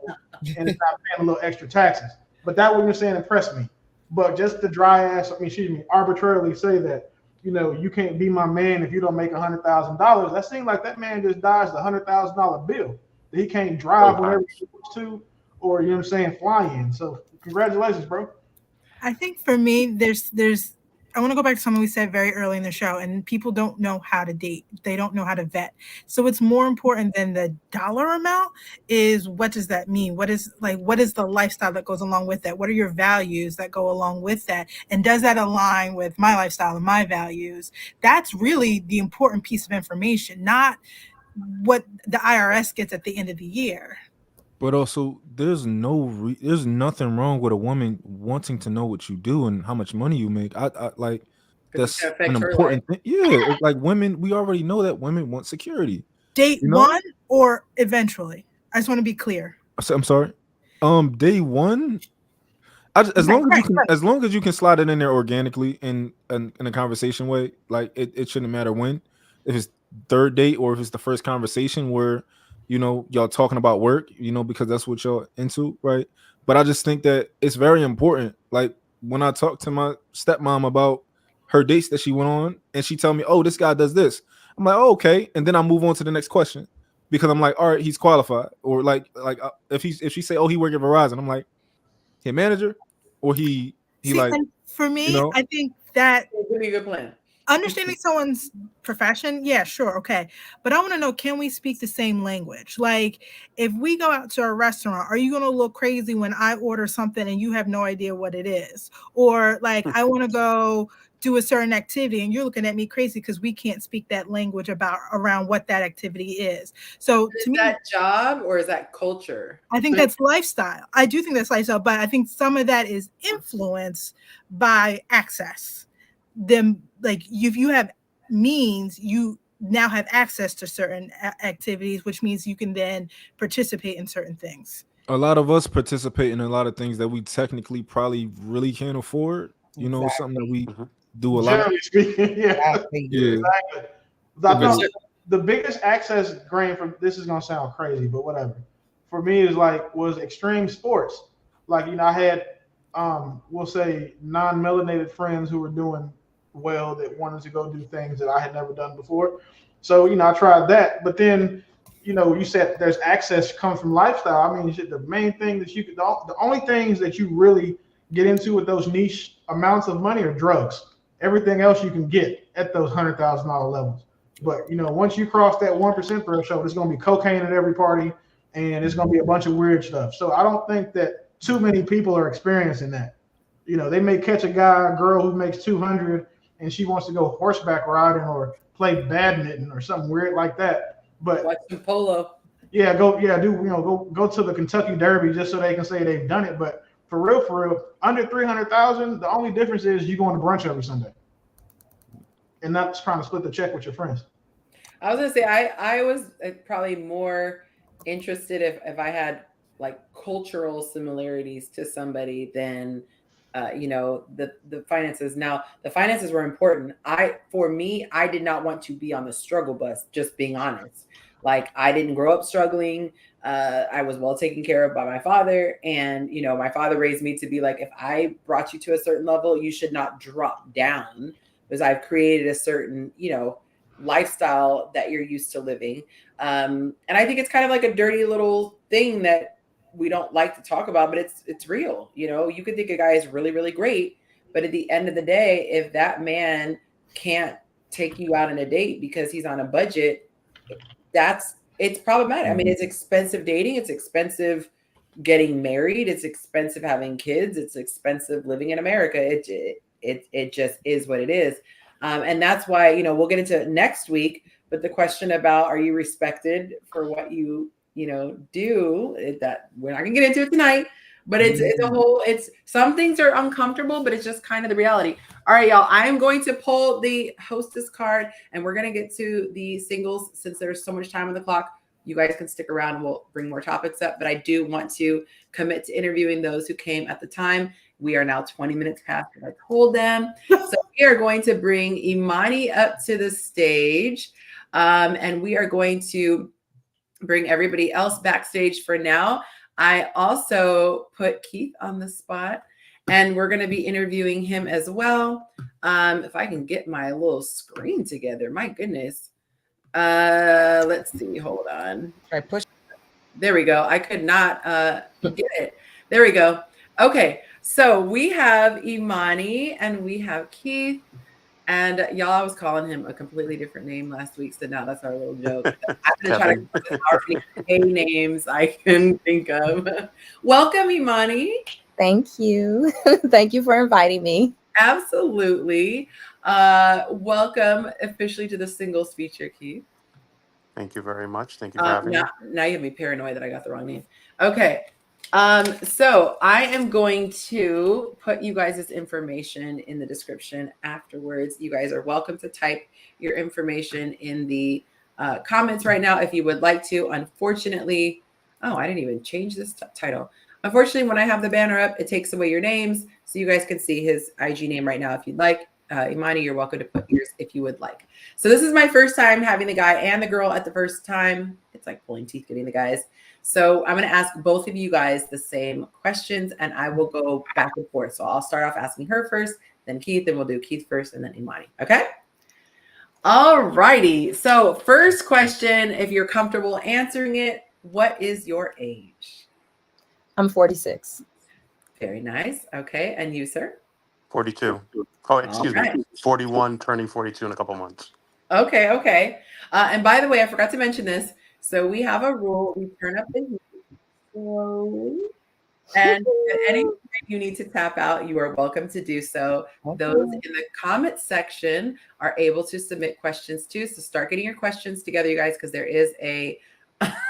and it's not paying a little extra taxes. But that what you're saying impressed me. But just to arbitrarily say that, you can't be my man if you don't make $100,000. That seems like that man just dodged the $100,000 bill that he can't drive whenever he wants to, or fly in. So congratulations, bro. I think for me, I want to go back to something we said very early in the show, and people don't know how to date. They don't know how to vet. So it's more important than the dollar amount is what does that mean? What is the lifestyle that goes along with that? What are your values that go along with that? And does that align with my lifestyle and my values? That's really the important piece of information, not what the IRS gets at the end of the year. But also, there's nothing wrong with a woman wanting to know what you do and how much money you make. I like that's an important thing. Yeah, it's like women. We already know that women want security. Date one or eventually. I just want to be clear. I'm sorry. Day one. As long as you can slide it in there organically in a conversation way, like it shouldn't matter when. If it's third date or if it's the first conversation where y'all talking about work, because that's what y'all into, right? But I just think that it's very important. Like when I talk to my stepmom about her dates that she went on, and she tell me, "Oh, this guy does this," I'm like, "Oh, okay," and then I move on to the next question because I'm like, "All right, he's qualified," or like if she say, "Oh, he work at Verizon," I'm like, "He a manager," or he See, like, and for you me, know, I think that Give me a good plan. understanding someone's profession, yeah, sure, okay. But I want to know, can we speak the same language? Like, if we go out to a restaurant, are you going to look crazy when I order something and you have no idea what it is? Or like, I want to go do a certain activity and you're looking at me crazy because we can't speak that language about around what that activity is. So Is to me, that job or is that culture? I think that's lifestyle. I do think that's lifestyle, but I think some of that is influenced by access. Them like if you have means, you now have access to certain activities, which means you can then participate in certain things. a lot of us participate in a lot of things that we technically probably really can't afford. You know, something that we Mhm. do a lot. Generally speaking, yeah. Exactly. Yeah. Exactly. I And thought the biggest access grain from this is gonna sound crazy, but whatever. For me is like was extreme sports. Like, I had we'll say non-melanated friends who were doing well that wanted to go do things that I had never done before. So, I tried that. But then, you said there's access comes from lifestyle. I mean, the main thing that the only things that you really get into with those niche amounts of money are drugs. Everything else you can get at those $100,000 levels. But once you cross that 1% threshold, it's going to be cocaine at every party, and it's going to be a bunch of weird stuff. So I don't think that too many people are experiencing that. They may catch a girl who makes 200, and she wants to go horseback riding or play badminton or something weird like that. But Watch some polo. yeah, go to the Kentucky Derby just so they can say they've done it. But for real, under 300,000, the only difference is you going to brunch every Sunday, and not trying to split the check with your friends. I was gonna say I was probably more interested if I had like cultural similarities to somebody than the finances. Now the finances were important. For me, I did not want to be on the struggle bus. Just being honest, like I didn't grow up struggling. I was well taken care of by my father, and my father raised me to be like, if I brought you to a certain level, you should not drop down because I've created a certain lifestyle that you're used to living. And I think it's kind of like a dirty little thing that we don't like to talk about, but it's real. You could think a guy is really, really great, but at the end of the day, if that man can't take you out on a date because he's on a budget, it's problematic. I mean, it's expensive dating, it's expensive getting married, it's expensive having kids, it's expensive living in America. It just is what it is. And that's why, we'll get into it next week. But the question about are you respected for what you do, that we're not gonna get into it tonight. But it's some things are uncomfortable, but it's just kind of the reality. All right, y'all. I am going to pull the hostess card, and we're gonna get to the singles since there's so much time on the clock. You guys can stick around and we'll bring more topics up. But I do want to commit to interviewing those who came at the time. We are now 20 minutes past what I told them. So we are going to bring Imani up to the stage. And we are going to bring everybody else backstage for now. I also put Keith on the spot, and we're going to be interviewing him as well. If I can get my little screen together, my goodness. Let's see. Hold on. Right, push. There we go. I could not get it. There we go. Okay. So we have Imani and we have Keith. And y'all, I was calling him a completely different name last week. So now that's our little joke. I'm going to try to put how many names I can think of. Welcome, Imani. Thank you. Thank you for inviting me. Absolutely. Welcome officially to the singles feature, Keith. Thank you very much. Thank you for having me. Now you have me paranoid that I got the wrong name. Okay. So I am going to put you guys' information in the description afterwards. You guys are welcome to type your information in the comments right now if you would like to. Unfortunately, I didn't even change this title. Unfortunately, when I have the banner up, it takes away your names. So you guys can see his IG name right now if you'd like. Imani, you're welcome to put yours if you would like. So this is my first time having the guy and the girl at the first time. It's like pulling teeth getting the guys. So I'm going to ask both of you guys the same questions, and I will go back and forth. So I'll start off asking her first, then Keith, then we'll do Keith first, and then Imani. Okay? All righty. So first question, if you're comfortable answering it, what is your age? I'm 46. Very nice. Okay. And you, sir? 42. Oh, excuse me. 41, turning 42 in a couple months. Okay. Okay. And by the way, I forgot to mention this. So we have a rule. We turn up the heat slowly. And at any point you need to tap out, you are welcome to do so. Those in the comment section are able to submit questions too. So start getting your questions together, you guys, because there is a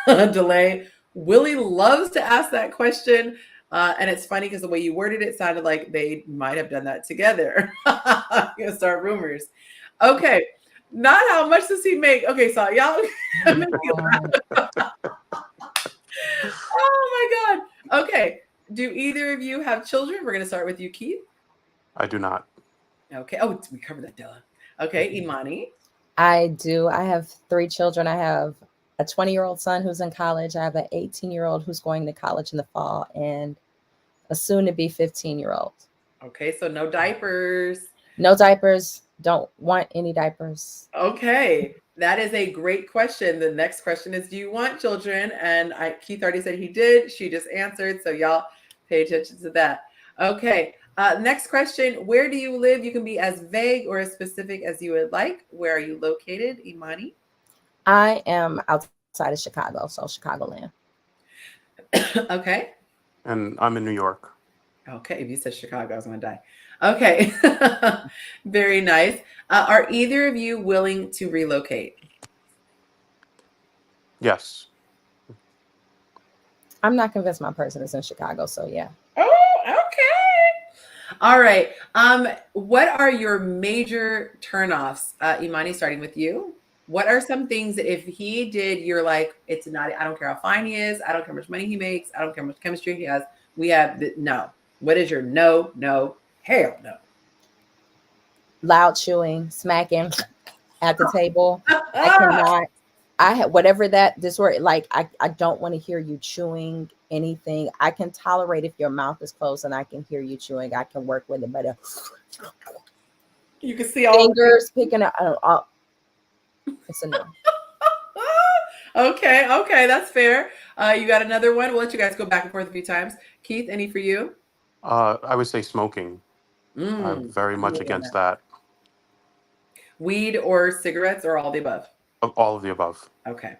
delay. Willie loves to ask that question. And it's funny because the way you worded it sounded like they might have done that together. You're gonna start rumors. Okay. Not how much does he make? Okay, so y'all. Oh my God. Okay. Do either of you have children? We're going to start with you, Keith. I do not. Okay. Oh, we covered that, Dylan. Okay, Imani. I do. I have 3 children. I have a 20-year-old son who's in college. I have an 18-year-old who's going to college in the fall, and a soon-to-be 15-year-old. Okay, so no diapers. No diapers. Don't want any diapers. Okay, that is a great question. The next question is, do you want children? And Keith already said he did. She just answered, so y'all pay attention to that. Okay, next question. Where do you live? You can be as vague or as specific as you would like. Where are you located, Imani? I am outside of Chicago, so Chicagoland. Okay. And I'm in New York. Okay, if you said Chicago, I was going to die. Okay, very nice. Are either of you willing to relocate? Yes. I'm not convinced my person is in Chicago, so yeah. Oh, okay. All right. What are your major turnoffs? Imani, starting with you. What are some things that if he did, you're like, it's not, I don't care how fine he is. I don't care how much money he makes. I don't care how much chemistry he has. We have no. What is your no, hell no? Loud chewing, smacking at the table. I cannot. I have whatever this word, like I don't want to hear you chewing anything. I can tolerate if your mouth is closed and I can hear you chewing. I can work with it, but you can see all fingers picking up. It's a no. Okay, that's fair. You got another one? We'll let you guys go back and forth a few times. Keith, any for you? I would say smoking. I'm very much against that. Weed or cigarettes or all the above? All of the above. Okay.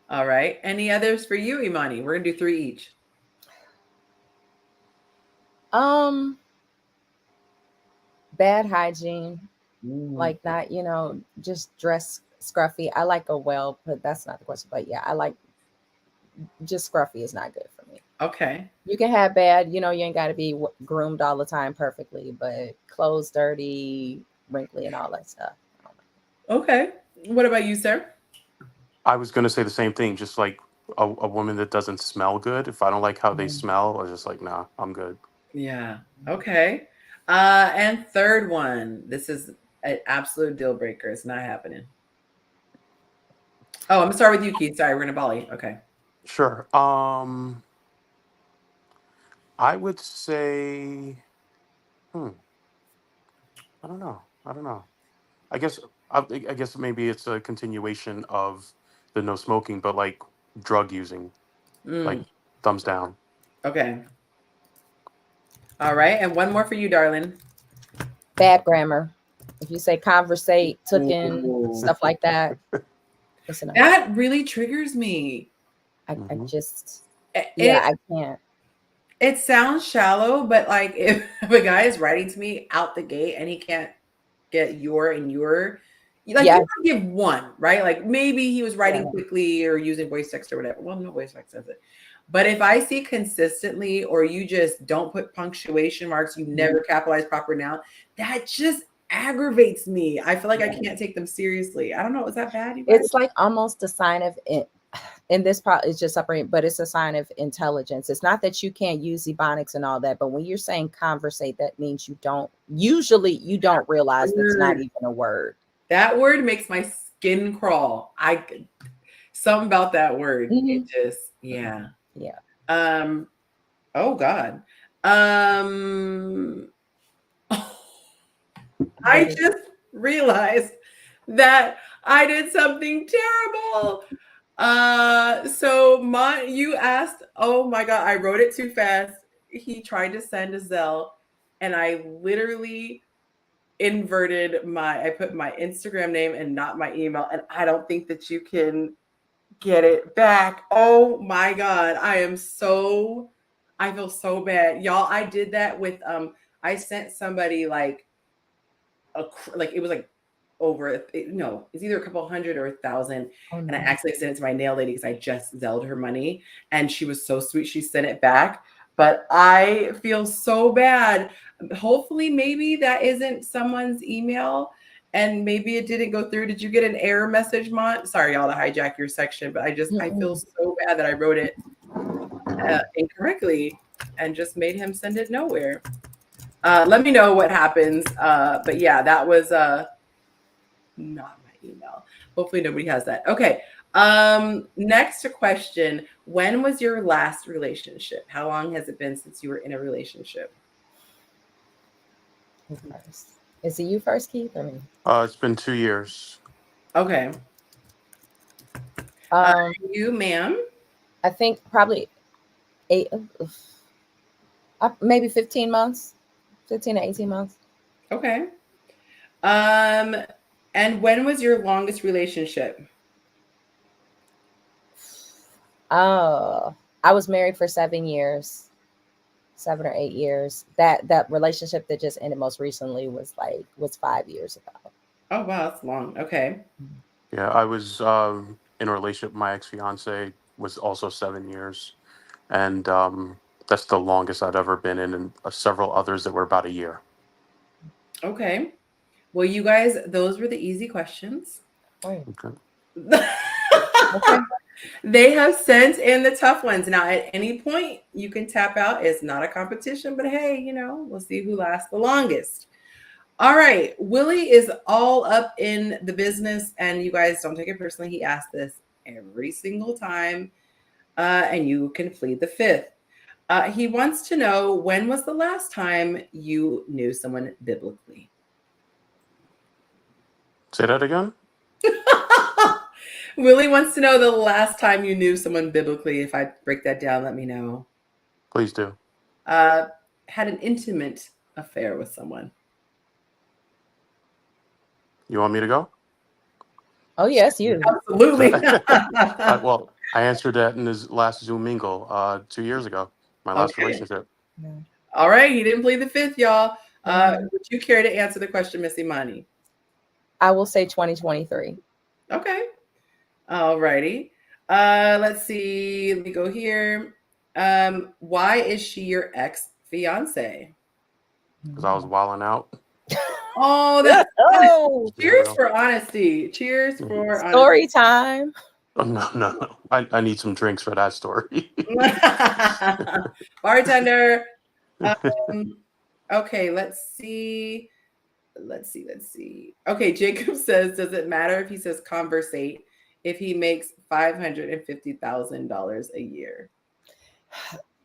All right. Any others for you, Imani? We're gonna do 3 each. Bad hygiene. Like not, just dress scruffy. I like but that's not the question. But yeah, I like just scruffy is not good for me. Okay. You can have bad, you ain't got to be groomed all the time perfectly, but clothes dirty, wrinkly, and all that stuff. Okay. What about you, sir? I was going to say the same thing. Just like a woman that doesn't smell good. If I don't like how they smell, I was just like, nah, I'm good. Yeah. Okay. And third one. This is an absolute deal breaker. It's not happening. Oh, I'm gonna start with you, Keith. Sorry, we're gonna volley. Okay. Sure. I would say, I don't know. I guess maybe it's a continuation of the no smoking, but like drug using, like thumbs down. Okay. All right, and one more for you, darling. Bad grammar. If you say conversate, tooken, stuff like that. That really triggers me. I just, I can't. It sounds shallow, but like if a guy is writing to me out the gate and he can't get your, you can give one, right? Like maybe he was writing quickly or using voice text or whatever. Well, no voice text does it. But if I see consistently, or you just don't put punctuation marks, you never capitalize proper noun, that just aggravates me. I feel like I can't take them seriously. I don't know. Is that bad? You guys? It's like almost a sign of it. And this part is just separating, but it's a sign of intelligence. It's not that you can't use ebonics and all that, but when you're saying conversate, that means you don't realize that's not even a word. That word makes my skin crawl. Something about that word. It just, Yeah. Yeah. Oh God. I just realized that I did something terrible. So you asked, oh my God, I wrote it too fast. He tried to send a Zelle and I literally I put my Instagram name and not my email. And I don't think that you can get it back. Oh my God. I feel so bad. Y'all, I did that with, I sent somebody like it was like it's either a couple hundred or 1,000. And I actually sent it to my nail lady because I just Zelled her money and she was so sweet. She sent it back, but I feel so bad. Hopefully, maybe that isn't someone's email and maybe it didn't go through. Did you get an error message, Mont? Sorry, y'all, to hijack your section, but I feel so bad that I wrote it incorrectly and just made him send it nowhere. Let me know what happens. But yeah, that was not my email. Hopefully nobody has that. Okay. Next question. When was your last relationship? How long has it been since you were in a relationship? Who first? Is it you first, Keith, or me? It's been 2 years. Okay. You, ma'am? I think probably maybe 15 months, 15 to 18 months. Okay. And when was your longest relationship? Oh, I was married for 7 years, 7 or 8 years. That relationship that just ended most recently was 5 years ago. Oh, wow. That's long. Okay. Yeah, I was in a relationship. My ex-fiance was also 7 years. And that's the longest I'd ever been in, and several others that were about a year. Okay. Well, you guys, those were the easy questions. Oh. Okay. Okay. They have sent in the tough ones. Now, at any point, you can tap out. It's not a competition, but hey, we'll see who lasts the longest. All right. Willie is all up in the business, and you guys don't take it personally. He asked this every single time, and you can plead the fifth. He wants to know, when was the last time you knew someone biblically? Say that again? Willie wants to know the last time you knew someone biblically. If I break that down, let me know. Please do. Had an intimate affair with someone. You want me to go? Oh, yes, you. Absolutely. Well, I answered that in his last Zoom mingle 2 years ago. My last relationship. Yeah. All right. He didn't plead the fifth, y'all. Would you care to answer the question, Miss Imani? I will say 2023. Okay. All righty. Let's see. Let me go here. Why is she your ex-fiance? Because I was wilding out. Oh, that's Oh, cheers for honesty. Cheers for story time. Oh, no. I need some drinks for that story. Bartender. Okay, let's see. Okay, Jacob says, does it matter if he says conversate if he makes $550,000 a year?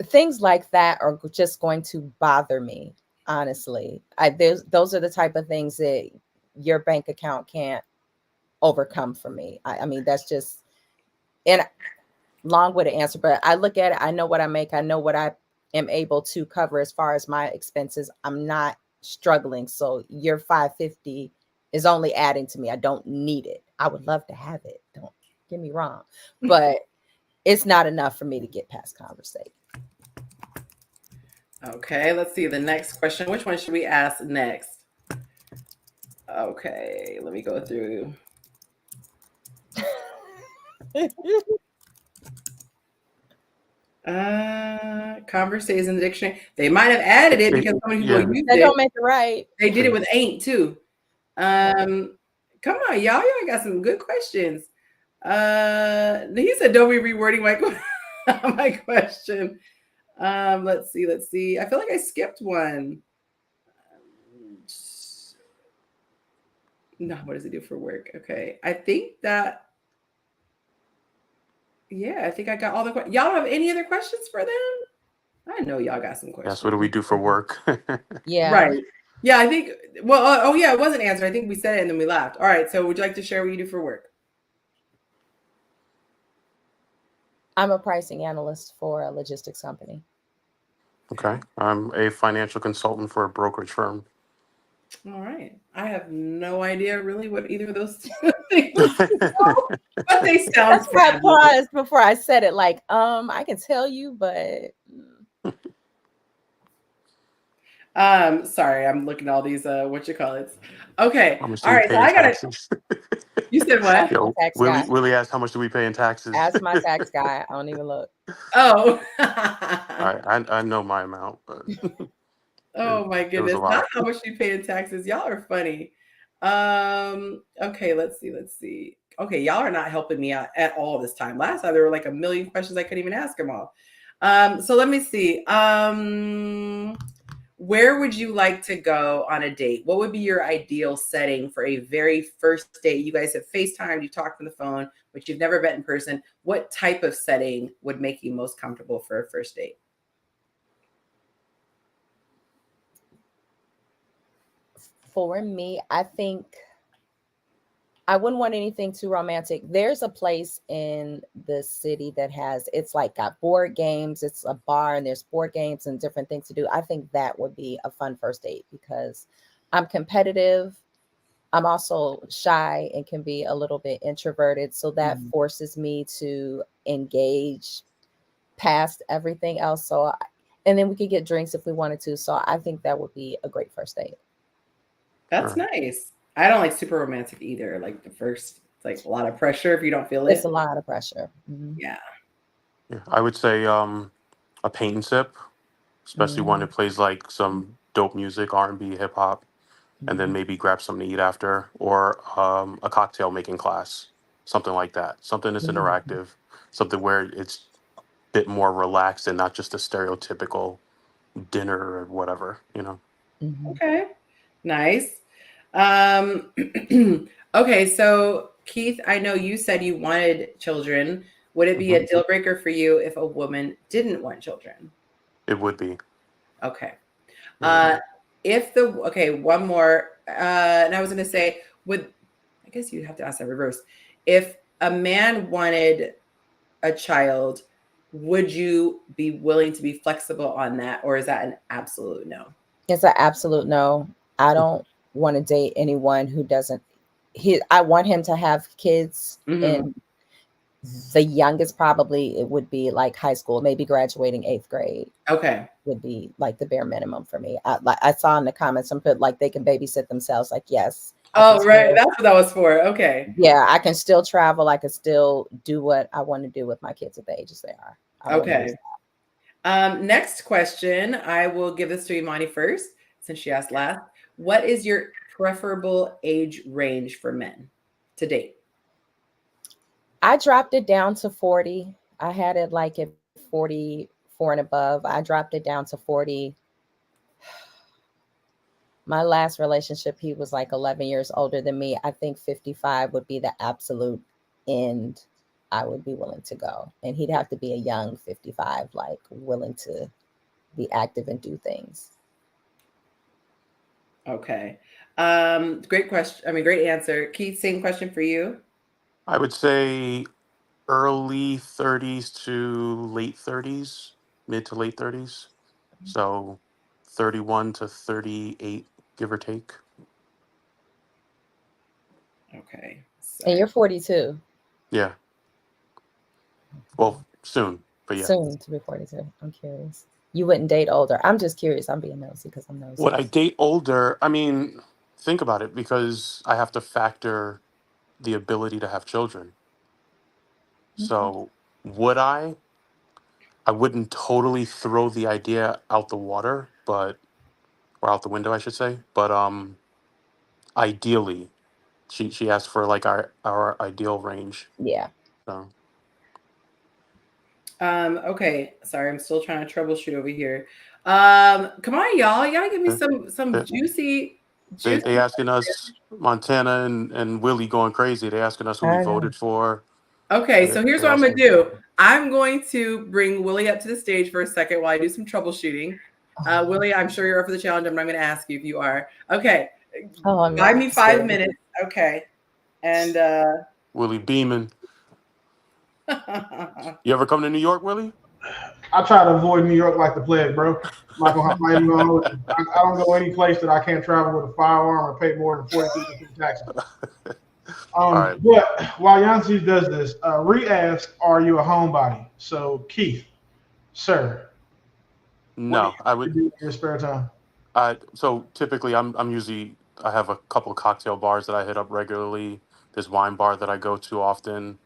Things like that are just going to bother me, honestly. Those are the type of things that your bank account can't overcome for me. I mean, that's just and long way to answer, but I look at it, I know what I make, I know what I am able to cover as far as my expenses. I'm not struggling. So your 550 is only adding to me. I don't need it. I would love to have it. Don't get me wrong, but it's not enough for me to get past conversation. Okay, let's see the next question. Which one should we ask next? Okay, let me go through. Conversates in the dictionary. They might have added it because so many people used it. That don't make it right. They did it with ain't too. Come on, y'all got some good questions. He said, don't be rewording my question. Let's see. I feel like I skipped one. No, what does he do for work? Okay. I think that Yeah, I think I got all the questions. Y'all have any other questions for them? I know y'all got some questions. Yes. What do we do for work? Yeah. Right. Yeah, I think, well, oh yeah, it wasn't answered. I think we said it and then we laughed. All right. So would you like to share what you do for work? I'm a pricing analyst for a logistics company. Okay. I'm a financial consultant for a brokerage firm. All right. I have no idea really what either of those things are, but they sound That's why I fabulous. paused before I said it. Like, I can tell you, but Sorry, I'm looking at all these what you call it. Okay. How much do All we right. pay So in I gotta, taxes? you said ask what? my Yo, tax guy. Willie asked how much do we pay in taxes? Ask my tax guy. I don't even look. Oh. I know my amount, but Oh my it was a goodness. Not lot. how much you pay in taxes. Y'all are funny. Okay, let's see. Okay, y'all are not helping me out at all this time. Last time there were like a million questions I couldn't even ask them all. So let me see. Where would you like to go on a date? What would be your ideal setting for a very first date? You guys have FaceTimed, you talked on the phone, but you've never met in person. What type of setting would make you most comfortable for a first date? For me, I think I wouldn't want anything too romantic. There's a place in the city that it's like got board games. It's a bar and there's board games and different things to do. I think that would be a fun first date because I'm competitive. I'm also shy and can be a little bit introverted. So that forces me to engage past everything else. And then we could get drinks if we wanted to. So I think that would be a great first date. That's nice. I don't like super romantic either. Like the first, it's like a lot of pressure if you don't feel It's it. a lot of pressure. Yeah. Yeah, I would say a paint and sip, especially one that plays like some dope music, R&B, hip hop, and then maybe grab something to eat after, or a cocktail making class, something like that. Something that's interactive, something where it's a bit more relaxed and not just a stereotypical dinner or whatever, you know. Okay. Nice. Okay, so Keith, I know you said you wanted children. Would it be a deal breaker for you if a woman didn't want children? It would be. Okay. Yeah. One more. And I was gonna say, I guess you have to ask that reverse. If a man wanted a child, would you be willing to be flexible on that, or is that an absolute no? It's an absolute no. I don't want to date anyone who doesn't. I want him to have kids, and the youngest probably it would be like high school, maybe graduating 8th grade. Okay, would be like the bare minimum for me. I saw in the comments some put like they can babysit themselves. Like yes. Oh right, that's what that was for. Okay. Yeah, I can still travel. I can still do what I want to do with my kids at the ages they are. Okay. Next question. I will give this to Imani first, since she asked last. What is your preferable age range for men to date? I dropped it down to 40. I had it like at 44 and above. I dropped it down to 40. My last relationship, he was like 11 years older than me. I think 55 would be the absolute end I would be willing to go. And he'd have to be a young 55, like willing to be active and do things. Okay. Great question. I mean, great answer. Keith, same question for you. I would say early 30s to late 30s, mid to late 30s. So 31 to 38, give or take. Okay. And you're 42. Yeah. Well, soon, but yeah. Soon to be 42. I'm curious. You wouldn't date older. I'm just curious. I'm being nosy because I'm nosy. Would I date older? I mean, think about it, because I have to factor the ability to have children. So would I? I wouldn't totally throw the idea out the water, or out the window, I should say. But ideally, she asked for like our ideal range. Yeah. So okay. Sorry, I'm still trying to troubleshoot over here. Come on, y'all. You gotta give me some juicy. They asking us, Montana and Willie going crazy. They asking us who we voted for. Okay, so here's what I'm going to do. I'm going to bring Willie up to the stage for a second while I do some troubleshooting. Willie, I'm sure you're up for the challenge. I'm not going to ask you if you are. Okay. Buy me 5 minutes. Okay. And Willie beaming. You ever come to New York, Willie? I try to avoid New York like the plague, bro. I don't go any place that I can't travel with a firearm or pay more than 42% taxes. Right. But while Yonci does this, Ree asked, "Are you a homebody?" So Keith, sir, No, I would. do in your spare time. So typically, I'm usually I have a couple of cocktail bars that I hit up regularly. This wine bar that I go to often.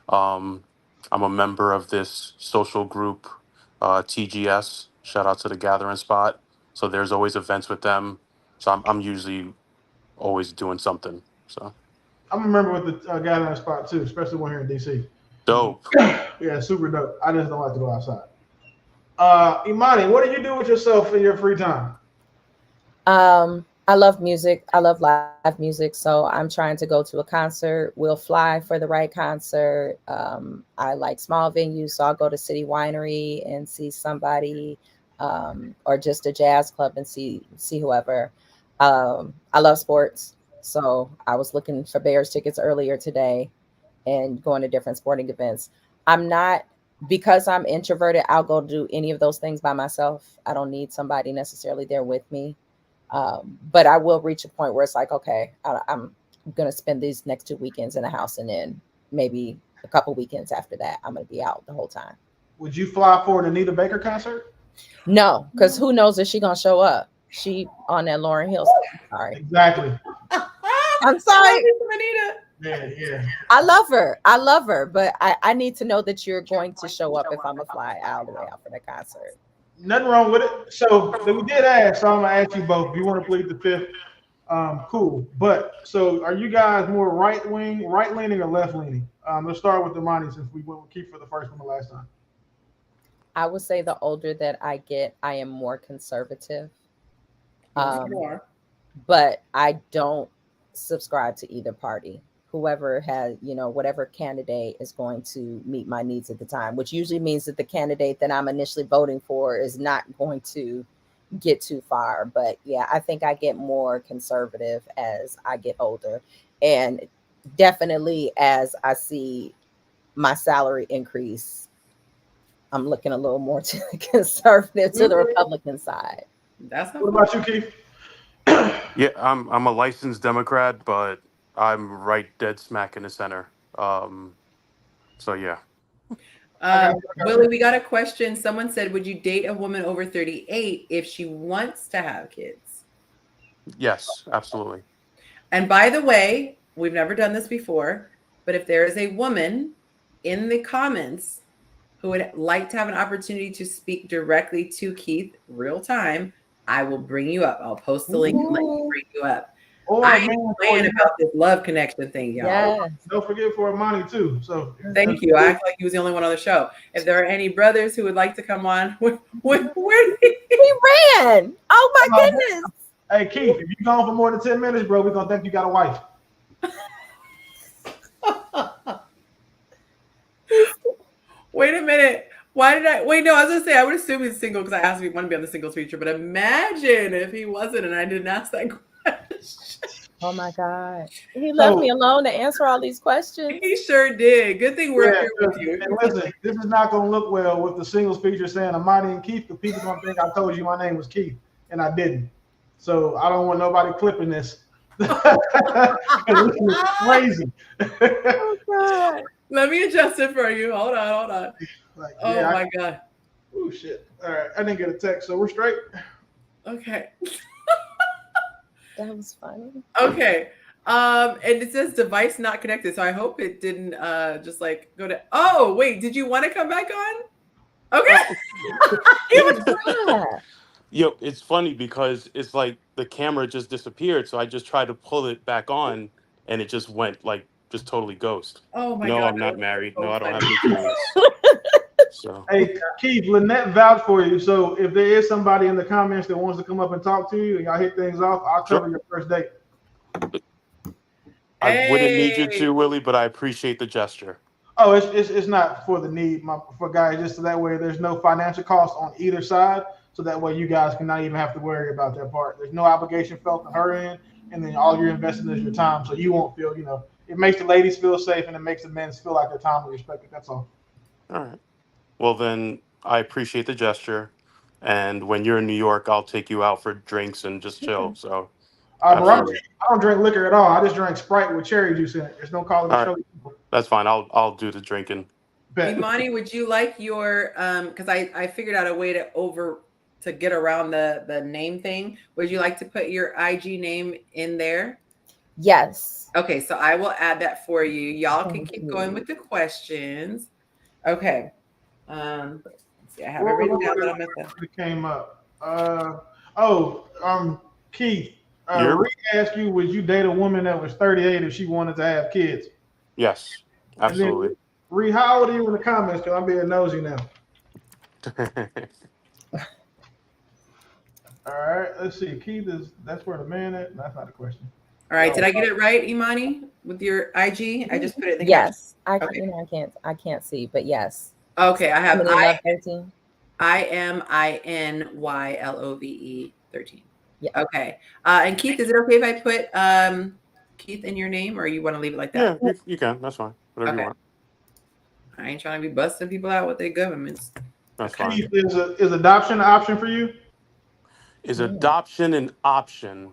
I'm a member of this social group, TGS. Shout out to the Gathering Spot. So there's always events with them. So I'm usually always doing something. So I'm a member with the gathering spot too, especially one here in DC. dope. Yeah, super dope. I just don't like to go outside. Imani, what do you do with yourself in your free time? I love music. I love live music. So I'm trying to go to a concert. We'll fly for the right concert. I like small venues. So I'll go to City Winery and see somebody, or just a jazz club and see whoever. I love sports. So I was looking for Bears tickets earlier today and going to different sporting events. Because I'm introverted, I'll go do any of those things by myself. I don't need somebody necessarily there with me. But I will reach a point where it's like, okay, I'm going to spend these next 2 weekends in a house, and then maybe a couple weekends after that, I'm going to be out the whole time. Would you fly for an Anita Baker concert? No, because who knows if she's going to show up? She on that Lauryn Hill. Sorry. Exactly. I'm sorry. Yeah, yeah. I love her, but I need to know that you're going to show up if I'm going to fly all the way out for the concert. Nothing wrong with it. So we did ask, so I'm gonna ask you both. If you want to plead the fifth, cool. But so are you guys more right leaning or left leaning? Let's start with Imani since we went with Keith for the first one the last time. I would say the older that I get, I am more conservative. But I don't subscribe to either party. Whoever has, whatever candidate is going to meet my needs at the time, which usually means that the candidate that I'm initially voting for is not going to get too far. But yeah, I think I get more conservative as I get older. And definitely as I see my salary increase, I'm looking a little more to the conservative, to the Republican side. What about you, Keith? Yeah, I'm a licensed Democrat, but I'm right dead smack in the center. So yeah. Willie, we got a question. Someone said, would you date a woman over 38 if she wants to have kids? Yes, absolutely. And by the way, we've never done this before, but if there is a woman in the comments who would like to have an opportunity to speak directly to Keith real time, I will bring you up. I'll post the link and let you bring you up. I ain't playing about this love connection thing, y'all. Yes. Don't forget for Imani too. So thank you. I act like he was the only one on the show. If there are any brothers who would like to come on, where he ran. Oh my goodness. Hey Keith, if you're gone for more than 10 minutes, bro, we're gonna think you got a wife. Wait a minute. Why did I wait? No, I was gonna say I would assume he's single because I asked if he wanted to be on the singles feature, but imagine if he wasn't and I didn't ask that question. Oh my God. He left me alone to answer all these questions. He sure did. Good thing we're here with you. And listen, this is not gonna look well with the singles feature saying Imani and Keith, because people gonna think I told you my name was Keith and I didn't. So I don't want nobody clipping this. This is crazy. Oh God. Let me adjust it for you. Hold on. Like, oh yeah, my God. Oh shit. All right. I didn't get a text, so we're straight. Okay. That was funny. Okay. And it says device not connected. So I hope it didn't just like go to oh wait, did you want to come back on? Okay. Yo, it's funny because it's like the camera just disappeared. So I just tried to pull it back on and it just went like just totally ghost. Oh my God. God. I'm not married. No, I don't have any kids. So. Hey, Keith, Lynette vouched for you. So if there is somebody in the comments that wants to come up and talk to you and y'all hit things off, I'll cover your first date. I wouldn't need you to, Willie, but I appreciate the gesture. Oh, it's not for the need for guys. Just so that way, there's no financial cost on either side. So that way, you guys can not even have to worry about that part. There's no obligation felt on her end, and then all you're investing is your time. So you won't feel, it makes the ladies feel safe, and it makes the men feel like their time is respected. That's all. All right. Well, then I appreciate the gesture. And when you're in New York, I'll take you out for drinks and just chill. So, Bro, absolutely. I don't drink liquor at all. I just drink Sprite with cherry juice in it. There's no calling the All right. show. That's fine. I'll do the drinking. Bet. Imani, would you like your because I figured out a way to get around the name thing. Would you like to put your IG name in there? Yes. Okay, so I will add that for you. Y'all can Thank keep you. going with the questions. Okay. Let's see, I have it What written was down, the but I'm other gonna. question that came up? Keith, You're Reed asked you, would you date a woman that was 38 if she wanted to have kids? yes, And then, absolutely. Reed, how old are you in the comments? Because I'm being nosy now. All right, let's see. Keith that's where the man at. That's not a question. All right, did I get it right, Imani, with your IG? I just put it in the Yes. caption. You know, I can't see, but yes. Okay, I have Emily Love 13. IMINYLOVE 13. Yeah. Okay. And Keith, is it okay if I put Keith in your name, or you want to leave it like that? Yeah, you can. That's fine. Whatever you want. I ain't trying to be busting people out with their governments. That's Okay. fine. Keith, is adoption an option for you? Is adoption an option?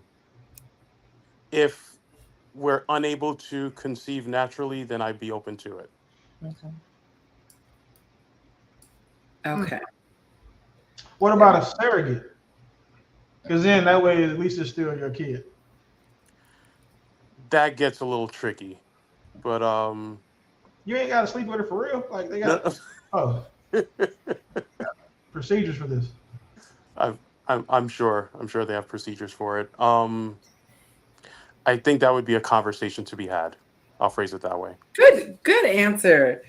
If we're unable to conceive naturally, then I'd be open to it. Okay. Okay. What about a surrogate? Because then that way, at least it's still your kid. That gets a little tricky, but You ain't got to sleep with her for real. Like they got procedures for this. I'm sure they have procedures for it. I think that would be a conversation to be had. I'll phrase it that way. Good answer.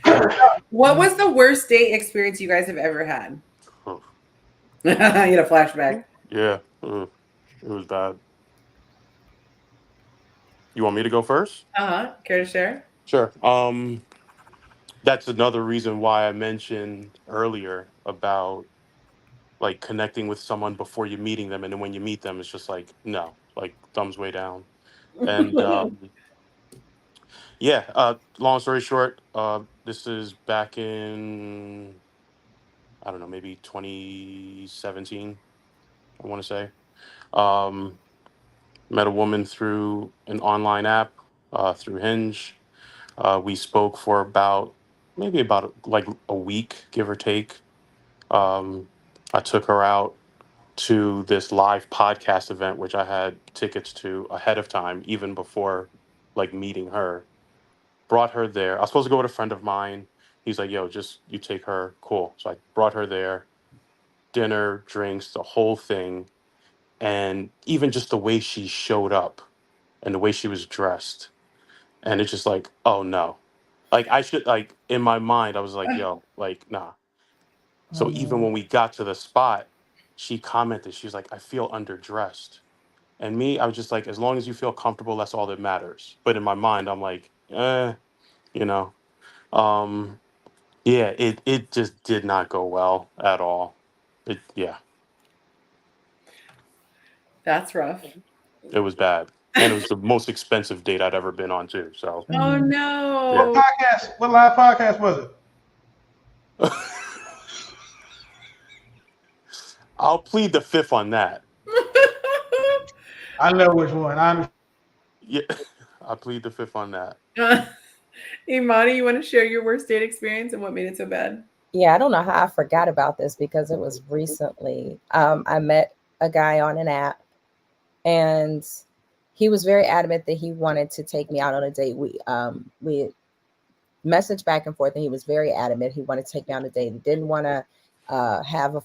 What was the worst date experience you guys have ever had? Oh. You had a flashback. Yeah, it was bad. You want me to go first? Care to share? Sure. That's another reason why I mentioned earlier about like connecting with someone before you're meeting them, and then when you meet them, it's just like no, like thumbs way down. And yeah, long story short, this is back in I don't know, maybe 2017. I want to say. Met a woman through an online app, through Hinge. We spoke for maybe about like a week, give or take. I took her out to this live podcast event, which I had tickets to ahead of time, even before like meeting her. Brought her there. I was supposed to go with a friend of mine. He's like, "Yo, just you take her." Cool. So I brought her there. Dinner, drinks, the whole thing, and even just the way she showed up and the way she was dressed, and it's just like, oh no, like I should like in my mind I was like, yo, like nah. So even when we got to the spot, she commented, she was like, I feel underdressed. And me, I was just like, as long as you feel comfortable, that's all that matters. But in my mind, I'm like, you know, um, yeah, it just did not go well at all. Yeah, That's rough. it was bad, and it was the most expensive date I'd ever been on too. So, Oh no. What live podcast was it? I'll plead the fifth on that. I know which one. Yeah, I plead the fifth on that. Imani, you want to share your worst date experience and what made it so bad? Yeah, I don't know how I forgot about this because it was recently. I met a guy on an app, and he was very adamant that he wanted to take me out on a date. We messaged back and forth, and he was very adamant he wanted to take me on a date. He didn't want to have a.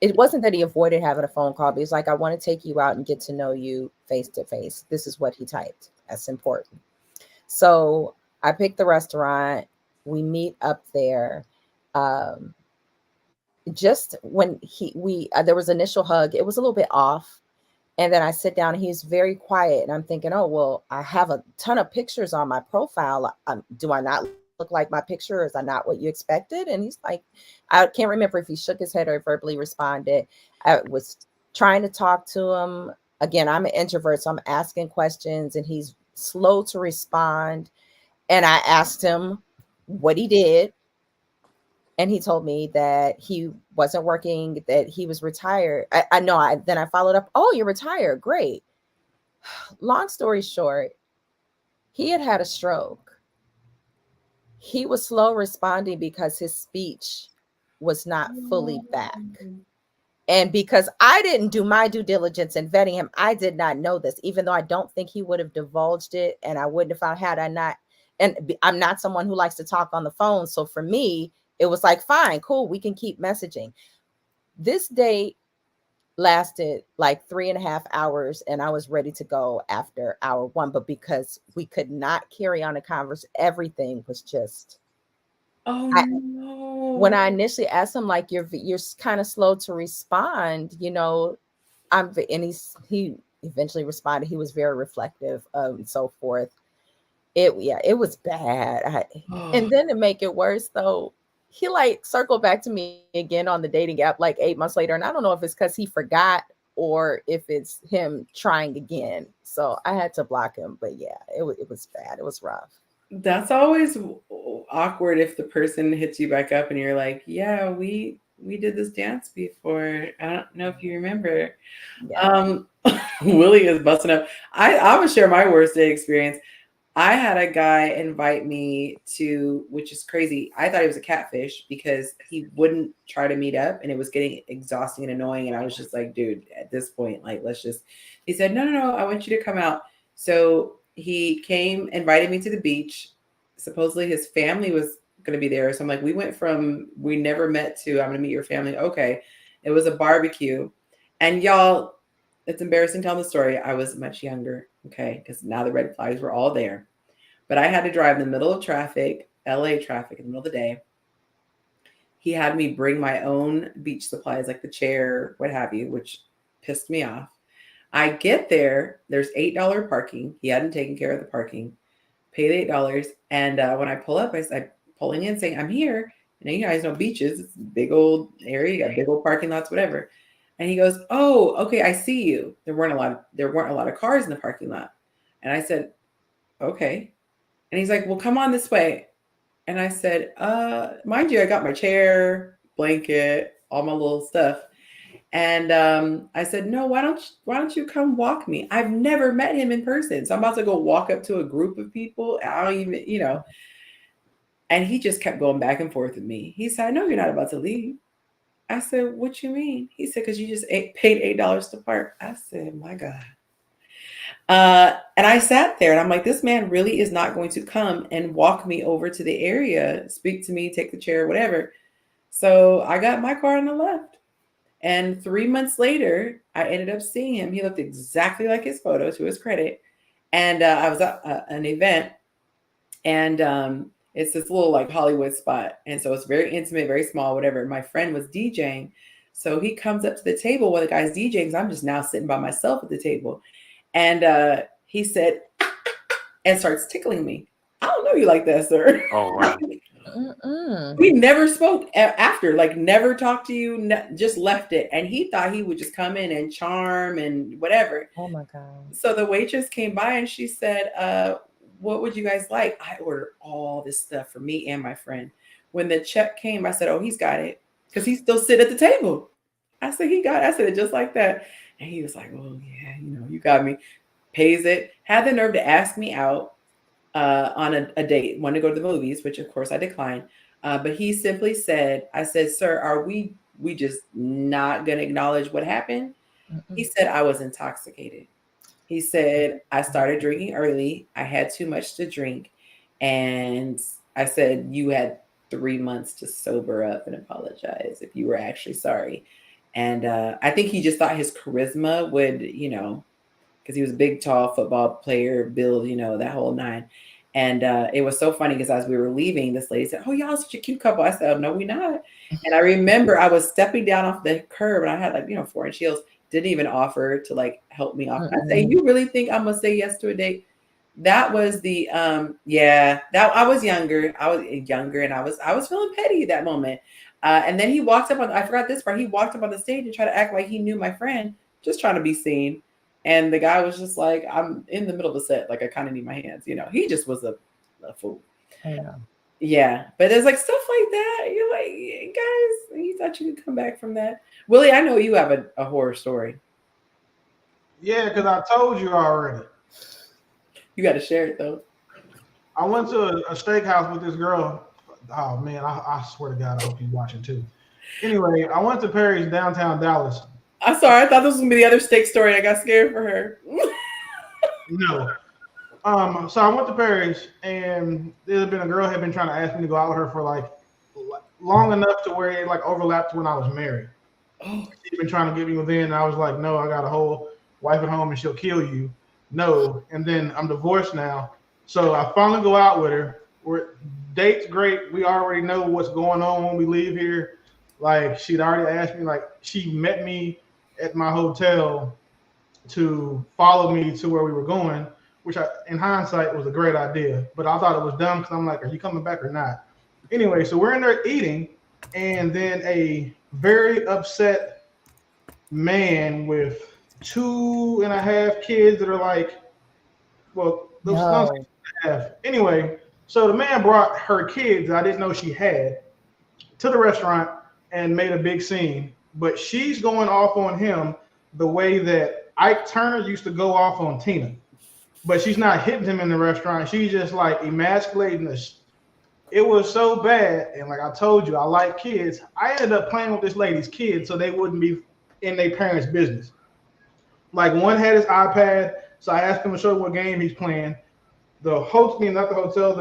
It wasn't that he avoided having a phone call, but he's like, I want to take you out and get to know you face to face. This is what he typed. That's important. So I picked the restaurant. We meet up there. Just when there was initial hug, it was a little bit off. And then I sit down and he's very quiet. And I'm thinking, oh, well, I have a ton of pictures on my profile. Do I not like my picture? Or is that not what you expected? And he's like, I can't remember if he shook his head or verbally responded. I was trying to talk to him. Again, I'm an introvert, so I'm asking questions and he's slow to respond. And I asked him what he did. And he told me that he wasn't working, that he was retired. I know. Then I followed up, oh, you're retired. Great. Long story short, he had a stroke. He was slow responding because his speech was not fully back. And because I didn't do my due diligence in vetting him, I did not know this, even though I don't think he would have divulged it. And I wouldn't have found had I not. And I'm not someone who likes to talk on the phone. So for me, it was like, fine, cool, we can keep messaging. This date lasted like 3.5 hours and I was ready to go after hour 1. But because we could not carry on a conversation, everything was just. No. When I initially asked him, like, you're kind of slow to respond, you know, and he eventually responded. He was very reflective, and so forth. It was bad. And then to make it worse, though, he like circled back to me again on the dating app like 8 months later, and I don't know if it's because he forgot or if it's him trying again. So I had to block him. But yeah, it was bad. It was rough. That's always awkward if the person hits you back up and you're like, yeah, we did this dance before. I don't know if you remember. Yeah. Willie is busting up. I would share my worst day experience. I had a guy invite me to, which is crazy. I thought he was a catfish because he wouldn't try to meet up and it was getting exhausting and annoying. And I was just like, dude, at this point, like, he said, no, I want you to come out. So he came, invited me to the beach. Supposedly his family was going to be there. So I'm like, we never met to, I'm going to meet your family. Okay. It was a barbecue. And y'all, it's embarrassing telling the story. I was much younger. Okay. Because now the red flags were all there. But I had to drive in the middle of traffic, LA traffic in the middle of the day. He had me bring my own beach supplies, like the chair, what have you, which pissed me off. I get there, there's $8 parking. He hadn't taken care of the parking, paid $8. And when I pull up, I'm pulling in saying, I'm here. And you guys know beaches, it's a big old area, you got big old parking lots, whatever. And he goes, oh, okay, I see you. There weren't a lot of cars in the parking lot. And I said, okay. And he's like, well, come on this way. And I said, mind you, I got my chair, blanket, all my little stuff. And I said, no, why don't you come walk me? I've never met him in person. So I'm about to go walk up to a group of people. I don't even, and he just kept going back and forth with me. He said, I know you're not about to leave. I said, what you mean? He said, because you just paid $8 to park. I said, my God. And I sat there and I'm like, this man really is not going to come and walk me over to the area, speak to me, take the chair, whatever. So I got my car and I left. And 3 months later, I ended up seeing him. He looked exactly like his photo, to his credit. And I was at an event and it's this little like Hollywood spot. And so it's very intimate, very small, whatever. My friend was DJing. So he comes up to the table while the guy's DJing. So I'm just now sitting by myself at the table. And he said, and starts tickling me. I don't know you like that, sir. Oh, wow. We never spoke after, like never talked to you, just left it. And he thought he would just come in and charm and whatever. Oh my God. So the waitress came by and she said, what would you guys like? I ordered all this stuff for me and my friend. When the check came, I said, oh, he's got it. Because he still sit at the table. I said, I said it just like that. And he was like, oh, yeah, you got me. Pays it. Had the nerve to ask me out on a date. Wanted to go to the movies, which, of course, I declined. But he simply said, I said, sir, are we just not going to acknowledge what happened? He said, I was intoxicated. He said, I started drinking early. I had too much to drink. And I said, you had 3 months to sober up and apologize if you were actually sorry. And I think he just thought his charisma would, because he was a big, tall football player, build, that whole nine. And it was so funny because as we were leaving, this lady said, oh, y'all such a cute couple. I said, oh, no, we not. And I remember I was stepping down off the curb and I had 4-inch heels. Didn't even offer to help me off. I say, you really think I'm going to say yes to a date? That was the that I was younger. I was younger and I was feeling petty at that moment. And then he walked up on I forgot this part. He walked up on the stage and tried to act like he knew my friend, just trying to be seen. And the guy was just like, I'm in the middle of the set, like I kind of need my hands, you know. He just was a fool. Yeah. Yeah, but there's like stuff like that. You're like, guys, you thought you could come back from that. Willie, I know you have a horror story. Yeah, because I told you already. You got to share it though. I went to a steakhouse with this girl. Oh man, I swear to God, I hope you're watching too. Anyway, I went to Perry's downtown Dallas. I'm sorry, I thought this was gonna be the other steak story. I got scared for her. No. So I went to Perry's, and there had been a girl had been trying to ask me to go out with her for like long enough to where it like overlapped when I was married. Oh. She'd been trying to get me within, and I was like, no, I got a whole wife at home, and she'll kill you. No, and then I'm divorced now, so I finally go out with her. Date's great. We already know what's going on when we leave here. Like she'd already asked me, like she met me at my hotel to follow me to where we were going, which in hindsight was a great idea, but I thought it was dumb because I'm like, are you coming back or not? Anyway, so we're in there eating, and then a very upset man with 2.5 kids that are like, well, those No. have. Anyway, so the man brought her kids I didn't know she had to the restaurant and made a big scene, but she's going off on him the way that Ike Turner used to go off on Tina, but she's not hitting him in the restaurant. She's just like emasculating us. It was so bad, and like I told you, I like kids. I ended up playing with this lady's kids so they wouldn't be in their parents' business. Like one had his iPad, so I asked him to show what game he's playing. The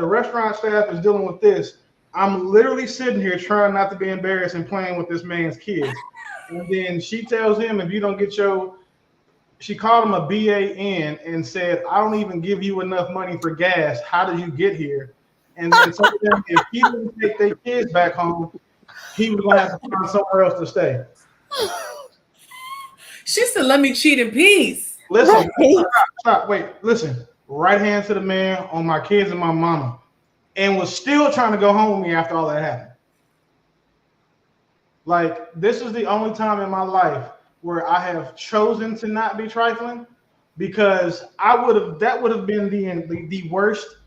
restaurant staff is dealing with this. I'm literally sitting here trying not to be embarrassed and playing with this man's kids. And then she tells him, if you don't get she called him a BAN and said, I don't even give you enough money for gas. How did you get here? And then told them if he didn't take their kids back home, he was going to have to find somewhere else to stay. She said, let me cheat in peace. Listen, stop, wait, listen. Right hand to the man on my kids and my mama, and was still trying to go home with me after all that happened. Like, this is the only time in my life where I have chosen to not be trifling, because that would have been the worst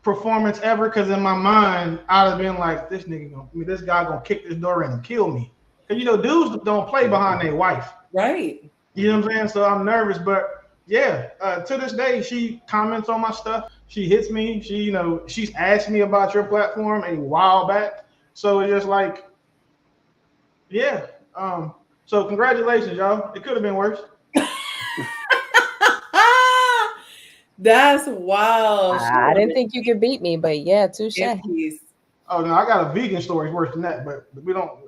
performance ever. Because in my mind, I'd have been like, this guy gonna kick this door in and kill me. Because dudes don't play behind their wife. Right. You know what I'm saying? So I'm nervous, but yeah, to this day, she comments on my stuff. She hits me. She's asked me about your platform a while back. So it's just like, yeah. So congratulations, y'all. It could have been worse. That's wild. I didn't think you could beat me, but yeah, touche. Oh no, I got a vegan story worse than that, but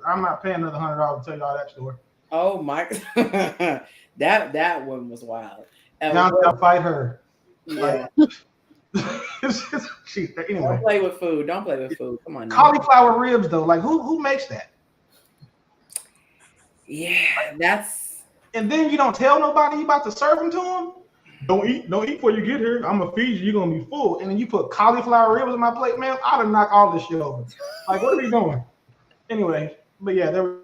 I'm not paying another $100 to tell y'all that story. Oh my, that one was wild. I'll fight her. Yeah. Anyway. Don't play with food. Don't play with food. Come on. Now. Cauliflower ribs though, like who makes that? Yeah, that's. And then you don't tell nobody you about to serve them to them. Don't eat before you get here. I'm gonna feed you. You're gonna be full. And then you put cauliflower ribs on my plate, man. I'd have knocked all this shit over. Like, what are we doing? Anyway, but yeah, there.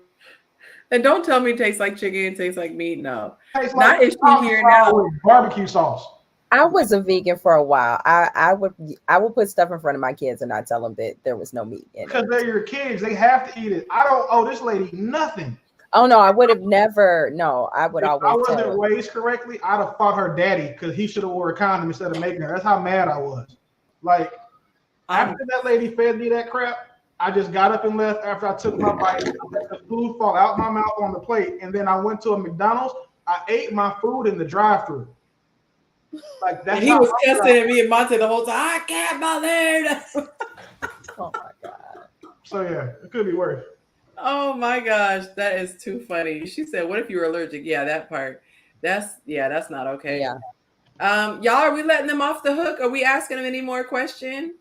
And don't tell me it tastes like chicken. It tastes like meat. No, tastes not like if she here now. with barbecue sauce. I was a vegan for a while. I would put stuff in front of my kids and not tell them that there was no meat in it. Because they're your kids. They have to eat it. I don't owe this lady nothing. Oh no, I would have never. No, I would if always. I wasn't raised correctly, I'd have fought her daddy because he should have wore a condom instead of making her. That's how mad I was. Like, after that lady fed me that crap, I just got up and left after I took my bite. I let the food fall out my mouth on the plate, and then I went to a McDonald's. I ate my food in the drive-thru. Like that's. And he was cussing at me and Monte the whole time. I can't believe it. Oh my god. So yeah, it could be worse. Oh my gosh, that is too funny. She said, "What if you were allergic?" Yeah, that part. That's not okay. Yeah. Y'all, are we letting them off the hook? Are we asking them any more questions?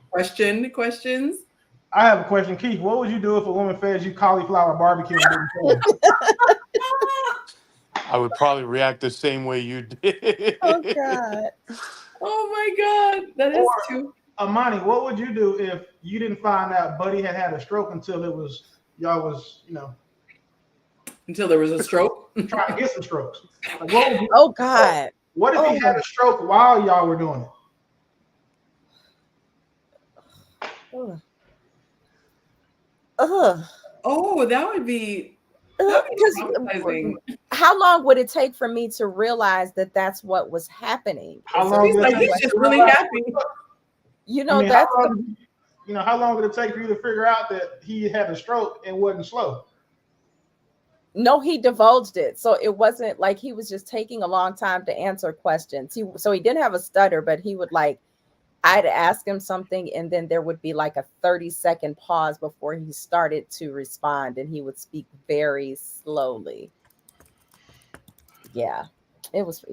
Questions? I have a question, Keith. What would you do if a woman fed you cauliflower barbecue and didn't tell you? I would probably react the same way you did. Oh god. Oh my God, that is too. Amani, what would you do if you didn't find out Buddy had a stroke until it was y'all was Until there was a stroke. trying to get some strokes? Like, what would you, Oh God. what if he had a stroke while y'all were doing it? Oh, that would be traumatizing. How long would it take for me to realize that that's what was happening? How long? Like he's just really happy. You know, I mean, that's how long did it take for you to figure out that he had a stroke and wasn't slow? No, he divulged it. So it wasn't like he was just taking a long time to answer questions. So he didn't have a stutter, but he would I'd ask him something and then there would be like a 30-second pause before he started to respond, and he would speak very slowly. Yeah, it was.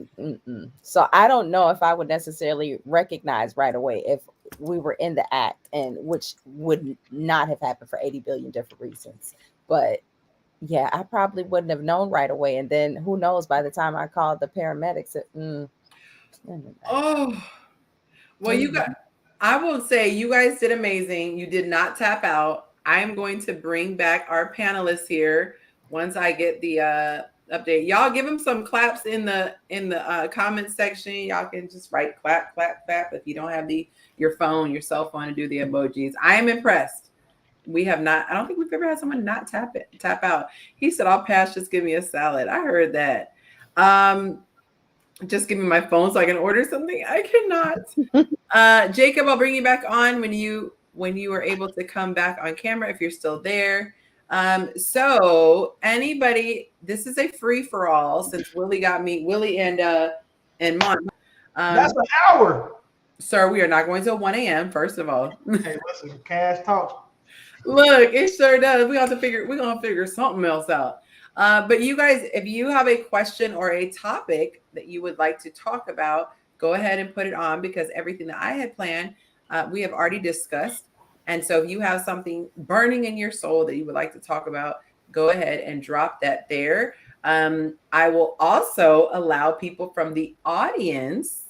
So I don't know if I would necessarily recognize right away if we were in the act, and which would not have happened for 80 billion different reasons. But yeah, I probably wouldn't have known right away. And then who knows, by the time I called the paramedics, Well, I will say you guys did amazing. You did not tap out. I am going to bring back our panelists here once I get the update. Y'all give them some claps in the comment section. Y'all can just write clap, clap, clap if you don't have your cell phone to do the emojis. I am impressed. We have not, I don't think we've ever had someone not tap out. He said, I'll pass, just give me a salad. I heard that. Just give me my phone so I can order something. I cannot. Jacob, I'll bring you back on when you are able to come back on camera, if you're still there. So anybody, this is a free for all since Willie and Mont. That's an hour. Sir, we are not going till 1 a.m. First of all. Hey, listen, cash talks. Look, it sure does. We're gonna figure something else out. But you guys, if you have a question or a topic that you would like to talk about, go ahead and put it on, because everything that I had planned, we have already discussed. And so if you have something burning in your soul that you would like to talk about, go ahead and drop that there. I will also allow people from the audience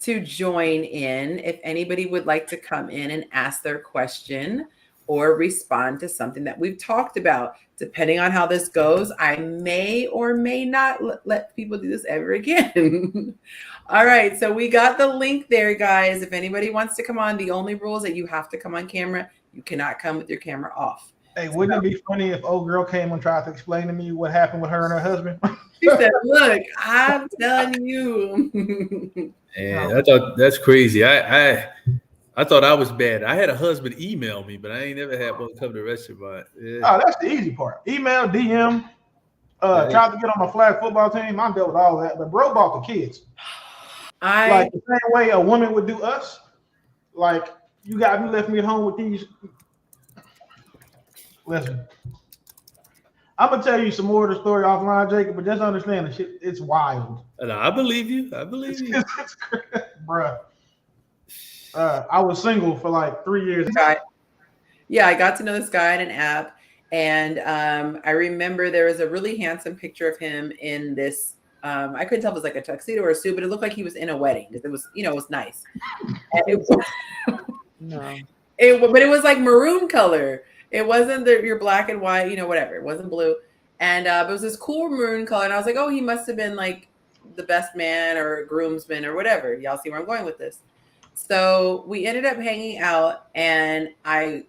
to join in if anybody would like to come in and ask their question or respond to something that we've talked about. Depending on how this goes, I may or may not let people do this ever again. All right, so we got the link there, guys. If anybody wants to come on, the only rule is that you have to come on camera. You cannot come with your camera off. Hey, wouldn't it be funny if old girl came and tried to explain to me what happened with her and her husband? She said, look, I'm telling you. And I thought that's crazy. I thought I was bad. I had a husband email me, but I ain't never had one come to the restaurant. Yeah. Oh, that's the easy part. Email, DM, tried to get on my flag football team. I dealt with all that, but bro bought the kids. Like the same way a woman would do us. Like, you left me at home with these. Listen, I'm gonna tell you some more of the story offline, Jacob, but just understand the shit. It's wild. I believe you. I believe you, bruh. I was single for like 3 years. Yeah, I got to know this guy in an app, and I remember there was a really handsome picture of him in this. I couldn't tell if it was like a tuxedo or a suit, but it looked like he was in a wedding because it was, it was nice. And but it was like maroon color. It wasn't your black and white, whatever. It wasn't blue. And it was this cool maroon color. And I was like, oh, he must have been like the best man or groomsman or whatever. Y'all see where I'm going with this. So we ended up hanging out, and I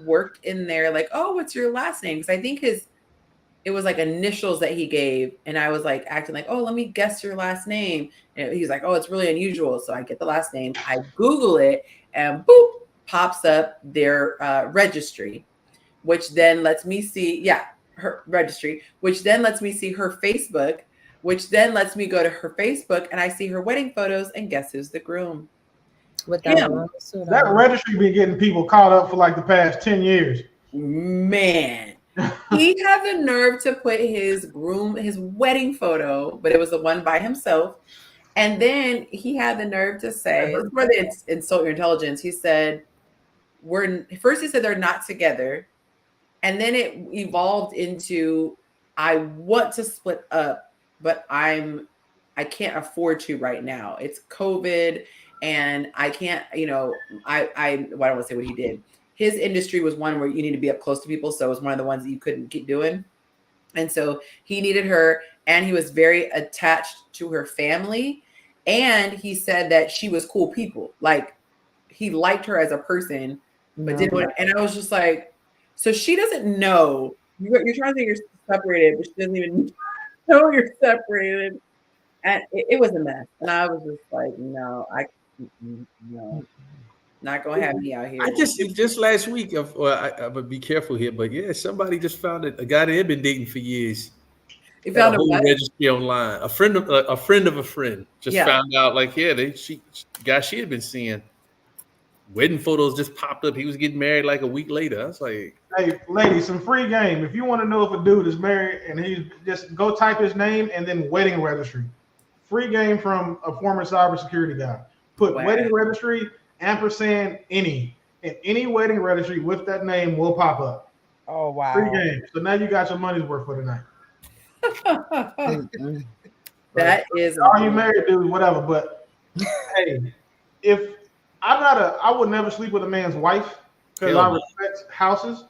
worked in there like, oh, what's your last name? Because I think it was like initials that he gave. And I was like acting like, oh, let me guess your last name. And he's like, oh, it's really unusual. So I get the last name. I Google it, and boop, pops up their registry, which then lets me see, her registry, which then lets me see her Facebook, which then lets me go to her Facebook and I see her wedding photos, and guess who's the groom? With that registry been getting people caught up for like the past 10 years. Man, he had the nerve to put his wedding photo, but it was the one by himself. And then he had the nerve to say, where they insult your intelligence, he said, first he said they're not together. And then it evolved into, I want to split up, but I I can't afford to right now. It's COVID and I can't, I don't want to say what he did. His industry was one where you need to be up close to people. So it was one of the ones that you couldn't keep doing. And so he needed her, and he was very attached to her family. And he said that she was cool people. Like he liked her as a person, but didn't want to, and I was just like, so she doesn't know. You're trying to say you're separated, but she doesn't even know you're separated. And it was a mess. And I was just like, no, no, not gonna have me out here. I just last week. I would be careful here, but yeah, somebody just found a guy they had been dating for years. You Had found a a whole what? registry online. A friend of a friend just Yeah. found out. Like, yeah, guy she had been seeing. Wedding photos just popped up. He was getting married like a week later. I was like, Hey, ladies, some free game. If you want to know if a dude is married and he's just go type his name and then wedding registry. Free game from a former cybersecurity guy. Put wedding registry ampersand any, and any wedding registry with that name will pop up. Oh wow. Free game. So now you got your money's worth for the night. That is all you married dudes, whatever. But hey, if I would never sleep with a man's wife because I respect houses.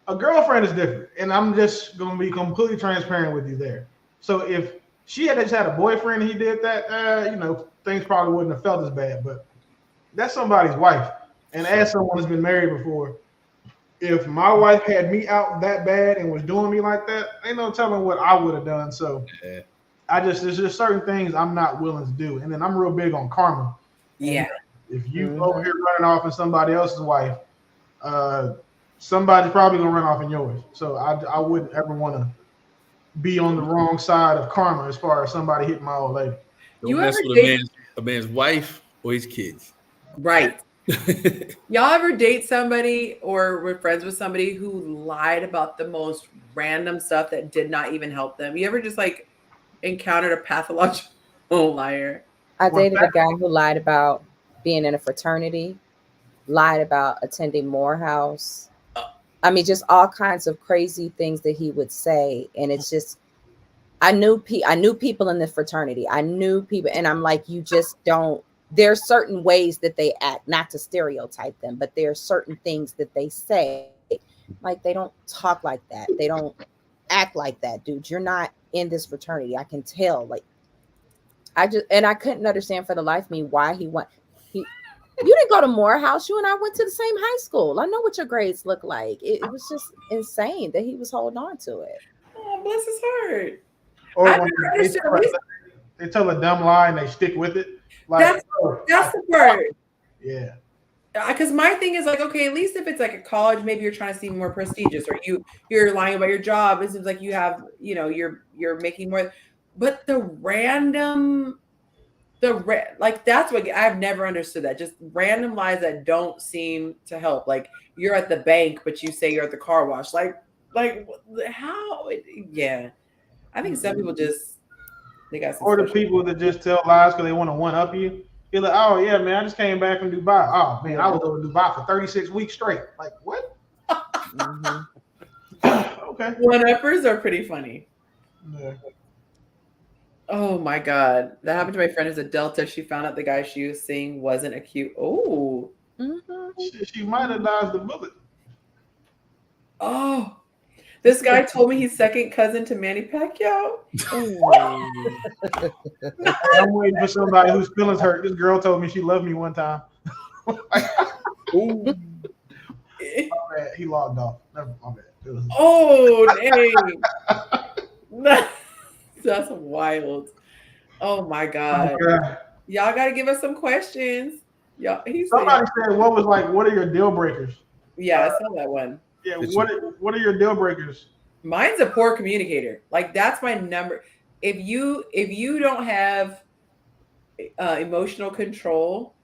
A girlfriend is different, and I'm just gonna be completely transparent with you there. So if she had just had a boyfriend and he did that, things probably wouldn't have felt as bad. But that's somebody's wife, and as someone who's been married before, if my wife had me out that bad and was doing me like that, ain't no telling what I would have done. So there's just certain things I'm not willing to do, and then I'm real big on karma. Yeah. And if you over here running off in somebody else's wife, somebody's probably gonna run off in yours. So I wouldn't ever want to be on the wrong side of karma as far as somebody hitting my old lady. Don't mess with a man's wife or his kids. Right. Y'all ever date somebody or were friends with somebody who lied about the most random stuff that did not even help them? You ever just like encountered a pathological liar? I dated a guy who lied about being in a fraternity, lied about attending Morehouse. I mean, just all kinds of crazy things that he would say. And it's just, I knew people in the fraternity. I knew people, and I'm like, you just don't. There are certain ways that they act, not to stereotype them, but there are certain things that they say. Like, they don't talk like that. They don't act like that, dude. You're not in this fraternity. I can tell. Like, I couldn't understand for the life of me why he went. You didn't go to Morehouse. You and I went to the same high school. I know what your grades look like. It was just insane that he was holding on to it. Oh, bless his heart. Or when they tell a dumb lie and they stick with it. Like, that's the part. Yeah. Because my thing is like, okay, at least if it's like a college, maybe you're trying to seem more prestigious, or you're lying about your job. It seems like you have, you're making more. But the random, like that's what I've never understood. That just random lies that don't seem to help. Like you're at the bank, but you say you're at the car wash. Like how? Yeah, I think some people just they got some. Or the people that just tell lies because they want to one up you. You're like, oh yeah, man, I just came back from Dubai. Oh man, I was over Dubai for 36 weeks straight. Like what? Okay. One-uppers are pretty funny. Yeah. Oh my God. That happened to my friend who's a Delta. She found out the guy she was seeing wasn't a cute. Oh. She might have dodged the bullet. Oh. This guy told me he's second cousin to Manny Pacquiao. I'm waiting for somebody whose feelings hurt. This girl told me she loved me one time. Ooh. He logged off. Never my bad. Oh, dang. That's wild. Oh my God. Y'all got to give us some questions. Somebody said, "What was like? What are your deal breakers?" Yeah, I saw that one. Yeah, what are your deal breakers? Mine's a poor communicator. Like that's my number. If you don't have emotional control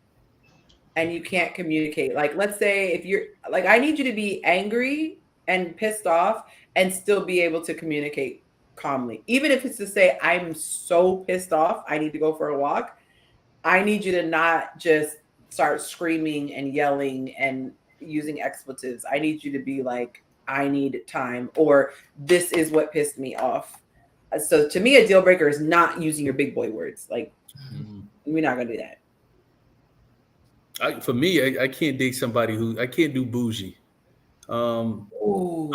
and you can't communicate, like let's say if you're like, I need you to be angry and pissed off and still be able to communicate calmly. Even if it's to say, I'm so pissed off, I need to go for a walk. I need you to not just start screaming and yelling and using expletives. I need you to be like, I need time, or this is what pissed me off. So to me, a deal breaker is not using your big boy words. Like, we're not gonna do that. For me, I can't date somebody I can't do bougie. I'm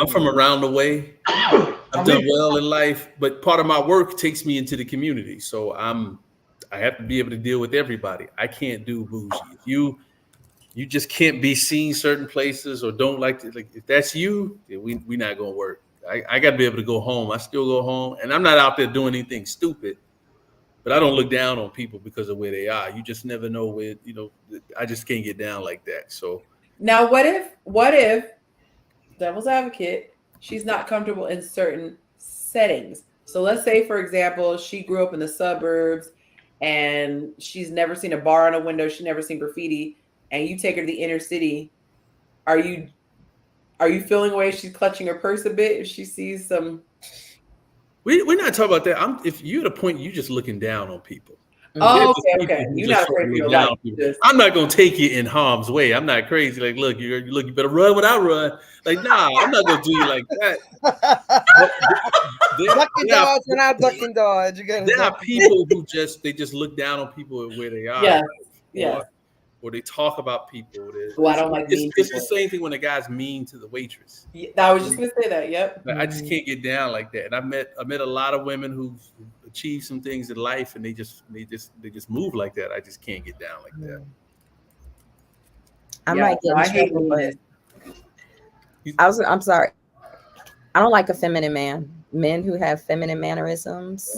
from around the way. I've done well in life, but part of my work takes me into the community. So I have to be able to deal with everybody. I can't do bougie. If you just can't be seen certain places or don't like to, like, if that's you, we not gonna work. I got to be able to go home. I still go home, and I'm not out there doing anything stupid. But I don't look down on people because of where they are. You just never know where, I just can't get down like that. So now what if devil's advocate, she's not comfortable in certain settings? So let's say, for example, she grew up in the suburbs and she's never seen a bar on a window, she's never seen graffiti, and you take her to the inner city. Are you feeling away she's clutching her purse a bit if she sees some? We're not talking about that. If you're at a point, you're just looking down on people. Oh, okay. You're not afraid for your life. I'm not gonna take you in harm's way. I'm not crazy. Like, look, you better run when I run. Like, nah, I'm not gonna do you like that. Ducking dodge when I duck and dodge. There are people who just look down on people where they are. Yeah. Or they talk about people. I don't like mean it's the same thing when a guy's mean to the waitress. Yeah, I was just gonna say that. Yep. I just can't get down like that. And I met a lot of women who've achieved some things in life, and they just move like that. I just can't get down like that. I might get in trouble, but I'm sorry. I don't like a feminine man. Men who have feminine mannerisms.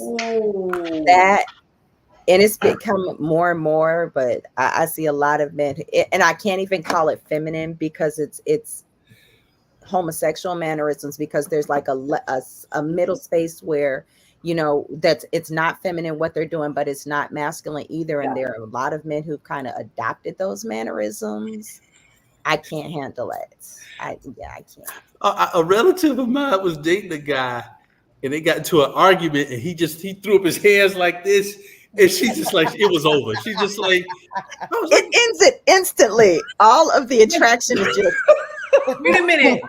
And it's become more and more, but I see a lot of men, and I can't even call it feminine because it's homosexual mannerisms, because there's like a middle space where, it's not feminine what they're doing, but it's not masculine either. And there are a lot of men who've kind of adopted those mannerisms. I can't handle it. I can't. A relative of mine was dating a guy, and they got into an argument, and he threw up his hands like this. And she's just like, it was over. She's just like, it ends it instantly. All of the attraction is just. Wait a minute.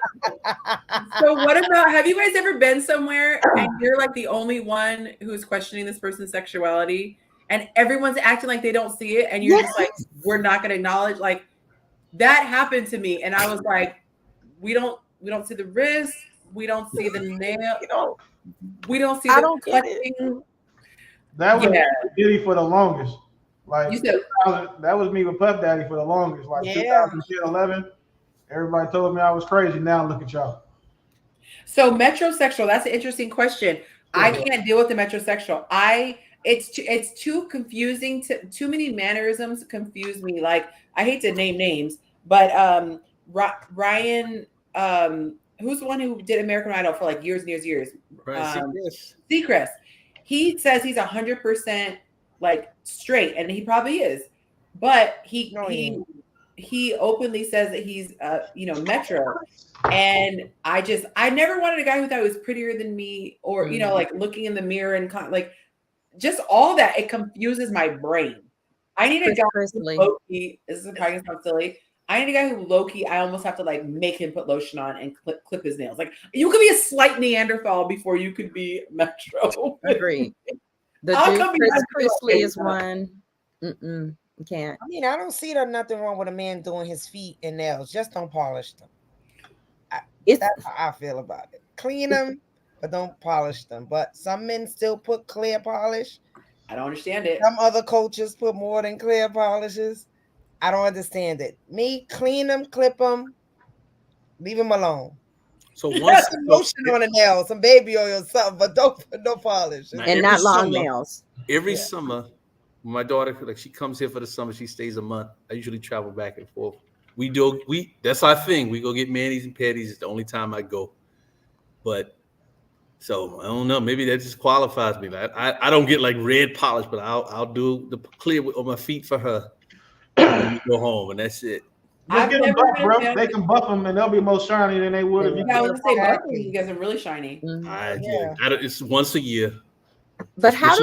So what about, have you guys ever been somewhere and you're like the only one who's questioning this person's sexuality and everyone's acting like they don't see it, and you're just like, we're not going to acknowledge? Like, that happened to me, and I was like, we don't see the wrist, we don't see the nail, we don't see the clutching. That was Diddy for the longest. Like, you said, that was me with Puff Daddy for the longest. Like 2010, 11, everybody told me I was crazy. Now look at y'all. So metrosexual, that's an interesting question. I can't deal with the metrosexual. It's too confusing. Too many mannerisms confuse me. Like, I hate to name names, but Ryan, who's the one who did American Idol for like years and years and years? Seacrest. He says he's 100% like straight, and he probably is, but he openly says that he's metro. And I never wanted a guy who thought he was prettier than me, or like looking in the mirror and like just all that. It confuses my brain. I need a guy who low-key, this is probably gonna sound silly. I need a guy who low-key, I almost have to like make him put lotion on and clip his nails. Like, you could be a slight Neanderthal before you could be metro. Agreed. The dude Chris Lee is one. You can't. I mean, I don't see nothing wrong with a man doing his feet and nails. Just don't polish them. That's how I feel about it. Clean them, but don't polish them. But some men still put clear polish. I don't understand it. Some other cultures put more than clear polishes. I don't understand it. Me, clean them, clip them, leave them alone. So once some lotion on the nails, some baby oil or something, but don't polish. And not long nails. Every summer, when my daughter, like, she comes here for the summer, she stays a month. I usually travel back and forth. That's our thing. We go get manis and petties. It's the only time I go. But so I don't know. Maybe that just qualifies me. I don't get like red polish, but I'll do the clear on my feet for her. And we go home, and that's it. Just get them buff, bro. They can buff them, and they'll be more shiny than they would if you. I was gonna say buffing. You guys are really shiny. It's once a year. But how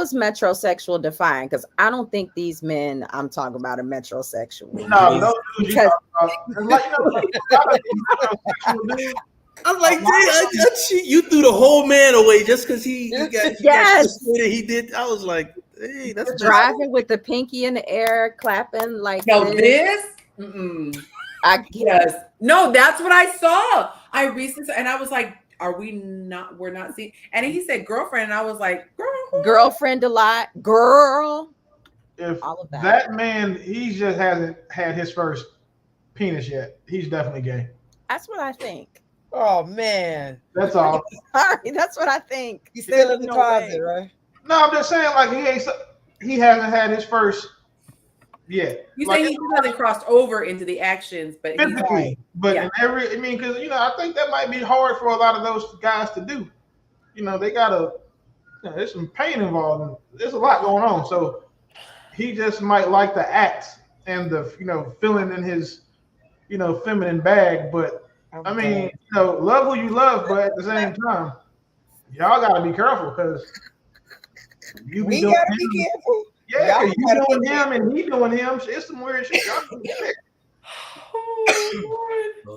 is metrosexual defined? Because I don't think these men I'm talking about are metrosexual. No, because I'm like, you threw the whole man away just because he got Yes. he did. I was like, hey, that's Driving with the pinky in the air, clapping like No, this. this? Mm-mm. I can't. Yes. No, that's what I saw. I recently, and I was like, we're not seeing. And he said girlfriend, and I was like, Girlfriend a lot. Girl. If all of that man, he just hasn't had his first penis yet. He's definitely gay. That's what I think. Oh man. That's all. Sorry, that's what I think. He's still in the closet, right? No, I'm just saying, like he hasn't had his first yet. You like, say he hasn't crossed over into the actions, but physically, but in every, I mean, because I think that might be hard for a lot of those guys to do. They gotta. There's some pain involved, and there's a lot going on. So he just might like the act and the feeling in his feminine bag. But I mean, love who you love, but at the same time, y'all gotta be careful because you be doing gotta be careful. Yeah, you doing him and he doing him. It's some weird shit.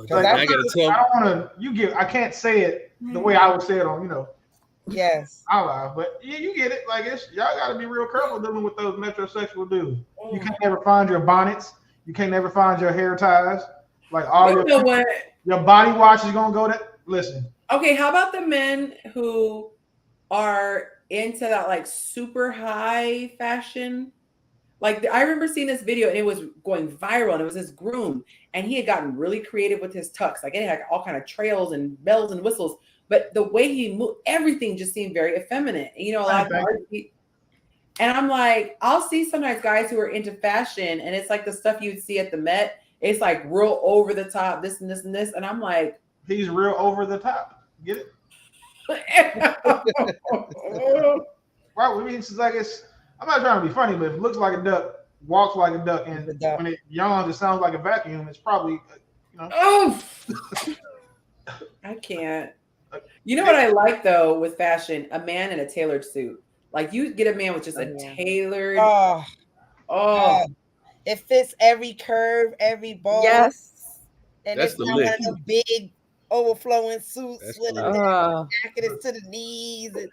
Like, I gotta tell. I don't want to. I can't say it the way I would say it on. Yes. Out loud, but yeah, you get it. Like y'all got to be real careful dealing with those metrosexual dudes. You can't never find your bonnets. You can't never find your hair ties. Like all your body wash is gonna go to. Listen. Okay, how about the men who are into that like super high fashion? Like I remember seeing this video and it was going viral, and it was this groom, and he had gotten really creative with his tux. Like it had all kind of trails and bells and whistles. But the way he moved, everything just seemed very effeminate. A lot of and I'm like, I'll see sometimes guys who are into fashion, and it's like the stuff you'd see at the Met. It's like real over the top, this and this and this, and I'm like, he's real over the top. Get it? Right? I mean, it's like I'm not trying to be funny, but if it looks like a duck, walks like a duck, and when it yawns, it sounds like a vacuum. It's probably, Oh, I can't. You know what I like though with fashion? A man in a tailored suit. Like you get a man with just a tailored. Oh, it fits every curve, every ball. Yes, and it's not one of the big overflowing suits with a jacket is to the knees. And,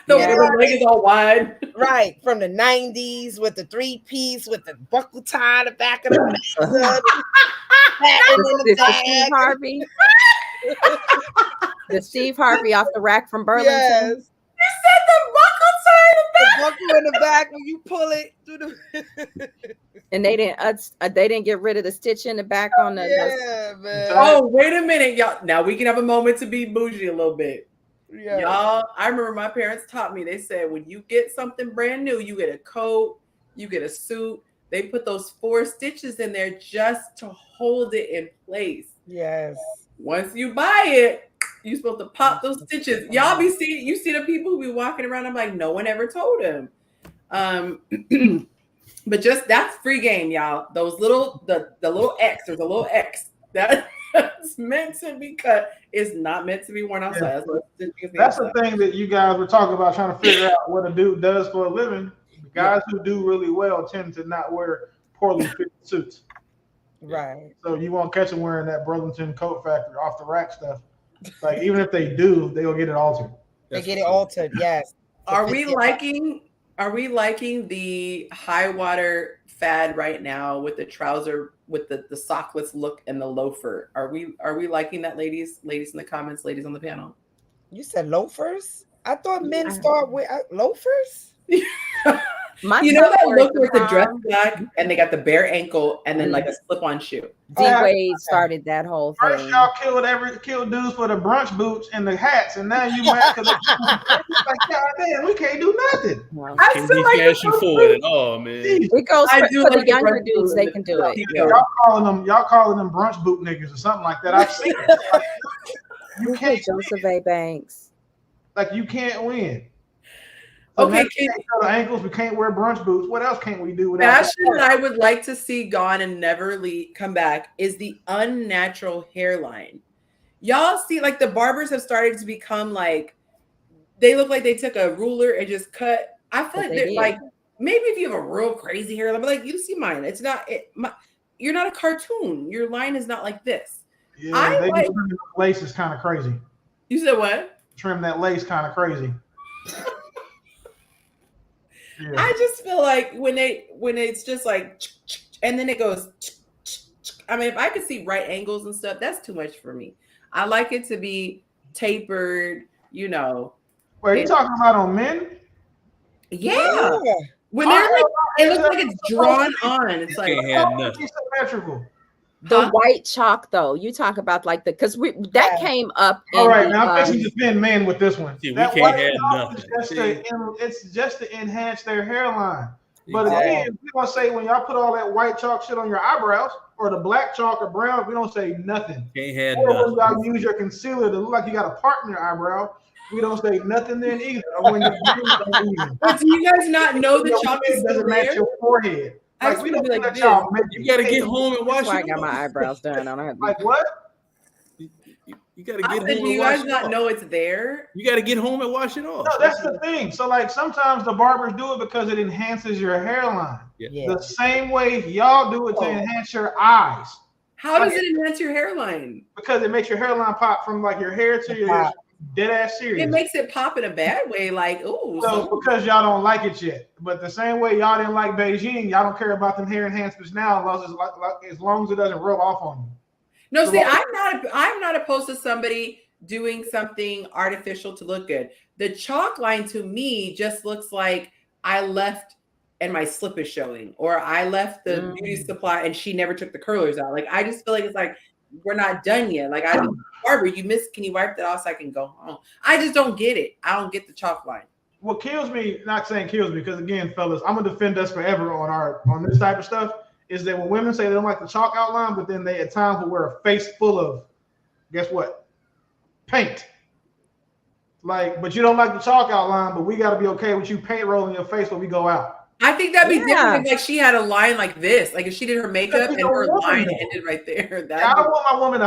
the leg is all wide. Right, from the 90s with the 3-piece with the buckle tie in the back of the Steve Harvey. The Steve Harvey off the rack from Burlington. Yes. You said the buckle in the back when you pull it through the. And they didn't get rid of the stitch in the back on the. Man. Oh, wait a minute, y'all. Now we can have a moment to be bougie a little bit. Yeah. Y'all, I remember my parents taught me. They said when you get something brand new, you get a coat, you get a suit. They put those 4 stitches in there just to hold it in place. Yes. Once you buy it, you're supposed to pop those stitches. Y'all you see the people who be walking around. I'm like, no one ever told him. But just that's free game, y'all. Those the little X, there's a little X that's meant to be cut. Is not meant to be worn outside. Yeah. That's the thing that you guys were talking about, trying to figure out what a dude does for a living. The guys who do really well tend to not wear poorly fitted suits. Right. So you won't catch them wearing that Burlington Coat Factory off the rack stuff. Like even if they do, they'll get it altered. They get it altered, yes. Are we liking the high water fad right now with the trouser with the sockless look and the loafer? Are we liking that, ladies? Ladies in the comments, ladies on the panel. You said loafers? I thought men start with loafers. You know that look with the dress black and they got the bare ankle and then like a slip-on shoe. D-Wade started that whole thing. First y'all killed dudes for the brunch boots and the hats, and now you mad because like, God damn, we can't do nothing. I can't be cashing forward at all, man. It goes for the younger dudes, they can do it. Y'all calling them brunch boot niggas or something like that. I've seen it. Like, you can't Joseph A. Banks. Like you can't win. So okay, we can't go to ankles. We can't wear brunch boots. What else can't we do without fashion that I would like to see gone and never come back is the unnatural hairline. Y'all see, like the barbers have started to become like they look like they took a ruler and just cut. I feel like they're like maybe if you have a real crazy hairline, but like you see mine, it's not. You're not a cartoon. Your line is not like this. Yeah, they like, trim the lace is kind of crazy. You said what? Trim that lace kind of crazy. Yeah. I just feel like when it's just like, and then it goes. I mean, if I could see right angles and stuff, that's too much for me. I like it to be tapered, you know. Wait, are you talking about on men? Yeah. When they're like, it looks like it's drawn on. It's like symmetrical. The white chalk, though, you talk about like because that came up. All right, now I'm fixing to defend men with this one. See, that we can't have nothing. It's just to enhance their hairline. But again, we don't say when y'all put all that white chalk shit on your eyebrows or the black chalk or brown, we don't say nothing. Can't have or nothing. when y'all use your concealer to look like you got a part in your eyebrow, we don't say nothing then either. Or when your but do you guys not know the chalk doesn't match your forehead? Like we don't like y'all make you gotta get home and wash. I got my eyebrows done. I don't have like what? You gotta get home. Do you guys not know it's there? You gotta get home and wash it off. No, that's the thing. So like sometimes the barbers do it because it enhances your hairline. Yeah. The same way y'all do it to enhance your eyes. How does it enhance your hairline? Because it makes your hairline pop from like your hair to your dead ass serious. It makes it pop in a bad way, like ooh. So because y'all don't like it yet, but the same way y'all didn't like Beijing, y'all don't care about them hair enhancements now, as long as it doesn't rub off on you. No, see, I'm not opposed to somebody doing something artificial to look good. The chalk line to me just looks like I left and my slip is showing, or I left the beauty supply and she never took the curlers out. Like I just feel like it's like we're not done yet. Like I Barbara, you missed. Can you wipe that off so I can go home? I just don't get it. I don't get the chalk line. What kills me, not saying kills me, because again, fellas, I'm gonna defend us forever on this type of stuff. Is that when women say they don't like the chalk outline, but then they at times will wear a face full of, guess what? Paint. Like, but you don't like the chalk outline, but we got to be okay with you paint rolling your face when we go out. I think that'd be different if like she had a line like this, like if she did her makeup and her line ended right there. I don't want my woman to.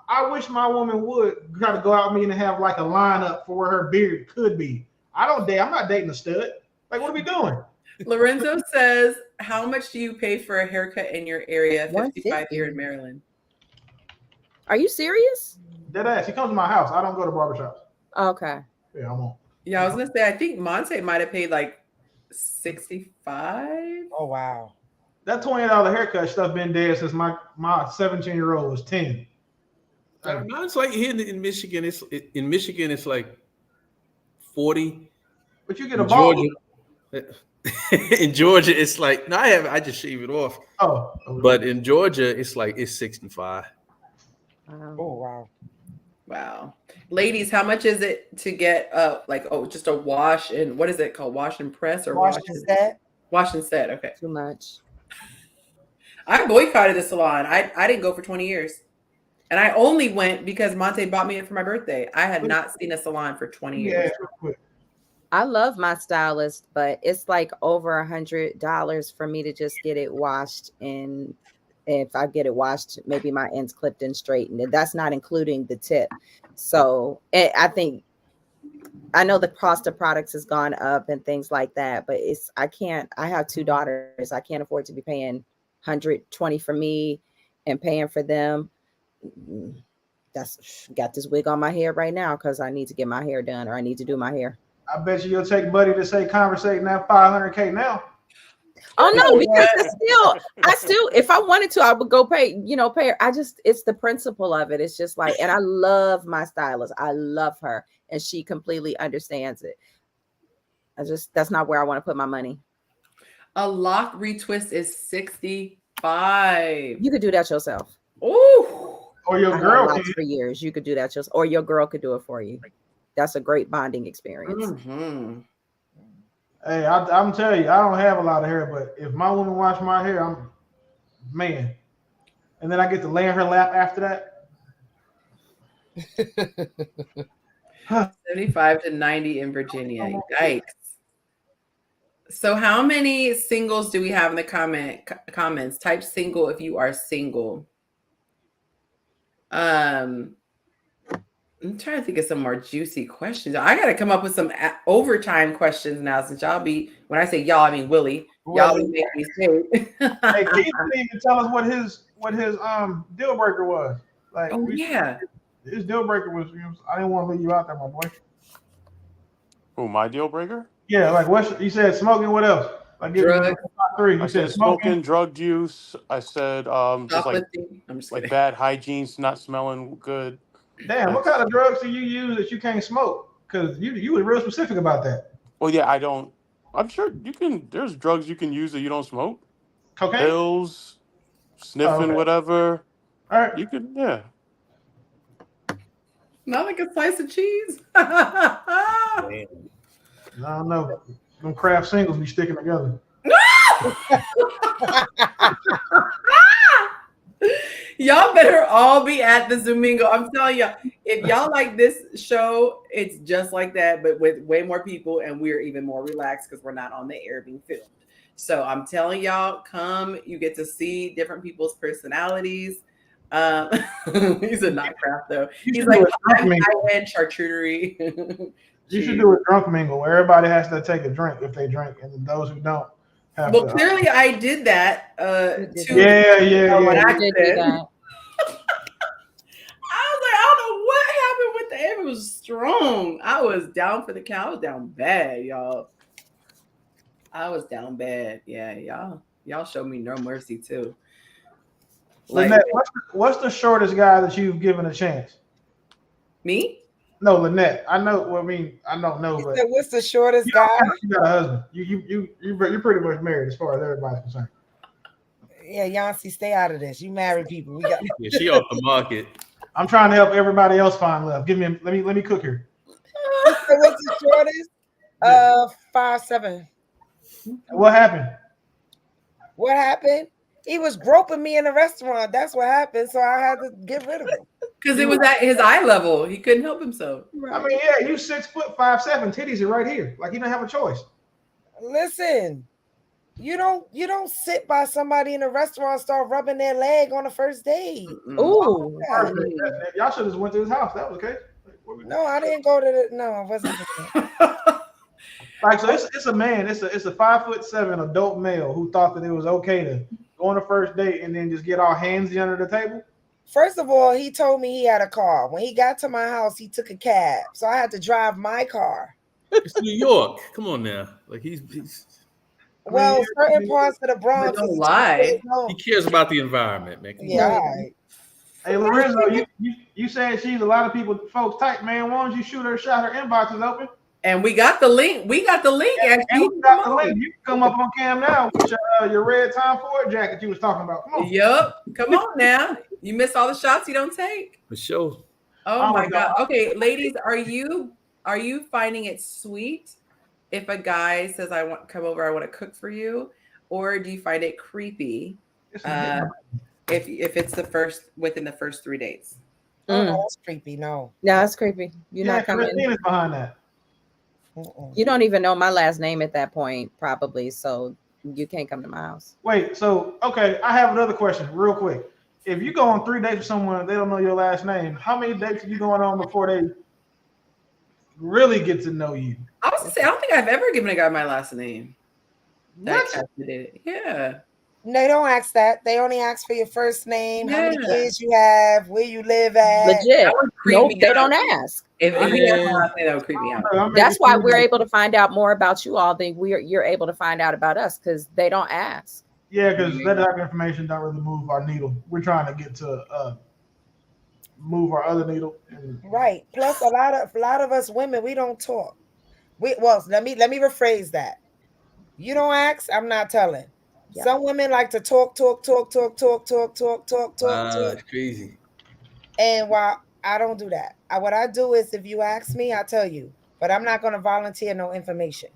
I wish my woman would kind of go out with me and have like a lineup for where her beard could be. I'm not dating a stud. Like, what are we doing? Lorenzo says, how much do you pay for a haircut in your area? 55 here in Maryland. Are you serious? Dead ass. He comes to my house. I don't go to barbershops. Okay. Yeah, I won't. Yeah, I was gonna say I think Monte might have paid like 65. Oh wow. That $20 haircut stuff been dead since my 17-year-old was 10. No, it's like here in Michigan. It's like 40. But you get a ball. In Georgia, it's like I just shave it off. Oh, but in Georgia, it's 65. Oh wow. Ladies, how much is it to get just a wash and what is it called? Wash and press or wash and set? Wash and set. Okay. Too much. I boycotted the salon. I didn't go for 20 years. And I only went because Monte bought me it for my birthday. I had not seen a salon for 20 years. Yeah. I love my stylist, but it's like over $100 for me to just get it washed. And if I get it washed, maybe my ends clipped and straightened. That's not including the tip. So I think I know the cost of products has gone up and things like that, but I have 2 daughters. I can't afford to be paying $120 for me and paying for them. That's got this wig on my hair right now because I need to get my hair done or I need to do my hair. I bet you'll take Buddy to say conversate now $500K now. Oh no, because I still, if I wanted to, I would go pay her. It's the principle of it. It's just like, and I love my stylist. I love her and she completely understands it. That's not where I want to put my money. A lock retwist is 65. You could do that yourself. Ooh. Or your girl can. For years, you could do that yourself, or your girl could do it for you. That's a great bonding experience. Mm-hmm. Hey, I'm telling you, I don't have a lot of hair, but if my woman wash my hair, I'm man. And then I get to lay in her lap after that. 75 to 90 in Virginia. Yikes. So how many singles do we have in the comments? Type single if you are single. I'm trying to think of some more juicy questions. I got to come up with some overtime questions now since when I say y'all, I mean Willie. Y'all be making me say. Hey, Keith didn't even tell us what his deal breaker was. Like, Oh yeah. his deal breaker was, I didn't want to leave you out there, my boy. Oh, my deal breaker? Yeah, like what you said, smoking. What else? Like, give me Drugs, top three. I You said said smoking. smoking, drug use. I said just shoplifting. I'm just like kidding. bad hygiene, not smelling good. Damn, what kind of drugs do you use that you can't smoke? Because you were real specific about that. Well, yeah, I don't. I'm sure you can. There's drugs you can use that you don't smoke. Cocaine. Pills, sniffing, okay. whatever. All right. You can, yeah. Not like a slice of cheese. I don't know. Them craft singles be sticking together. Y'all better all be at the Zoomingo. I'm telling y'all, if y'all like this show, it's just like that, but with way more people, and we're even more relaxed because we're not on the air being filmed. So I'm telling y'all, come, you get to see different people's personalities. He's a not craft though. He's like, I'm high-end charcuterie. You should do a drunk mingle where everybody has to take a drink if they drink, and those who don't have Well, to. clearly I did that. Yeah. When I did said, that. I was like, I don't know what happened with the air. It was strong. I was down for the count. I was down bad, y'all. I was down bad. Yeah, y'all showed me no mercy too. Like, Lynette, what's the shortest guy that you've given a chance? me? No, Lynette. I know. Well, I mean, I don't know, but What's the shortest guy? You got a husband. You're pretty much married as far as everybody's concerned. Yeah, Yonci, stay out of this. You married people. We got. Yeah, she off the market. I'm trying to help everybody else find love. Let me cook here. What's the shortest? 5'7". What happened? What happened? He was groping me in a restaurant. That's what happened. So I had to get rid of him. Because it was at his eye level. He couldn't help himself. I mean, yeah, you 6 foot 5'7", titties are right here. Like you don't have a choice. Listen, you don't sit by somebody in a restaurant and start rubbing their leg on the first date. Ooh. Y'all should have went to his house. That was okay. No, I didn't go to the. No, I wasn't. Like so, it's a man. It's a 5'7" adult male who thought that it was okay to go on a first date and then just get all handsy under the table. First of all, he told me he had a car. When he got to my house, he took a cab, so I had to drive my car. It's New York. Come on now. Like he's well, certain parts of the Bronx. Don't lie. he cares about the environment, man. Yeah. Right. Hey, Lorenzo, you said she's a lot of folks type, man. Why don't you shoot her shot? Her inbox is open. And we got the link. We got the link. And we got the link. You can come up on cam now with your red Tom Ford jacket you was talking about. Come on. Yup. Come on now. You miss all the shots you don't take. For sure. Oh my God. Okay, ladies, are you finding it sweet if a guy says I want to cook for you, or do you find it creepy if it's within the first 3 dates? Oh, no, that's creepy. No. No, that's creepy. You're not coming. Christina's behind that. You don't even know my last name at that point, probably. So you can't come to my house. Wait, so okay, I have another question, real quick. If you go on 3 dates with someone, they don't know your last name. How many dates are you going on before they really get to know you? I was gonna say I don't think I've ever given a guy my last name. What? Yeah. They don't ask that. They only ask for your first name, how many kids you have, where you live at. Legit. Nope, they don't ask. If he has my last name, that would creep me out. That's why we're able to find out more about you all than you're able to find out about us, because they don't ask. Yeah, because that type of information don't really move our needle. We're trying to get to move our other needle. Right. Plus, a lot of us women, we don't talk. Let me rephrase that. You don't ask, I'm not telling. Yep. Some women like to talk. It's crazy. And while I don't do that, what I do is if you ask me, I'll tell you. But I'm not going to volunteer no information.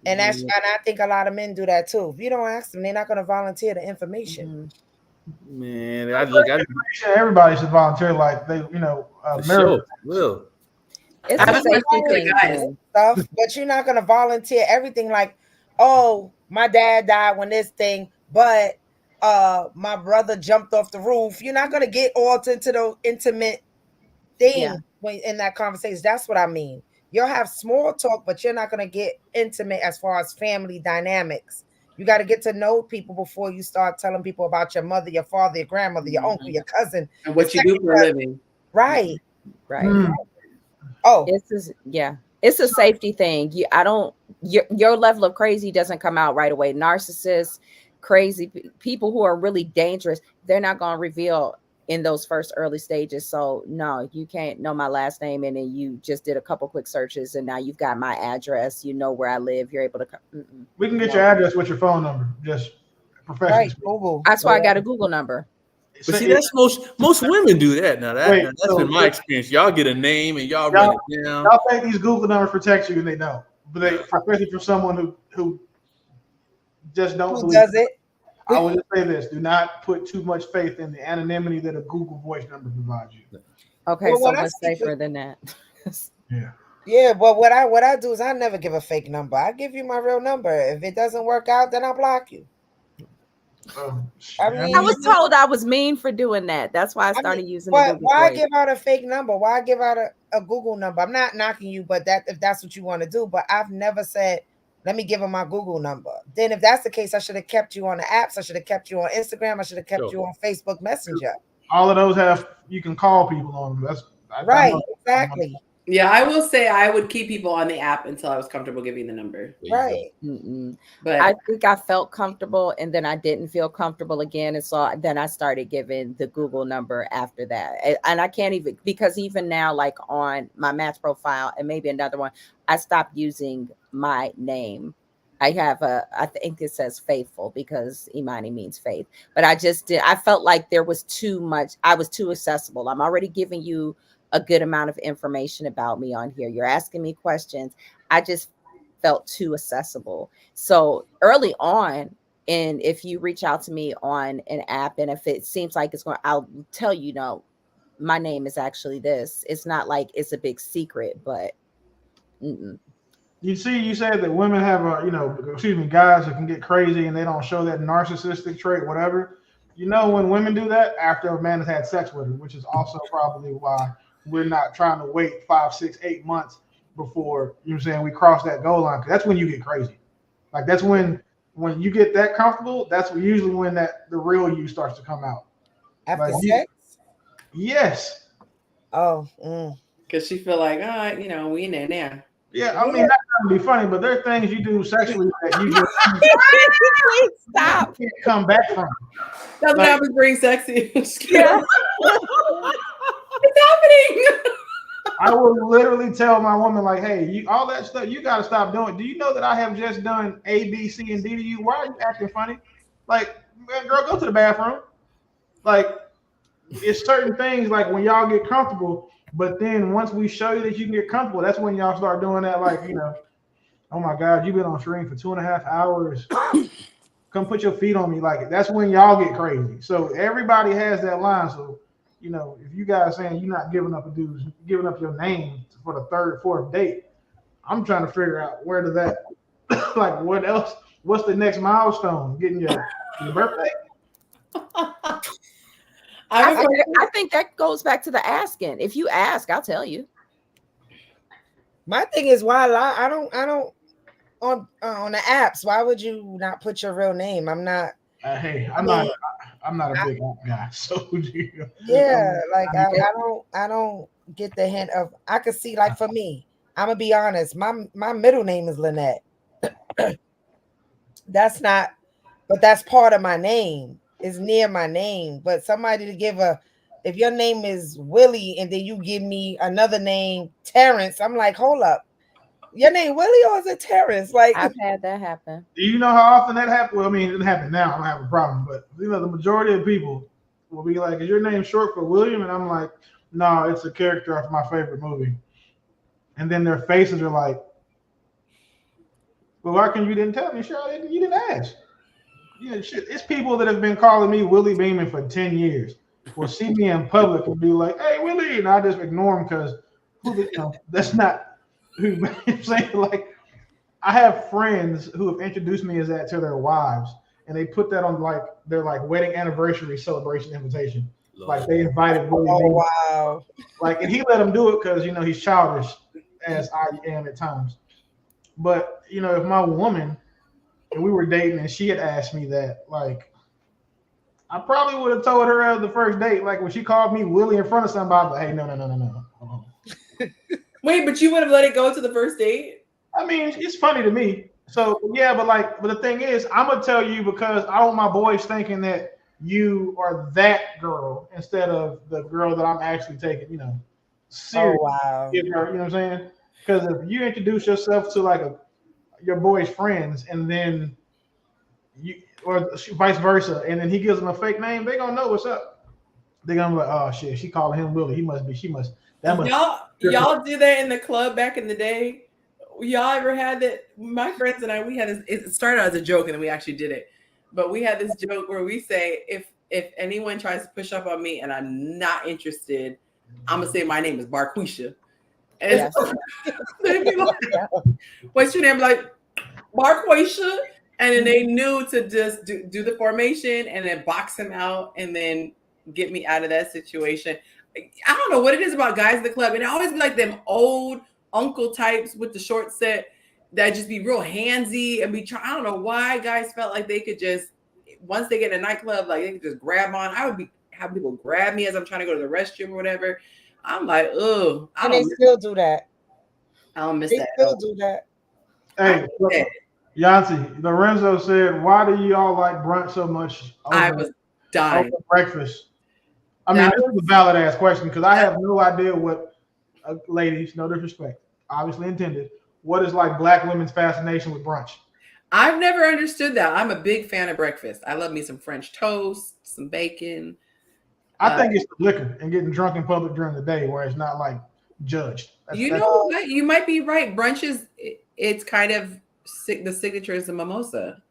And and I think a lot of men do that too. If you don't ask them, they're not going to volunteer the information. Man, everybody should volunteer, like they, sure. Will. It's a safety thing, stuff, but you're not going to volunteer everything. Like, oh, my dad died when this thing, but my brother jumped off the roof. You're not going to get all into the intimate thing when in that conversation. That's what I mean. You'll have small talk, but you're not going to get intimate as far as family dynamics. You got to get to know people before you start telling people about your mother, your father, your grandmother, your uncle, your cousin, and what you do for a living. right? Right. Oh, It's a safety thing. Your level of crazy doesn't come out right away. Narcissists, crazy people who are really dangerous, they're not going to reveal in those first early stages. So no, you can't know my last name and then you just did a couple quick searches and now you've got my address, you know where I live, you're able to come. We can get your address with your phone number, just professionally. right, Google. That's why I got a Google number. But see, that's most women do that. Now that's been my experience. Y'all get a name and y'all run it down. Y'all think these Google numbers protect you, and they don't. But they, especially from someone who just don't believe. Does it? I would just say this: do not put too much faith in the anonymity that a Google voice number provides you. Okay, so much safer than that. Yeah, but what I do is I never give a fake number. I give you my real number. If it doesn't work out, then I'll block you. I was told I was mean for doing that. That's why I started using the Google why voice. give out a fake number? Why give out a Google number? I'm not knocking you, but if that's what you want to do. But I've never said, let me give him my Google number. Then if that's the case, I should have kept you on the apps. I should have kept you on Instagram. I should have kept you on Facebook Messenger. All of those you can call people on them. Right, exactly. Yeah, I will say I would keep people on the app until I was comfortable giving the number. Right. But I think I felt comfortable and then I didn't feel comfortable again. And so then I started giving the Google number after that. And I can't even, because even now, like on my Match profile and maybe another one, I stopped using my name. I have I think it says faithful because Imani means faith. But I felt like there was too much. I was too accessible. I'm already giving you a good amount of information about me on here. You're asking me questions. I just felt too accessible. So early on, and if you reach out to me on an app, and if it seems like it's going, I'll tell you, no, my name is actually this. It's not like it's a big secret, but you said that women have guys that can get crazy and they don't show that narcissistic trait, whatever. When women do that after a man has had sex with them, which is also probably why we're not trying to wait 5, 6, 8 months before we cross that goal line. Cause that's when you get crazy. Like that's when you get that comfortable. That's usually when the real you starts to come out. After sex? Yes. Oh. Because she feel like, we in there now. Yeah, I mean that's gonna be funny, but there are things you do sexually that you just please stop. Can't come back from. That's what happens during sexy. Yeah. What's happening? I will literally tell my woman, like, hey, all that stuff, you got to stop doing. Do you know that I have just done A, B, C, and D to you? Why are you acting funny? Like, man, girl, go to the bathroom. Like, it's certain things, like, when y'all get comfortable, but then once we show you that you can get comfortable, that's when y'all start doing that, like, oh, my God, you've been on stream for 2.5 hours. Come put your feet on me. Like, that's when y'all get crazy. So everybody has that line. So, if you guys saying you're not giving up giving up your name for the 3rd, 4th date, I'm trying to figure out where does that, like, what else? What's the next milestone? Getting your birthday? I think that goes back to the asking. If you ask, I'll tell you. My thing is why lie? I don't on the apps. Why would you not put your real name? I'm not. I'm not a big app guy, so yeah, like I don't get the hint of. I could see, like, for me, I'm gonna be honest. My middle name is Lynette. That's not, but that's part of my name. It's near my name. But somebody to give if your name is Willie and then you give me another name, Terrence, I'm like, hold up. Your name Willie or is it Terrence? Like, I've had that happen. Do you know how often that happens? Well, I mean, it doesn't happen now. I don't have a problem. But, the majority of people will be like, is your name short for William? And I'm like, no, it's a character of my favorite movie. And then their faces are like, well, why come you didn't tell me? Sure, you didn't ask. Yeah, shit. It's people that have been calling me Willie Beeman for 10 years. Will see me in public and be like, hey, Willie. And I just ignore them because that's not who I'm saying. Like, I have friends who have introduced me as that to their wives, and they put that on their wedding anniversary celebration invitation. Lord. Like, they invited Willie Beeman. Wow. Like, and he let him do it because he's childish, as I am at times. But if my woman and we were dating, and she had asked me that, like, I probably would have told her at the first date, like when she called me Willie in front of somebody, like, hey, no. Hold on. Wait, but you would have let it go to the first date? I mean, it's funny to me. So yeah, but the thing is, I'm gonna tell you because I don't want my boys thinking that you are that girl instead of the girl that I'm actually taking, serious. Oh wow. Give her, you know what I'm saying? Because if you introduce yourself to like your boy's friends and then or vice versa, and then he gives them a fake name, they gonna know what's up. They're gonna be like, oh shit, she calling him Willie. Y'all do that in the club back in the day? Y'all ever had that? My friends and I, we had this. It started out as a joke, and then we actually did it. But we had this joke where we say, if anyone tries to push up on me and I'm not interested, I'm gonna say my name is Barquisha. And Yes. they'd be like, what's your name? Like Barquisha. And then they knew to just do the formation and then box him out and then get me out of that situation. I don't know what it is about guys in the club, and it always be like them old uncle types with the short set that just be real handsy and I don't know why guys felt like they could just, once they get in a nightclub, like they could just grab on. I would be have people grab me as I'm trying to go to the restroom or whatever. I'm like, oh, And they still do that. I don't miss They that. still do that. Hey, Yonci, Lorenzo said, why do y'all like brunch so much? I was dying. Over breakfast. I mean, this is a valid ass question because I have no idea what, ladies, no disrespect, obviously intended, what is like black women's fascination with brunch? I've never understood that. I'm a big fan of breakfast. I love me some French toast, some bacon. I think it's the liquor and getting drunk in public during the day where it's not like judged. Know what? You might be right. Brunch is, it's kind of the signature is the mimosa.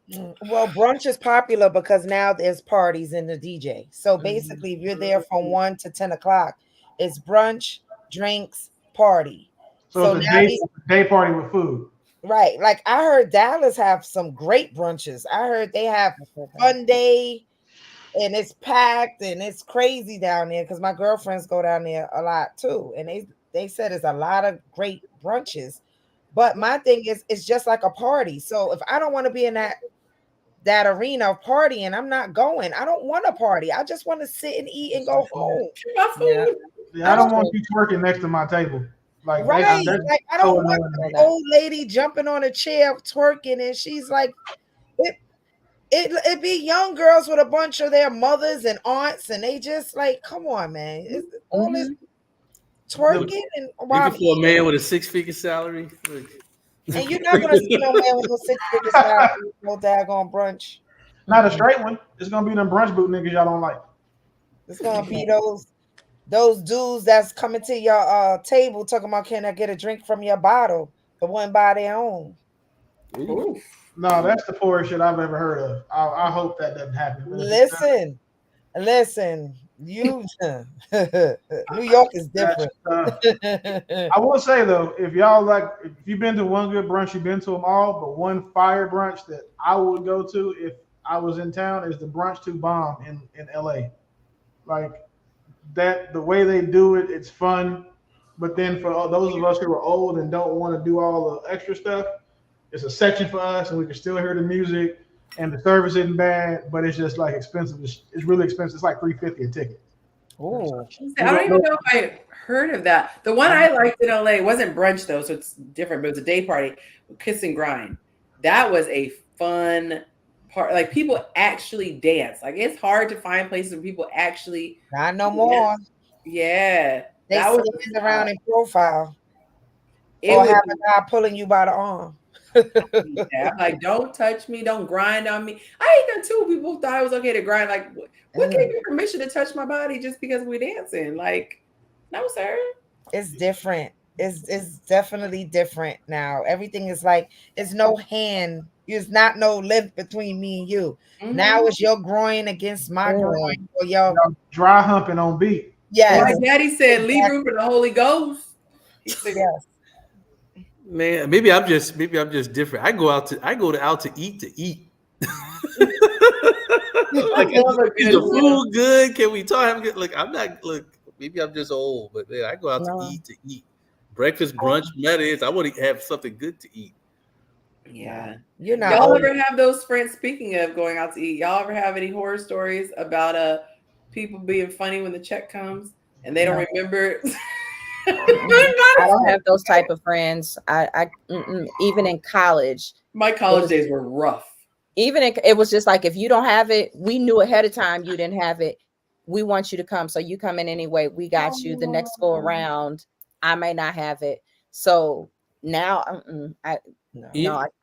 Well, brunch is popular because now there's parties in the DJ. So basically, if you're there from 1 to 10 o'clock, it's brunch, drinks, party. So it's a day party with food. Right. Like I heard Dallas have some great brunches. I heard they have fun day and it's packed and it's crazy down there because my girlfriends go down there a lot too. And they said it's a lot of great brunches. But my thing is, it's just like a party. So if I don't want to be in that arena of partying, I'm not going. I don't want to party. I just want to sit and eat and go home. Yeah, I don't want you twerking next to my table. Like, right. Like I don't want an old lady jumping on a chair twerking and she's like, it be young girls with a bunch of their mothers and aunts and they just like, come on, man. It's all this twerking and looking for a man with a 6-figure salary. And you're not gonna see no man with no 6-figure salary, no daggone brunch. Not a straight one. It's gonna be them brunch boot niggas y'all don't like. It's gonna be those dudes that's coming to your table talking about, can I get a drink from your bottle, but wouldn't buy their own. Ooh. No, that's the poorest shit I've ever heard of. I hope that doesn't happen. Listen. You New York is different. I will say though, if you've been to one good brunch, you've been to them all, but one fire brunch that I would go to if I was in town is the Brunch to Bomb in LA. Like that, the way they do it, it's fun. But then for those of us who are old and don't want to do all the extra stuff, it's a section for us, and we can still hear the music. And the service isn't bad, but it's just like expensive. It's really expensive. It's like $350 a ticket. Oh, I don't even know if I heard of that. The one I liked in LA wasn't brunch though, so it's different. But it was a day party, Kiss and Grind. That was a fun part. Like people actually dance. Like it's hard to find places where people actually not no more. Yeah, they sit around in profile, or have a guy pulling you by the arm. Yeah, I'm like, don't touch me, don't grind on me. I hate that too. People thought it was okay to grind. Like, what gave you permission to touch my body just because we're dancing? Like, no, sir. It's different. It's definitely different now. Everything is like, it's no hand. There's not no length between me and you. Mm-hmm. Now it's your groin against my groin, or your dry humping on beat. Yes. My daddy said, leave room for the Holy Ghost. He said, yes. Man, maybe I'm just different. I go out to eat to eat. Like, is the food good? Can we talk? Maybe I'm just old, but man, I go out to eat. Breakfast, brunch, that is. I want to have something good to eat. Yeah. You're not Y'all old. ever have those friends, speaking of going out to eat, y'all ever have any horror stories about people being funny when the check comes and they don't remember it? I don't have those type of friends. Even in college, My college days were rough. Even it was just like, if you don't have it, we knew ahead of time you didn't have it. We want you to come, so you come in anyway. We got you. The next go around, I may not have it. So now, I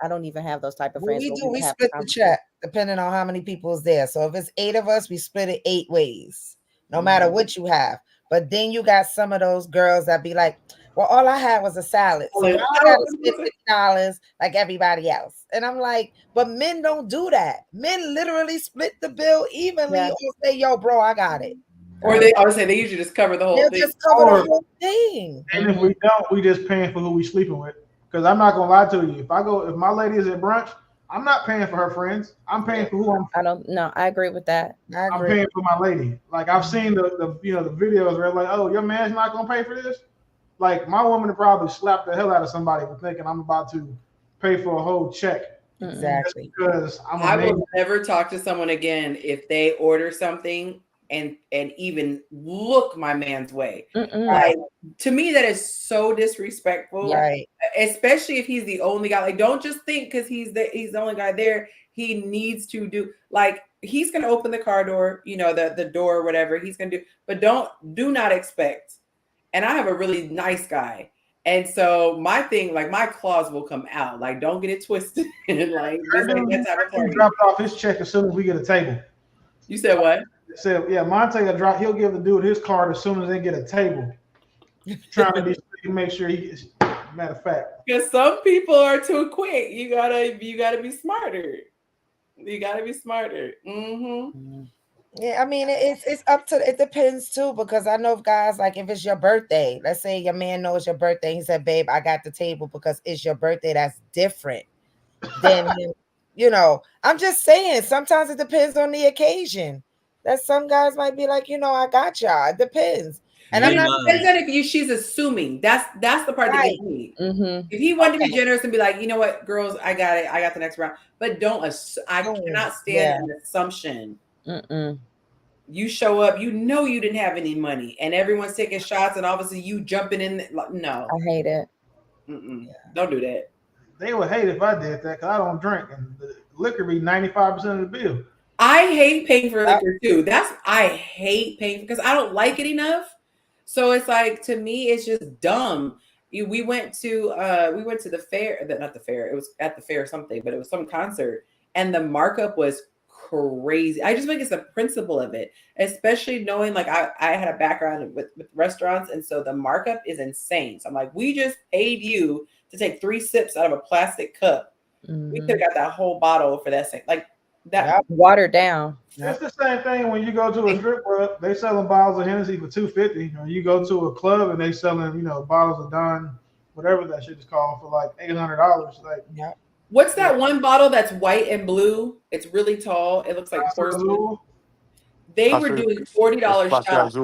don't even have those type of friends. We split the check depending on how many people is there. So if it's 8 of us, we split it 8 ways, no matter what you have. But then you got some of those girls that be like, well, all I had was a salad. So I gotta spend $50 like everybody else. And I'm like, but men don't do that. Men literally split the bill evenly or say, yo, bro, I got it. Or I would say they usually just cover the whole thing. Just cover the whole thing. And if we don't, we just paying for who we sleeping with. Because I'm not gonna lie to you. If my lady is at brunch, I'm not paying for her friends. I'm paying for who I'm. I don't know. I agree with that. I'm paying for my lady. Like I've seen the videos where like, oh, your man's not gonna pay for this. Like my woman would probably slap the hell out of somebody for thinking I'm about to pay for a whole check. Exactly. Because I will never talk to someone again if they order something and even look my man's way. Like, to me, that is so disrespectful. Right. Especially if he's the only guy. Like, don't just think because he's the only guy there, he needs to do, like, he's gonna open the car door, the door or whatever he's gonna do, but do not expect. And I have a really nice guy. And so my thing, like my claws will come out. Like, don't get it twisted. Like, this ain't that type of party. He dropped off his check as soon as we get a table. You said what? Said, yeah, Monte he'll give the dude his card as soon as they get a table. Trying to make sure he gets, matter of fact. Because some people are too quick. You gotta be smarter. You gotta be smarter. Mm-hmm. Yeah, I mean it's up to, it depends too, because I know if guys, like if it's your birthday, let's say your man knows your birthday, he said, babe, I got the table because it's your birthday. That's different than I'm just saying, sometimes it depends on the occasion. That some guys might be like, I got y'all. It depends. And I'm not saying that if she's assuming. That's the part that gets me. If he wanted to be generous and be like, you know what, girls, I got it. I got the next round. But I cannot stand an assumption. You show up, you didn't have any money, and everyone's taking shots, and obviously you jumping in. No, I hate it. Don't do that. They would hate if I did that because I don't drink, and the liquor be 95% of the bill. I hate paying for liquor too. I hate paying because I don't like it enough. So it's like, to me, it's just dumb. We went to the fair, not the fair. It was at the fair or something, but it was some concert, and the markup was crazy. I just think it's the principle of it, especially knowing like I had a background with restaurants, and so the markup is insane. So I'm like, we just paid you to take 3 sips out of a plastic cup. We could have got that whole bottle for that same, like that watered down. It's the same thing when you go to a strip club. They selling bottles of Hennessy for $250. Or you go to a club and they selling bottles of Don, whatever that shit is called, for like $800. Like, what's that one bottle that's white and blue? It's really tall. It looks like porcelain. They were doing $40 shots.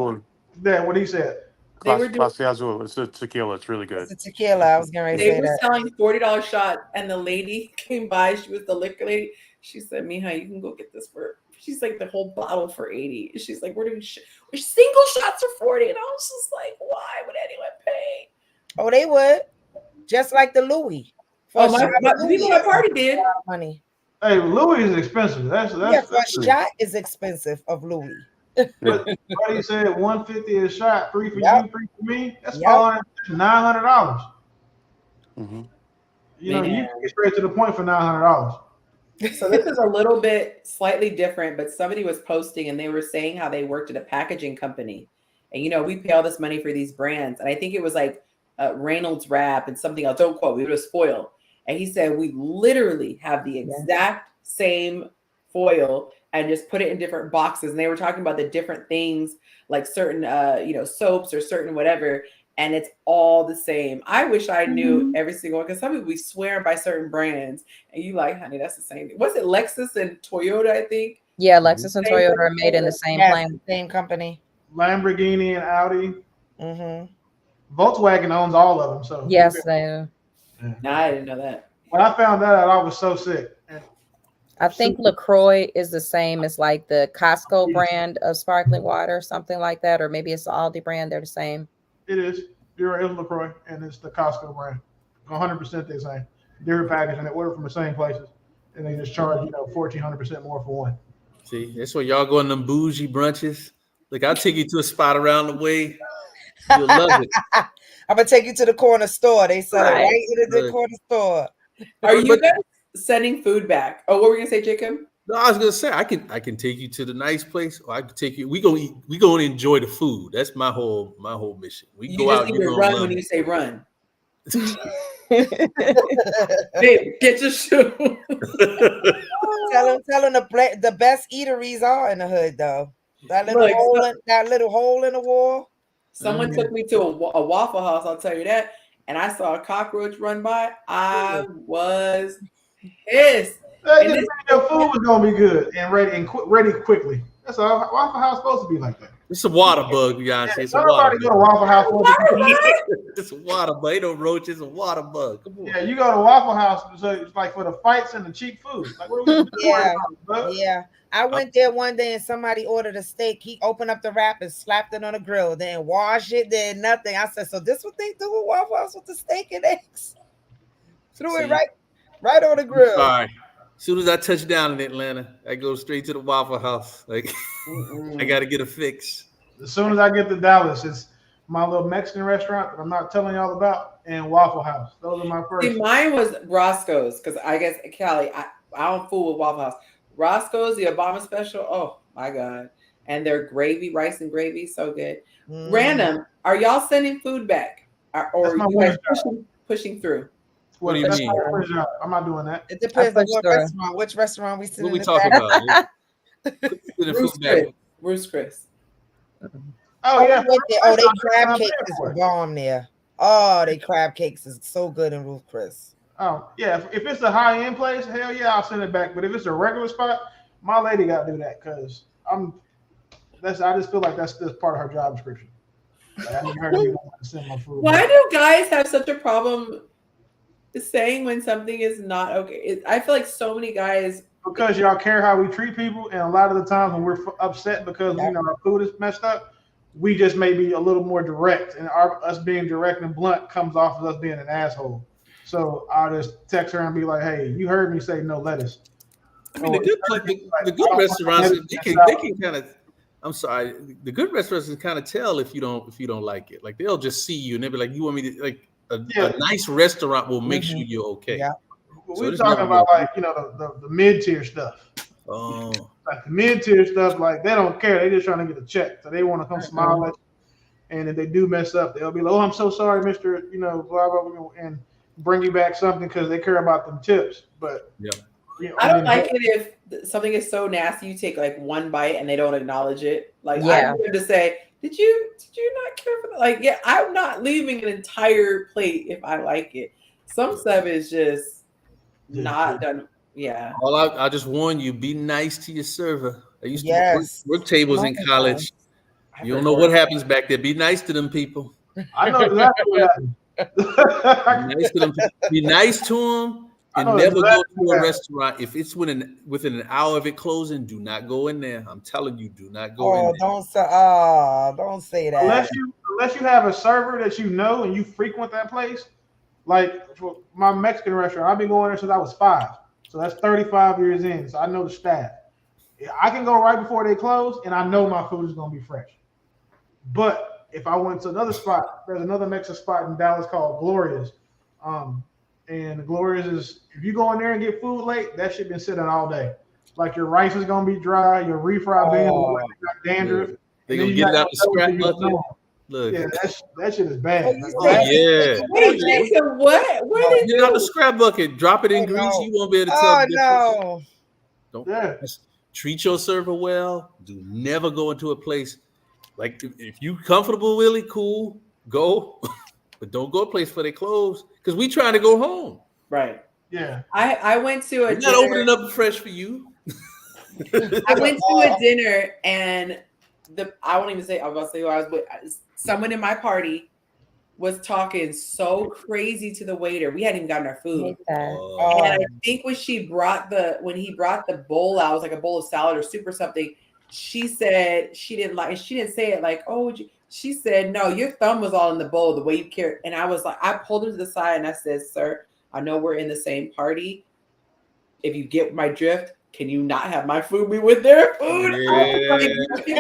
That what he said. They were doing Clase Azul. It's a tequila. It's really good. It's a tequila. I was going to say that. They were selling $40 shot, and the lady came by. She was the liquor lady. She said, "Mija, you can go get this for." She's like, the whole bottle for $80. She's like, we're doing single shots for $40, and I was just like, why would anyone pay? Oh, they would, just like the Louis. Oh, my people at party did. Money. Hey, Louis is expensive. That's a shot is expensive of Louis. But he said $150 a shot, 3 for you, 3 for me. That's $900. You can get straight to the point for $900. So this is a little bit slightly different, but somebody was posting and they were saying how they worked at a packaging company, and we pay all this money for these brands, and I think it was like Reynolds Wrap and something else. Don't quote me. It was foil, and he said we literally have the exact same foil and just put it in different boxes. And they were talking about the different things, like certain soaps or certain whatever. And it's all the same. I wish I knew every single one, because some people be swearing by certain brands, and you like, honey, that's the same. Was it Lexus and Toyota? I think. Yeah, Lexus and Toyota are made in the same plant, same company. Lamborghini and Audi. Volkswagen owns all of them. So yes, they do. No, I didn't know that. When I found that out, I was so sick. And I think LaCroix is the same as like the Costco brand of sparkling water, something like that, or maybe it's the Aldi brand. They're the same. It is. You're right, it's LaCroix, and it's the Costco brand. 100% the same. Different package, and they order from the same places, and they just charge 1,400% more for one. See, that's where y'all go on them bougie brunches. Look, I'll take you to a spot around the way. You'll love it. I'm gonna take you to the corner store. They sell it right in the corner store. Are you guys sending food back? Oh, what were we gonna say, Jacob? No, I was gonna say I can take you to the nice place, or I can take you. We gonna eat. We gonna enjoy the food. That's my whole mission. We You go just out. need You to gonna run love when it. you say run. Babe, get your shoe. Tell them the best eateries are in the hood, though. That little hole in the wall. Someone took me to a Waffle House. I'll tell you that. And I saw a cockroach run by. I was pissed. And your food was gonna be good and ready quickly. That's all. Waffle House supposed to be like that. It's a water bug, Yonci. It's a water Nobody go to bug. Waffle House. It's a water bug. Ain't no roach. It's a water bug. Come on. Yeah, you go to Waffle House, so it's like for the fights and the cheap food. Like, what are we doing? Yeah. I went there one day and somebody ordered a steak. He opened up the wrap and slapped it on the grill, then washed it, then nothing. I said, so this what they do with Waffle House with the steak and eggs? Threw it right on the grill. Sorry. As soon as I touch down in Atlanta, I go straight to the Waffle House. Like, I got to get a fix. As soon as I get to Dallas, it's my little Mexican restaurant that I'm not telling y'all about, and Waffle House. Those are my first. See, mine was Roscoe's, because I guess, Callie, I don't fool with Waffle House. Roscoe's, the Obama special, oh my God. And their gravy, rice and gravy, so good. Random, are y'all sending food back? Or are you guys pushing through? What do you mean? I'm not doing that. It depends on what restaurant. Which restaurant we sitting in? What we talking about? Bruce Chris. Oh yeah. They crab cakes is bomb there. Oh, they crab cakes is so good in Ruth Chris. Oh yeah. If it's a high end place, hell yeah, I'll send it back. But if it's a regular spot, my lady got to do that because I just feel like that's just part of her job description. Like, I need her to send my food. Why do guys have such a problem saying when something is not okay? I feel like so many guys, because y'all care how we treat people, and a lot of the times when we're upset because our food is messed up, we just may be a little more direct, and us being direct and blunt comes off as us being an asshole. So I'll just text her and be like, "Hey, you heard me say no lettuce." I mean, the good restaurants they can kind of. I'm sorry, the good restaurants can kind of tell if you don't like it. Like they'll just see you and they'll be like, "You want me to like a nice restaurant will make sure you're okay." Yeah. We're talking about like the mid tier stuff. Oh, like the mid tier stuff, like they don't care. They just trying to get a check, so they want to come smile at you. And if they do mess up, they'll be like, "Oh, I'm so sorry, Mister," blah blah blah, and bring you back something because they care about them tips. But I don't like it if something is so nasty you take like one bite and they don't acknowledge it. Like I'm going to say, did you not care for that? Like, yeah, I'm not leaving an entire plate if I like it. Some stuff is just not done. Yeah. Well, I just warn you, be nice to your server. I used to work tables in college. You don't know what happens back there. Be nice to them people. I know exactly what happened. Be nice to them and never go to a restaurant. If it's within an hour of it closing, do not go in there. I'm telling you, do not go in there. Don't say that. Unless you have a server that you know and you frequent that place. Like for my Mexican restaurant, I've been going there since I was 5. So that's 35 years in. So I know the staff. I can go right before they close and I know my food is going to be fresh. But if I went to another spot, there's another Mexican spot in Dallas called Gloria's. And Gloria's is, if you go in there and get food late, that shit been sitting all day. Like your rice is going to be dry, your refried beans got dandruff. Yeah. They're going to get it out the scrap bucket. Look. Yeah, that shit is bad. Wait, Jason, what? What get it out the scrap bucket, drop it in grease. You won't be able to tell the difference. Don't treat your server well. Do never go into a place like if you comfortable, Willie, cool, go. But don't go a place where they close because we trying to go home. Right. Yeah. I went to a dinner. Not opening up fresh for you. I went to a dinner and I won't even say I was about to say who I was with. Someone in my party was talking so crazy to the waiter. We hadn't even gotten our I food. hate that. And I think when he brought the bowl out, it was like a bowl of salad or soup or something. She said she didn't say it like, oh, she said, no, your thumb was all in the bowl, the way you carried. And I was like, I pulled him to the side and I said, sir, I know we're in the same party. If you get my drift, can you not have my food be with their food? Yeah. But she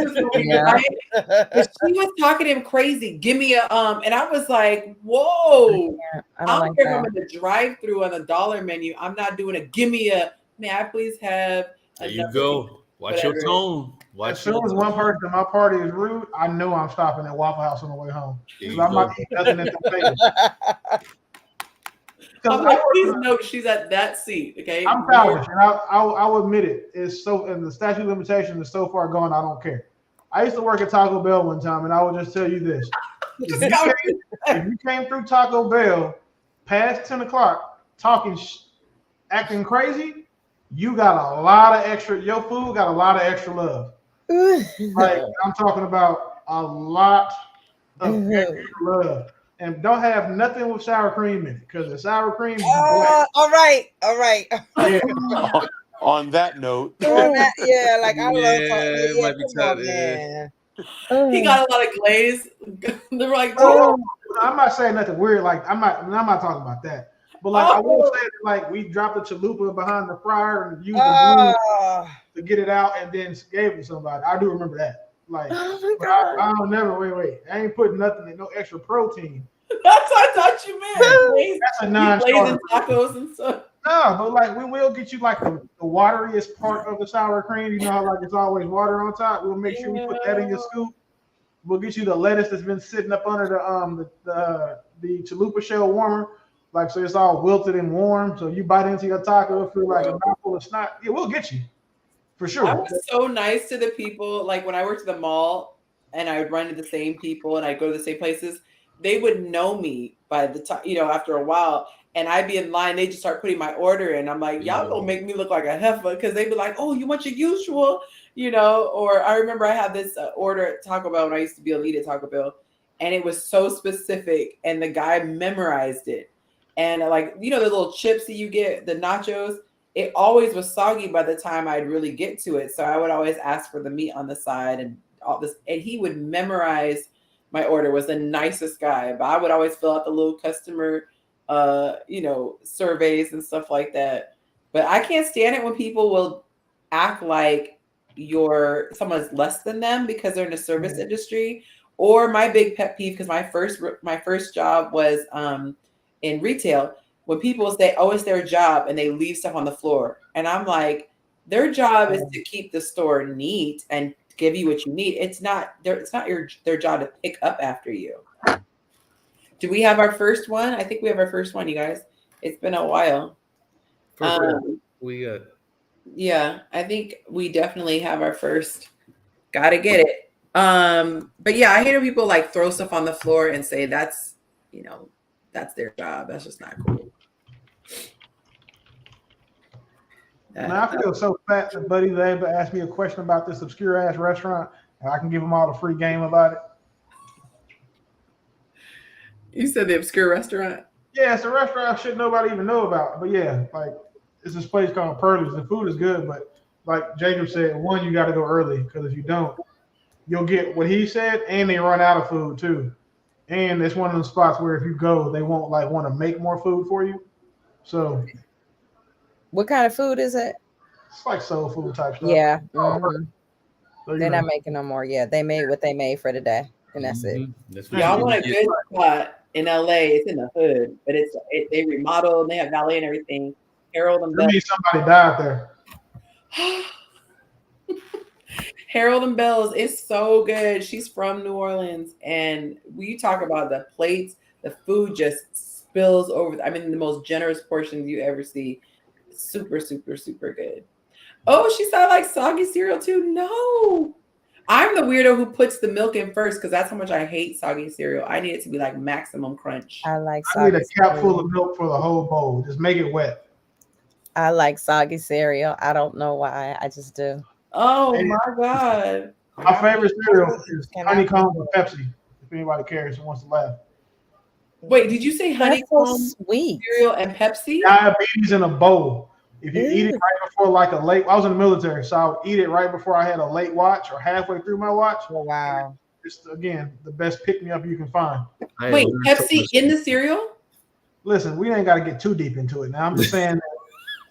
was talking to him crazy. Give me a and I was like, whoa. I I don't don't like care if that. I'm in the drive-through on the dollar menu. I'm not doing a give me a, may I please have There you another go. Watch your tone. As soon as one person in my party is rude, I know I'm stopping at Waffle House on the way home. There Because you I'm not go. eating nothing at the table. I'm like, please note she's at that seat. Okay. I'm childish, and I'll admit it. It's so, and the statute of limitations is so far gone. I don't care. I used to work at Taco Bell one time, and I will just tell you this: if you came through Taco Bell past 10 o'clock talking, acting crazy, you got a lot of extra. Your food got a lot of extra love. Like I'm talking about a lot of extra love. And don't have nothing with sour cream in it, because the sour cream. All right. Yeah. On that note, Yeah, like I love it yeah, might be come on, time, man. He got a lot of glaze. They were like, I'm not saying nothing weird. Like I'm not talking about that. But like I will say that, like, we dropped the chalupa behind the fryer and used the glue to get it out, and then gave it to somebody. I do remember that. Like, but I don't never wait. I ain't putting nothing in, no extra protein. That's what I thought you meant. That's a non-starter. Tacos and stuff. No, but like we will get you like the wateriest part of the sour cream. You know how like it's always water on top. We'll make sure we put that in your scoop. We'll get you the lettuce that's been sitting up under the chalupa shell warmer, like so it's all wilted and warm. So you bite into your taco, feel like a mouthful of snot. Yeah, we'll get you for sure. I was so nice to the people. Like when I worked at the mall and I would run into the same people and I'd go to the same places, they would know me by the time, after a while. And I'd be in line, they just start putting my order in. I'm like, y'all gonna make me look like a heifer, because they'd be like, oh, you want your usual, Or I remember I had this order at Taco Bell when I used to be a lead at Taco Bell, and it was so specific, and the guy memorized it. And like, the little chips that you get, the nachos, it always was soggy by the time I'd really get to it. So I would always ask for the meat on the side and all this, and he would memorize my order. Was the nicest guy, but I would always fill out the little customer surveys and stuff like that. But I can't stand it when people will act like someone's less than them because they're in the service industry. Or my big pet peeve, because my first job was in retail, when people say, oh, it's their job, and they leave stuff on the floor. And I'm like, their job is to keep the store neat and give you what you need. It's not their job to pick up after you. Do we have our first one? I think we have our first one, you guys. It's been a while. We got. Yeah, I think we definitely have our first. Gotta get it. But yeah, I hate when people like throw stuff on the floor and say that's their job. That's just not cool. Man, I feel so fat that Buddy's able to ask me a question about this obscure ass restaurant, and I can give him all the free game about it. You said the obscure restaurant? Yeah, it's a restaurant shit nobody even know about. But yeah, like it's this place called Pearlie's. The food is good, but like Jacob said, one, you got to go early, because if you don't, you'll get what he said, and they run out of food too. And it's one of those spots where if you go, they won't like want to make more food for you. So, what kind of food is it? It's like soul food type stuff. Yeah. So, they're not making no more. Yeah, they made what they made for the day, and that's it. Y'all want a good spot in LA? It's in the hood, but they remodeled and they have valet and everything. Harold and Bell. Somebody died there. Harold and Bells is so good. She's from New Orleans, and we talk about the plates, the food just spills over. I mean, the most generous portions you ever see. Super, super, super good. Oh, she said I like soggy cereal too. No, I'm the weirdo who puts the milk in first, because that's how much I hate soggy cereal. I need it to be like maximum crunch. I like I need a cap full of milk for the whole bowl. Just make it wet. I like soggy cereal. I don't know why. I just do. Oh my God. My favorite cereal is honeycomb with Pepsi. If anybody cares and wants to laugh. Wait, did you say That's so honeycomb sweet. cereal and Pepsi? Diabetes in a bowl. If you eat it Ew. right before like a late, I was in the military, so I would eat it right before I had a late watch or halfway through my watch. Oh, wow. It's again the best pick me up you can find. I Wait, learned so Pepsi much. in the cereal? Listen, we ain't got to get too deep into it now. I'm just saying that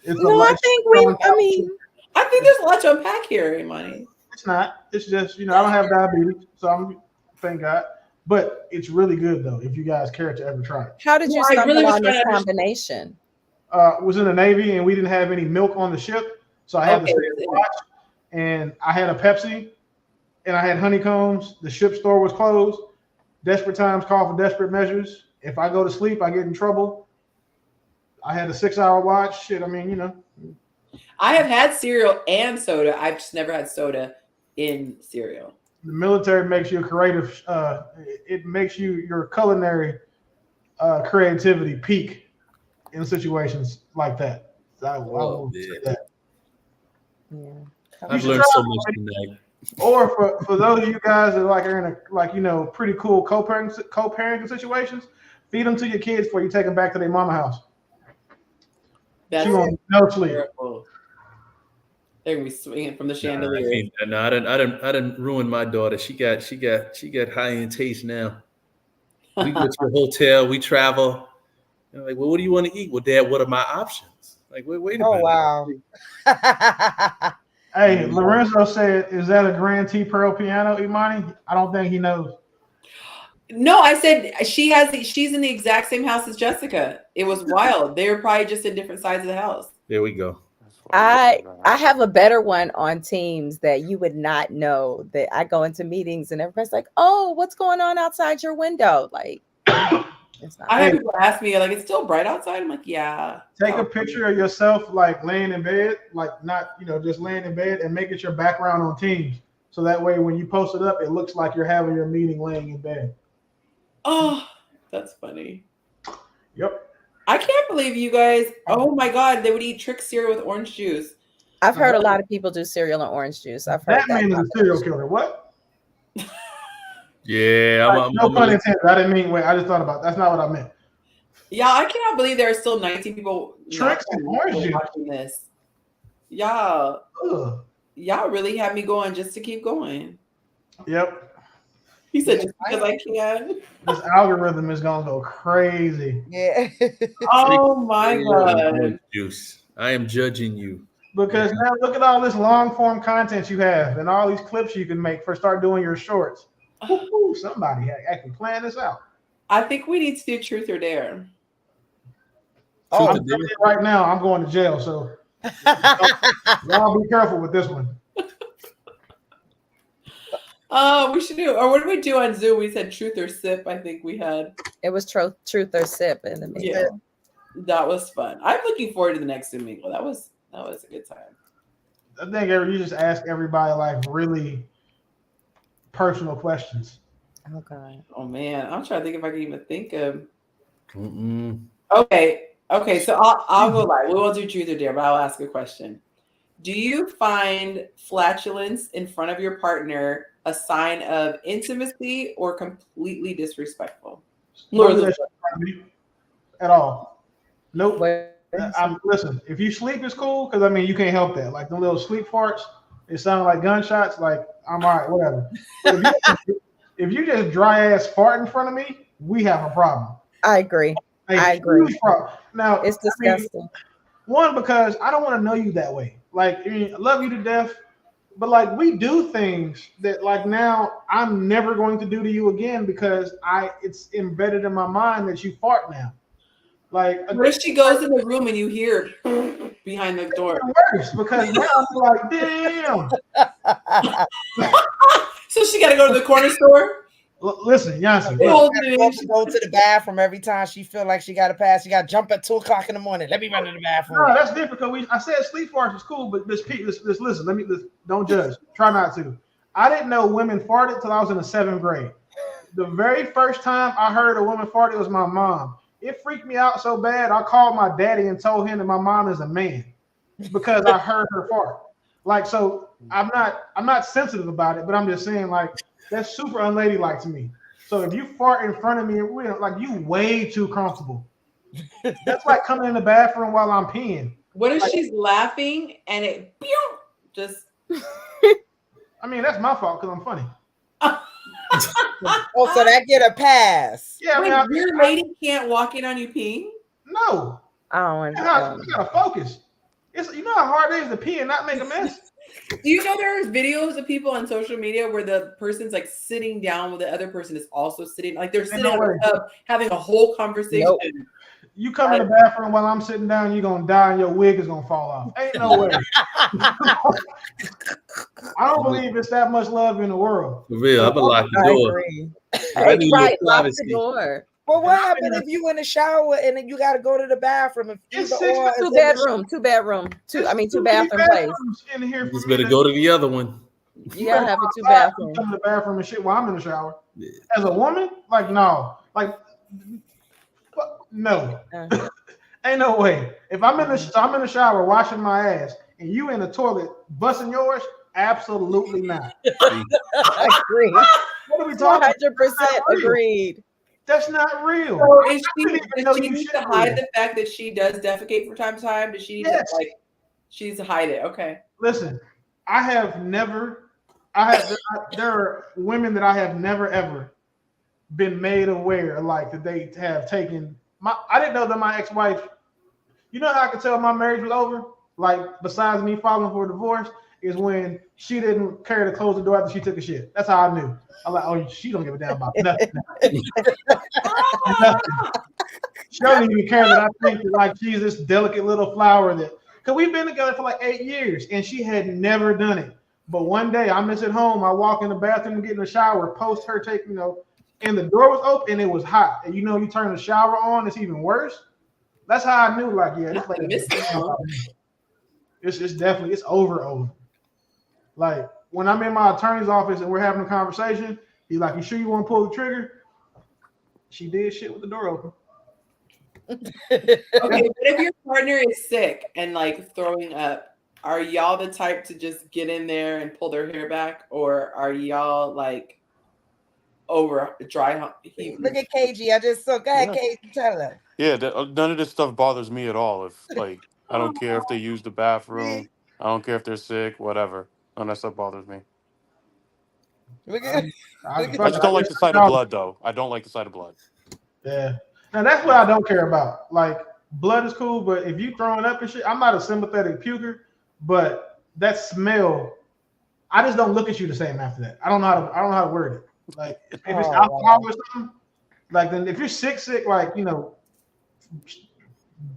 it's a No, I lot. think I mean, I think there's a lot to unpack here, Imani. It's not. It's just I don't have diabetes, so I'm thank God. But it's really good though. If you guys care to ever try it. how did you Well, I stumble really was on trying this to understand. combination? Was in the Navy and we didn't have any milk on the ship, so I had Okay. to stay and watch. And I had a Pepsi, and I had honeycombs. The ship store was closed. Desperate times call for desperate measures. If I go to sleep, I get in trouble. I had a 6-hour watch. Shit, I mean, I have had cereal and soda. I've just never had soda in cereal. the military makes you a creative. It makes your culinary creativity peak in situations like that. So I will say that. Yeah. I've should learned try so it. much tonight. Or for those of you guys that are in a pretty cool co-parenting situations, feed them to your kids before you take them back to their mama house. That's She won't no sleep. terrible. They're gonna be swinging from the Nah, I chandelier. can't- no, I didn't ruin my daughter. She got high end taste now. We go to a hotel, we travel. And like, well, what do you want to eat? Well, Dad, what are my options? Like, wait a Oh, minute. wow. Hey, Lorenzo said, "Is that a Grand T Pearl piano, Imani?" I don't think he knows. No, I said she's in the exact same house as Jessica. It was wild. They were probably just in different sides of the house. There we go. I have a better one on Teams that you would not know. That I go into meetings and everybody's like, "Oh, what's going on outside your window?" Like, it's not. I have people ask me, like, it's still bright outside. I'm like, yeah. Take a picture of yourself like laying in bed, like not just laying in bed, and make it your background on Teams. So that way, when you post it up, it looks like you're having your meeting laying in bed. Oh, that's funny. Yep. I can't believe you guys. Oh my God, they would eat trick cereal with orange juice. I've heard a lot of people do cereal and orange juice. I've heard That man is a serial killer. What? Yeah, No pun intended. I didn't mean. Wait, I just thought about. That's not what I meant. Yeah, I cannot believe there are still 19 people Tricks and orange juice. watching this. Y'all really had me going just to keep going. Yep. He said just because I can. This algorithm is gonna go crazy. Yeah. Oh my God. Juice. I am judging you. Because now look at all this long form content you have and all these clips you can make for start doing your shorts. Ooh, somebody actually plan this out. I think we need to do truth or dare. Oh, I'm doing it right now. I'm going to jail, so y'all be careful with this one. We should do, or what did we do on Zoom? We said truth or sip. I think we had. It was truth or sip in the meeting. Yeah, that was fun. I'm looking forward to the next Zoom mingle. That was a good time. I think you just ask everybody like really personal questions. Oh God. Oh man, I'm trying to think if I can even think of. Mm-mm. Okay. So I'll go live. We won't do truth or dare, but I'll ask a question. Do you find flatulence in front of your partner a sign of intimacy or completely disrespectful? At all. Nope. What? Listen, if you sleep is cool, because I mean you can't help that. Like the little sleep farts, it sounded like gunshots, like I'm all right, whatever. If you just dry ass fart in front of me, we have a problem. I agree. I agree. Now it's disgusting. One, because I don't want to know you that way. Like, I mean, I love you to death, but like we do things that like now I'm never going to do to you again because it's embedded in my mind that you fart now. Like, what if she goes in the room and you hear behind the door? Worse, because now I'm like, damn. So she got to go to the corner store. Listen, Yonci. She go to the bathroom every time she feel like she got to pass. She got to jump at 2:00 in the morning. Let me run to the bathroom. No, that's different because I said sleep farts is cool, but listen. Don't judge. Try not to. I didn't know women farted till I was in the 7th grade. The very first time I heard a woman fart, it was my mom. It freaked me out so bad. I called my daddy and told him that my mom is a man because I heard her fart. Like, so I'm not sensitive about it, but I'm just saying like that's super unladylike to me. So if you fart in front of me, like you way too comfortable. That's like coming in the bathroom while I'm peeing. What if like, she's laughing and it just? I mean, that's my fault because I'm funny. Oh, so that get a pass. Yeah, Wait, I mean, your lady can't walk in on you peeing? No. Oh, You gotta focus. You know how hard it is to pee and not make a mess? Do you know there are videos of people on social media where the person's like sitting down while the other person is also sitting, like they're sitting on a tub having a whole conversation? Nope. You come in the bathroom while I'm sitting down, you're gonna die and your wig is gonna fall off. Ain't no way. I don't believe it's that much love in the world. For real, I'm gonna lock the I door. agree. Right, lock the door. Well, what happened if you in the shower and then you got to go to the bathroom? If It's either or, Two bathroom, two bathroom place. In here You just better go to the other one. You gotta have a two Come bathroom. to the bathroom and shit while I'm in the shower. Yeah. As a woman, like no, like no, ain't no way. If I'm in the shower washing my ass and you in the toilet busting yours, absolutely not. I agree. What are we talking? 100% agreed. That's not real. So does she need to hide the fact that she does defecate from time to time? Does she need to she needs to hide it? Okay. Listen, there are women that I have never ever been made aware like that they have taken I didn't know that my ex-wife, you know how I could tell my marriage was over? Like besides me filing for a divorce, is when she didn't care to close the door after she took a shit. That's how I knew. I'm like, oh, she don't give a damn about nothing. She doesn't even care that I think that, like she's this delicate little flower that, because we've been together for like 8 years and she had never done it. But one day I miss at home, I walk in the bathroom and get in the shower, post her taking, and the door was open and it was hot. And you turn the shower on, it's even worse. That's how I knew, like, yeah, this lady, it's definitely, it's over. Like when I'm in my attorney's office and we're having a conversation, he's like, "You sure you want to pull the trigger?" She did shit with the door open. Okay, but if your partner is sick and like throwing up, are y'all the type to just get in there and pull their hair back, or are y'all like over dry? Look at KG. I just saw. Go ahead, KG. Tell her. Yeah, none of this stuff bothers me at all. If like, I don't care if they use the bathroom. I don't care if they're sick. Whatever. None of that stuff bothers me. I just don't like the sight of blood, though. I don't like the sight of blood. Yeah. Now that's what I don't care about. Like blood is cool, but if you throwing up and shit, I'm not a sympathetic puker, but that smell, I just don't look at you the same after that. I don't know how to word it. Like if it's alcohol or something, like then if you're sick, like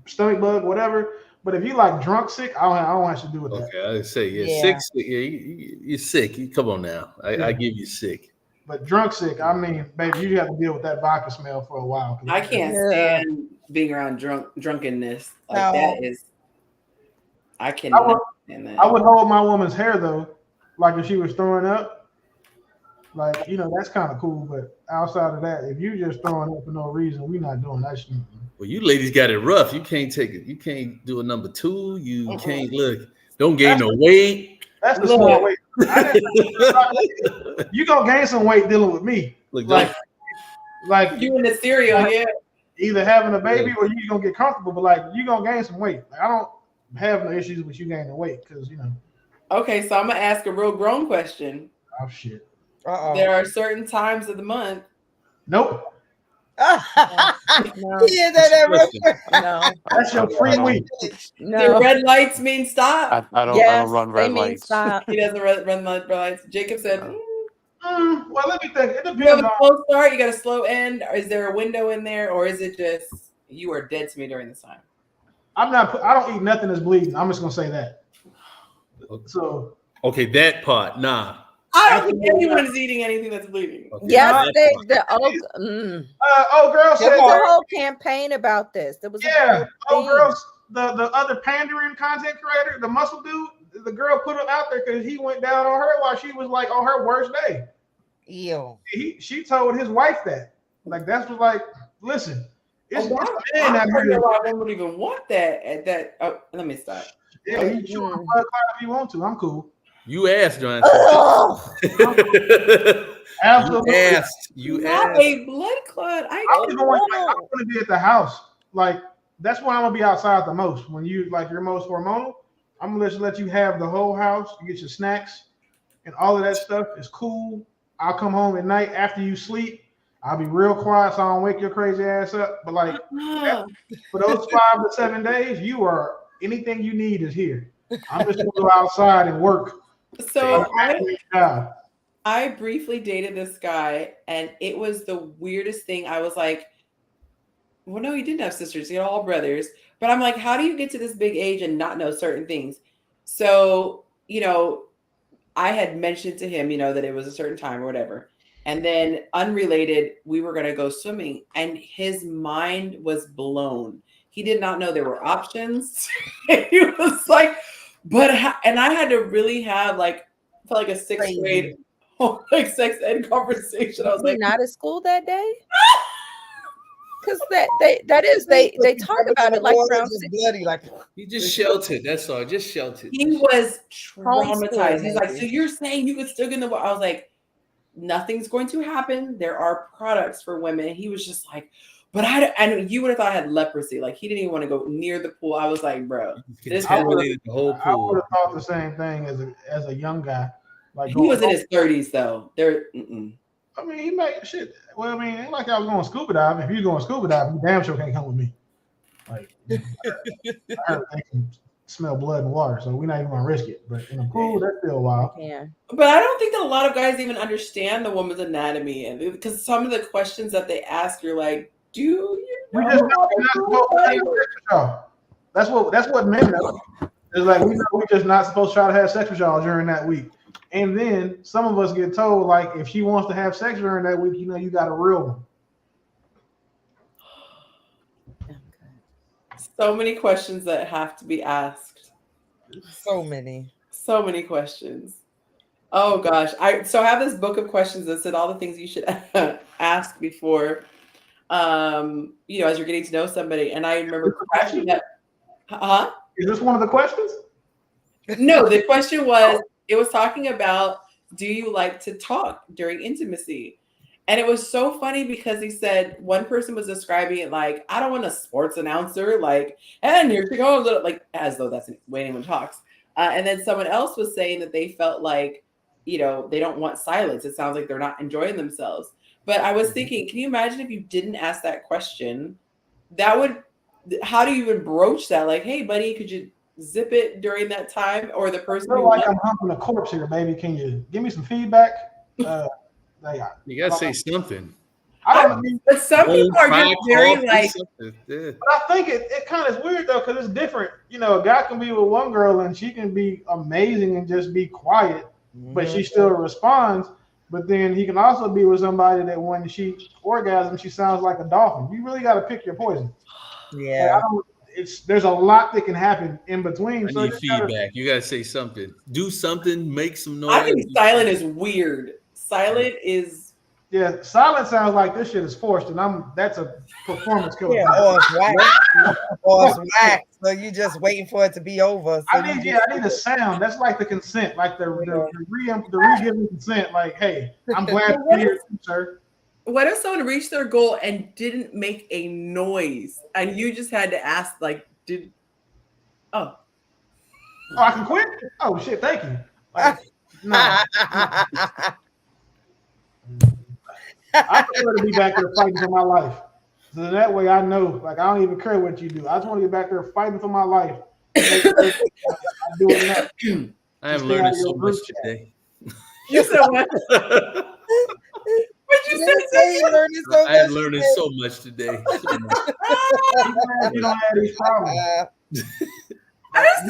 stomach bug, whatever. But if you like drunk sick, I don't have to do with that. Okay, I say sick. You're sick. Come on now, I give you sick. But drunk sick, I mean, baby, you have to deal with that vodka smell for a while. I can't stand being around drunkenness. Like that is, I cannot stand that. I would hold my woman's hair though, like if she was throwing up. Like, that's kind of cool. But outside of that, if you just throwing up for no reason, we're not doing that shit. Well, you ladies got it rough. You can't take it. You can't do a number 2. You can't don't gain no weight. That's the small weight. You gonna gain some weight dealing with me. Like you in the cereal, either having a baby or you gonna get comfortable, but like you gonna gain some weight. Like, I don't have no issues with you gaining weight because Okay, so I'm gonna ask a real grown question. Oh shit. There are certain times of the month. Nope. No. No. That's your free week. No. The red lights mean stop. I don't run red lights. Stop. He doesn't run red lights. Jacob said, well, let me think. It depends. You have a slow start, you got a slow end. Is there a window in there, or is it just you are dead to me during this time? I don't eat nothing that's bleeding. I'm just gonna say that. So okay, that part, nah. I don't think anyone is eating anything that's bleeding. Okay. Yes, old girl said there was a whole campaign about this. There was old girls, the other pandering content creator, the muscle dude, the girl put him out there because he went down on her while she was like on her worst day. Ew. She told his wife that. Like that's was like, listen, it's men I out don't here. know why I wouldn't even want that at that. Oh, let me stop. Yeah, you chew on blood clot if you want to. I'm cool. You asked, John. Absolutely. You Not asked. a blood clot. I want to be at the house. Like that's when I'm gonna be outside the most. When you like you're most hormonal, I'm gonna just let you have the whole house. You get your snacks and all of that stuff is cool. I'll come home at night after you sleep. I'll be real quiet so I don't wake your crazy ass up. But like for those 5 to 7 days, you are anything you need is here. I'm just gonna go outside and work. So I briefly dated this guy, and it was the weirdest thing. I was like, well, no, he didn't have sisters. He had all brothers. But I'm like, how do you get to this big age and not know certain things? So, I had mentioned to him, that it was a certain time or whatever. And then unrelated, we were going to go swimming, and his mind was blown. He did not know there were options. He was like, and I had to really have felt like a sixth grade sex ed conversation. I was like, not at school that day? Because they talk about it like around bloody, like he just sheltered. That's all. Just sheltered. He was traumatized. He's like, so you're saying you could still get in the water? I was like, nothing's going to happen. There are products for women. And he was just like, and you would have thought I had leprosy. Like he didn't even want to go near the pool. I was like, bro, I would have thought the same thing as a young guy. Like he was in his 30s though. I mean, he made shit. Well, I mean, it ain't like I was going scuba diving. If you're going scuba diving, you damn sure can't come with me. Like, I heard they can smell blood in water, so we're not even gonna risk it. But in the pool, that's still wild. Yeah. But I don't think that a lot of guys even understand the woman's anatomy, and because some of the questions that they ask, you're like, do you know? That's what men know. It's like we know we're just not supposed to try to have sex with y'all during that week. And then some of us get told, like, if she wants to have sex during that week, you got a real one. So many questions that have to be asked. So many questions. Oh gosh. I have this book of questions that said all the things you should ask before, as you're getting to know somebody. And I remember crashing that. Is this one of the questions? No, the question was, it was talking about, do you like to talk during intimacy? And it was so funny because he said one person was describing it like, I don't want a sports announcer, like, and here she goes, like, as though that's the way anyone talks. And then someone else was saying that they felt like, they don't want silence. It sounds like they're not enjoying themselves. But I was thinking, can you imagine if you didn't ask that question? How do you even broach that? Like, hey, buddy, could you zip it during that time? Or the person I feel like I'm humping a corpse here, baby. Can you give me some feedback? You gotta say something. But some people are just very like. But I think it kind of is weird though, because it's different. A guy can be with one girl and she can be amazing and just be quiet, but she still responds. But then he can also be with somebody that when she orgasms, she sounds like a dolphin. You really got to pick your poison. Yeah. There's a lot that can happen in between. I need feedback. You gotta say something. Do something. Make some noise. I think silent is weird. Silent is. Yeah, silent sounds like this shit is forced, and that's a performance killer. Yeah, or it's wax. Or it's wax. So you just waiting for it to be over. So I need a sound. That's like the consent, like the re-giving consent. Like, hey, I'm glad to be here, sir. What if someone reached their goal and didn't make a noise, and you just had to ask, like, I can quit? Oh shit, thank you. Like, no. I prefer to be back there fighting for my life. So that way I know, like, I don't even care what you do. I just want to get back there fighting for my life. I am learning so much today. You said what? But you said I am learning so much today. You don't have these problems. I don't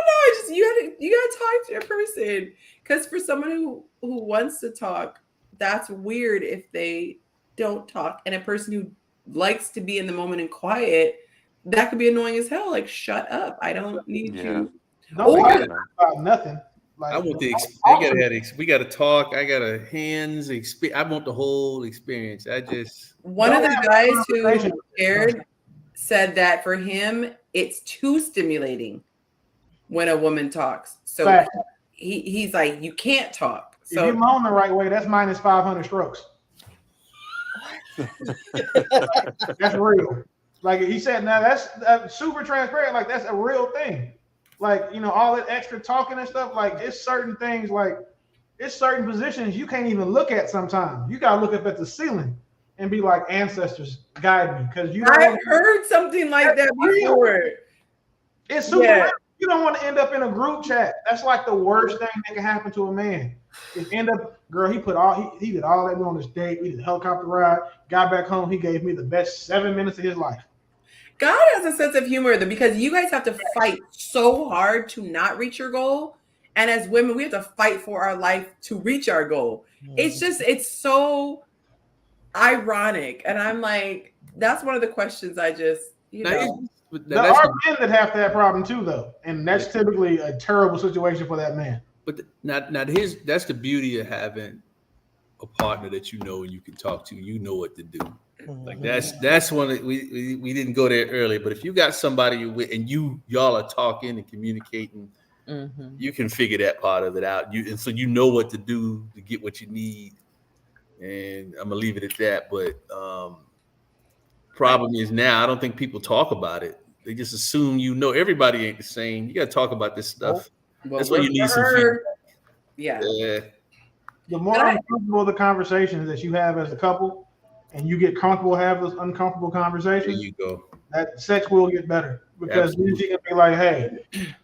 know. You gotta talk to a person, because for someone who wants to talk, that's weird if they don't talk, and a person who likes to be in the moment and quiet, that could be annoying as hell. Like, shut up! I don't need you. Don't about nothing. Like, I want we got to talk. I got a hands experience. I want the whole experience. One of the guys who shared said that for him, it's too stimulating when a woman talks. So he's like, you can't talk. If you moan the right way, that's minus 500 strokes. That's real. Like he said, now that's super transparent. Like that's a real thing. Like, you know, all that extra talking and stuff. Like it's certain things, like it's certain positions you can't even look at sometimes. You gotta look up at the ceiling and be like, ancestors guide me, because you. I've heard something like that before. It's super. Yeah. You don't want to end up in a group chat. That's like the worst thing that can happen to a man. Is end up, girl. He did all that on this date. We did a helicopter ride. Got back home. He gave me the best 7 minutes of his life. God has a sense of humor, because you guys have to fight so hard to not reach your goal. And as women, we have to fight for our life to reach our goal. It's so ironic. And I'm like, that's one of the questions I just, you know. There are men that have that problem too, though. And that's typically a terrible situation for that man. But that's the beauty of having a partner that you know and you can talk to. You know what to do. Like that's one that we didn't go there earlier. But if you got somebody and y'all are talking and communicating, you can figure that part of it out. And so you know what to do to get what you need. And I'm gonna leave it at that. But problem is now I don't think people talk about it. They just assume everybody ain't the same. You got to talk about this stuff. Well, that's why you need some feedback. Yeah. The more uncomfortable the conversations that you have as a couple, and you get comfortable having those uncomfortable conversations, there you go. That sex will get better, because then you can be like, hey.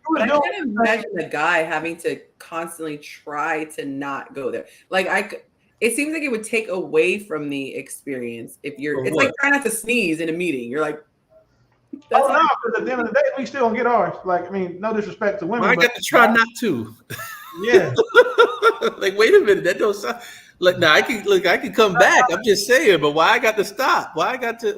But I can't imagine the guy having to constantly try to not go there. Like it seems like it would take away from the experience if you're. It's like trying not to sneeze in a meeting. You're like, no, because at the end of the day, we still don't get ours. Like, I mean, no disrespect to women. Well, I got to try not to. Yeah. Like, wait a minute, that don't sound. Look, now I can come back. I'm just saying, but why I got to stop? Why I got the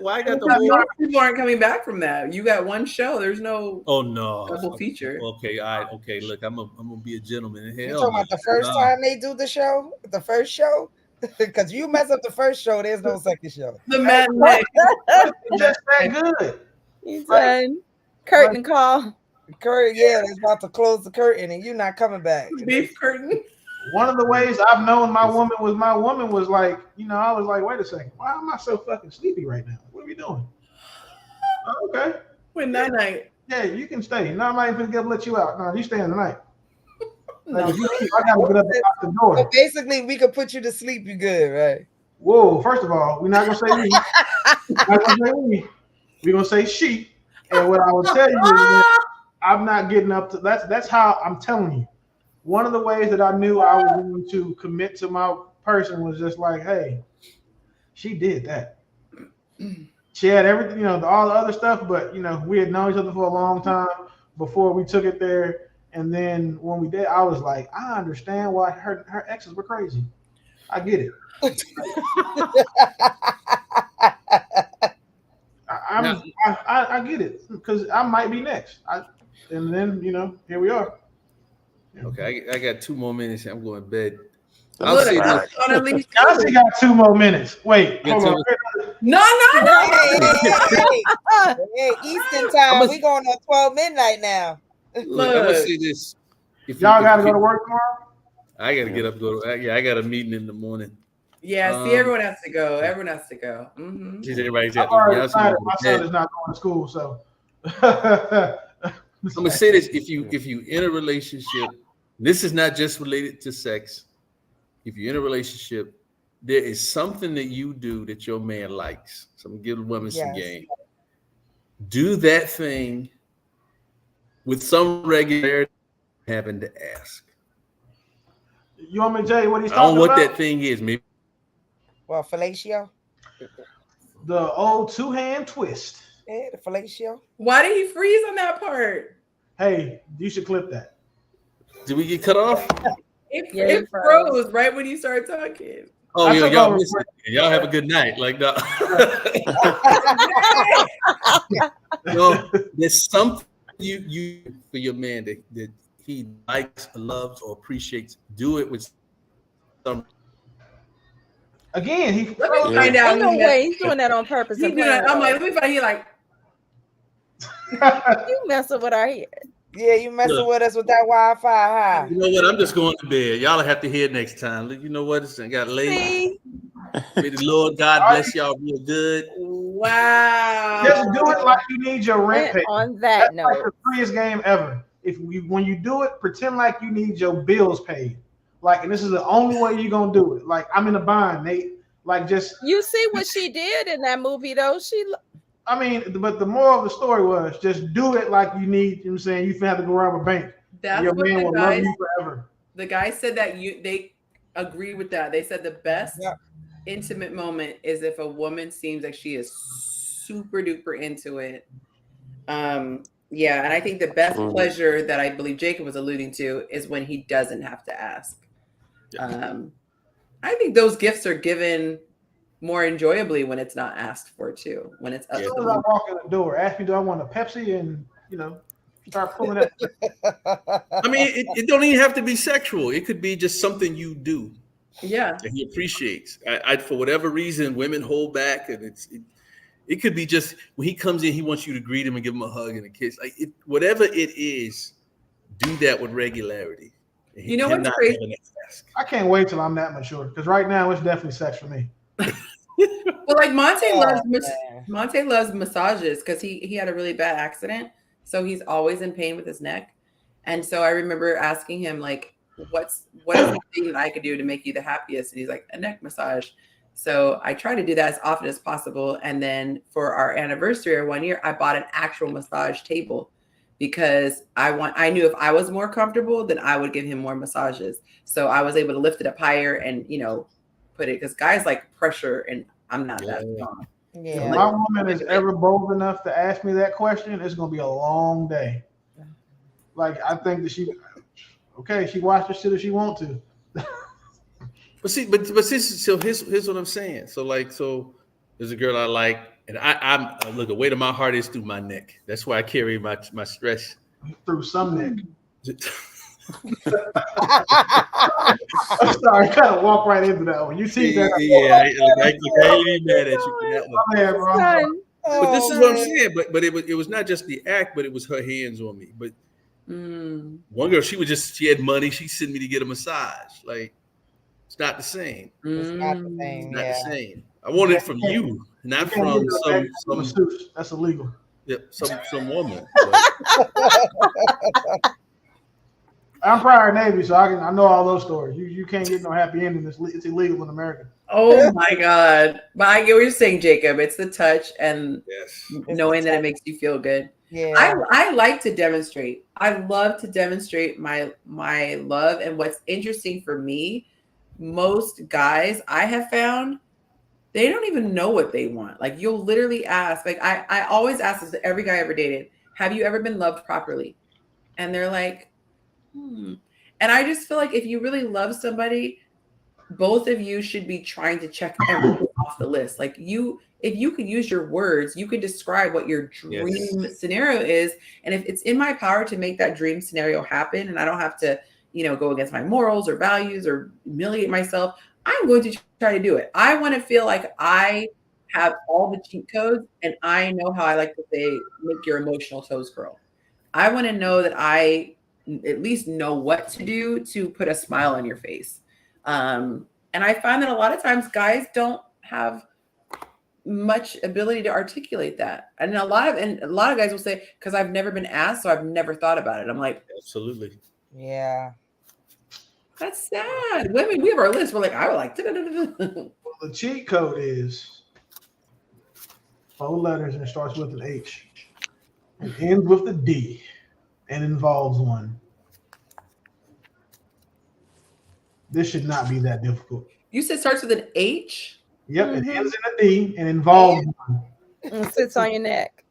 people aren't coming back from that. You got one show. There's no. Oh no. Double feature. Okay, all right. Okay, look, I'm gonna be a gentleman. You talking about the first time they do the show? The first show? Because you mess up the first show, there's no second show. The matinee. Just that good. He's done. Curtain call. Curtain, yeah, it's about to close the curtain and you're not coming back. Beef curtain. One of the ways I've known my woman was like, you know, I was like, wait a second, why am I so fucking sleepy right now? What are we doing? Oh, okay. When that night. Yeah, you can stay. No, I'm not even gonna let you out. No, you stay in the night. Like, if you leave, I gotta get up out the door. So basically, we could put you to sleep. You good, right? Whoa! First of all, we're not gonna say we. We're not gonna say we. We're gonna say she. And what I will tell you is that I'm not getting up to. That's how I'm telling you. One of the ways that I knew I was going to commit to my person was just like, hey, she did that. She had everything, you know, all the other stuff, but you know, we had known each other for a long time before we took it there. And then when we did, I was like, I understand why her exes were crazy. I get it. I get it, because I might be next. And then, you know, here we are. Okay, I got 2 more minutes. I'm going to bed. I'll say this. Yonci got 2 more minutes. Wait, hold on. No. Hey, Eastern time. We going on 12 midnight now. Look, I'm gonna say this. Y'all got to go to work tomorrow? I got to get up. I got a meeting in the morning. Yeah, see, everyone has to go. Everyone has to go. Mm-hmm. Everybody's my son is not going to school, so. I'm gonna say this: if you in a relationship, this is not just related to sex. If you're in a relationship, there is something that you do that your man likes. So I'm gonna give the women some game. Do that thing with some regularity, having to ask. You want me to tell you what he's talking about? I talking don't know about? what that thing is. Maybe. Well, fellatio. The old 2-hand twist. Yeah, the fellatio. Why did he freeze on that part? Hey, you should clip that. Did we get cut off? It froze right when you started talking. Oh, y'all missed it. Y'all have a good night. Like that. There's something you for your man that he likes, loves, or appreciates. Do it with some. Again, he find out. No way, he's doing that on purpose. I'm like, let me find. He like. You messing with our head. Yeah, you messing Look. with us with that Wi-Fi, huh? You know what? I'm just going to bed. Y'all will have to hear it next time. Look, you know what? It's got late. See? May the Lord God bless y'all real good. Wow. Just do it like you need your rent And paid. on That's that like note, the freest game ever. When you do it, pretend like you need your bills paid. Like, and this is the only way you're gonna do it. Like, I'm in a bind, Nate. Like, just you see what she did in that movie, though. I mean, but the moral of the story was just do it like you need. You know what I'm saying? You have to go rob a bank. That's Your what man the will love guys. you forever. The guy said that they agree with that. They said the best Yep. intimate moment is if a woman seems like she is super duper into it. Yeah, and I think the best pleasure that I believe Jacob was alluding to is when he doesn't have to ask. I think those gifts are given more enjoyably when it's not asked for too. When it's up As to soon the as I woman. walk in the door, ask me, do I want a Pepsi? And, start pulling that. I mean, it don't even have to be sexual. It could be just something you do Yeah. that he appreciates. I for whatever reason, women hold back, and it could be just when he comes in, he wants you to greet him and give him a hug and a kiss. Like whatever it is, do that with regularity. You know what's crazy? I can't wait till I'm that mature because right now it's definitely sex for me. Well, like Monte loves massages because he had a really bad accident, so he's always in pain with his neck. And so I remember asking him like, what is the thing that I could do to make you the happiest? And he's like, a neck massage. So I try to do that as often as possible. And then for our anniversary or 1 year, I bought an actual massage table because I knew if I was more comfortable, then I would give him more massages. So I was able to lift it up higher and put it because guys like pressure and I'm not that strong. Yeah. If my woman is ever bold enough to ask me that question, it's gonna be a long day. Like I think that she watched her shit if she want to. But here's what I'm saying. So there's a girl I like, and I'm look, the weight of my heart is through my neck. That's why I carry my stress through some neck. I'm sorry, I kind of walk right into that one. You see that? Yeah, I ain't even mad at you for that one. Man, bro. But this is what I'm saying. But it was not just the act, but it was her hands on me. But one girl, she had money. She sent me to get a massage. Like it's not the same. It's not the same. It's not the same. I want it from you, not from some. That's illegal. Yep, some woman. I'm prior Navy, so I know all those stories. You can't get no happy ending. It's illegal in America. Oh my God. But I get what you're saying, Jacob. It's the touch and knowing that it makes you feel good. Yeah. I like to demonstrate. I love to demonstrate my love. And what's interesting for me, most guys I have found, they don't even know what they want. Like you'll literally ask, like I always ask this to every guy I ever dated, have you ever been loved properly? And they're like, And I just feel like if you really love somebody, both of you should be trying to check everything off the list. Like if you could use your words, you could describe what your dream scenario is. And if it's in my power to make that dream scenario happen, and I don't have to, go against my morals or values or humiliate myself, I'm going to try to do it. I want to feel like I have all the cheat codes and I know how I like to say, make your emotional toes curl. I want to know that I at least know what to do to put a smile on your face. And I find that a lot of times guys don't have much ability to articulate that. And a lot of guys will say, because I've never been asked, so I've never thought about it. I'm like, absolutely. Yeah. That's sad. Women, we have our list. We're like, I would like the cheat code is 4 letters and starts with an H and ends with a D and involves one. This should not be that difficult. You said starts with an H? Yep, it ends in a D and involves one. It sits on your neck.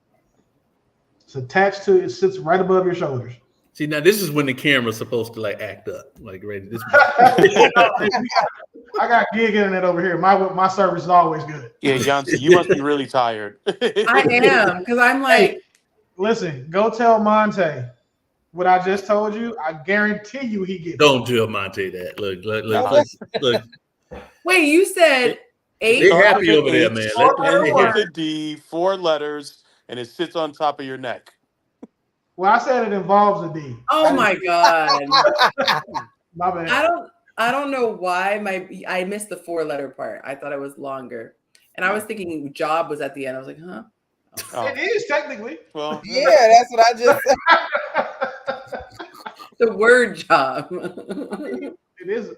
It's attached to it, sits right above your shoulders. See, now this is when the camera's supposed to like act up, like ready. This. I got gig internet over here. My service is always good. Yeah, Yonci, you must be really tired. I am, because I'm like, hey, listen, go tell Monte what I just told you. I guarantee you he gets. Don't tell Monte that. Look. Wait, you said H? They're happy over there, man. And with a D, 4 letters, and it sits on top of your neck. Well, I said it involves a D. Oh my God. My bad. I don't know why I missed the 4-letter part. I thought it was longer. And I was thinking job was at the end. I was like, huh? Oh, It is technically. well, Yeah, that's what I just said. The word job. It is.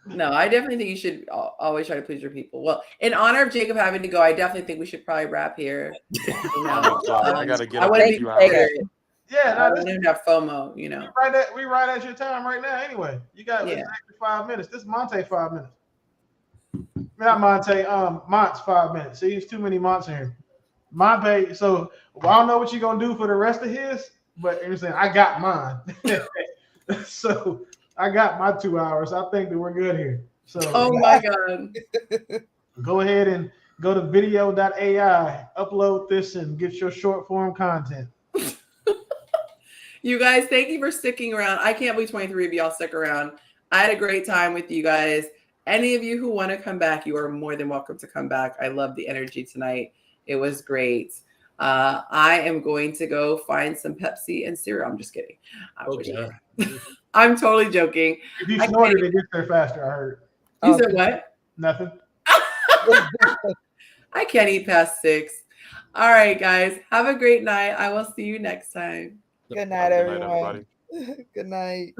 No, I definitely think you should always try to please your people. Well, in honor of Jacob having to go, I definitely think we should probably wrap here. You know, I'm sorry. I gotta get I up wouldn't in a be few hours. considerate. Yeah, I no, wouldn't even have FOMO, you know. we right at your time right now anyway. You got Yeah. exactly 5 minutes. This is Monte 5 minutes. Not Monte, Mont's 5 minutes. See, there's too many Monts in here. Monte, so well, I don't know what you're gonna do for the rest of his, but you're saying I got mine. So I got my 2 hours. I think that we're good here. So Oh my God. go ahead and go to video.ai, upload this, and get your short form content. You guys, thank you for sticking around. I can't believe 23 of y'all stuck around. I had a great time with you guys. Any of you who want to come back, you are more than welcome to come back. I love the energy tonight. It was great. I am going to go find some Pepsi and cereal. I'm just kidding. I'm totally joking. If you snorted, it gets there faster, I heard. You said what? Nothing. I can't eat past 6. All right, guys. Have a great night. I will see you next time. Good night, Good night, everyone. everybody. Good night.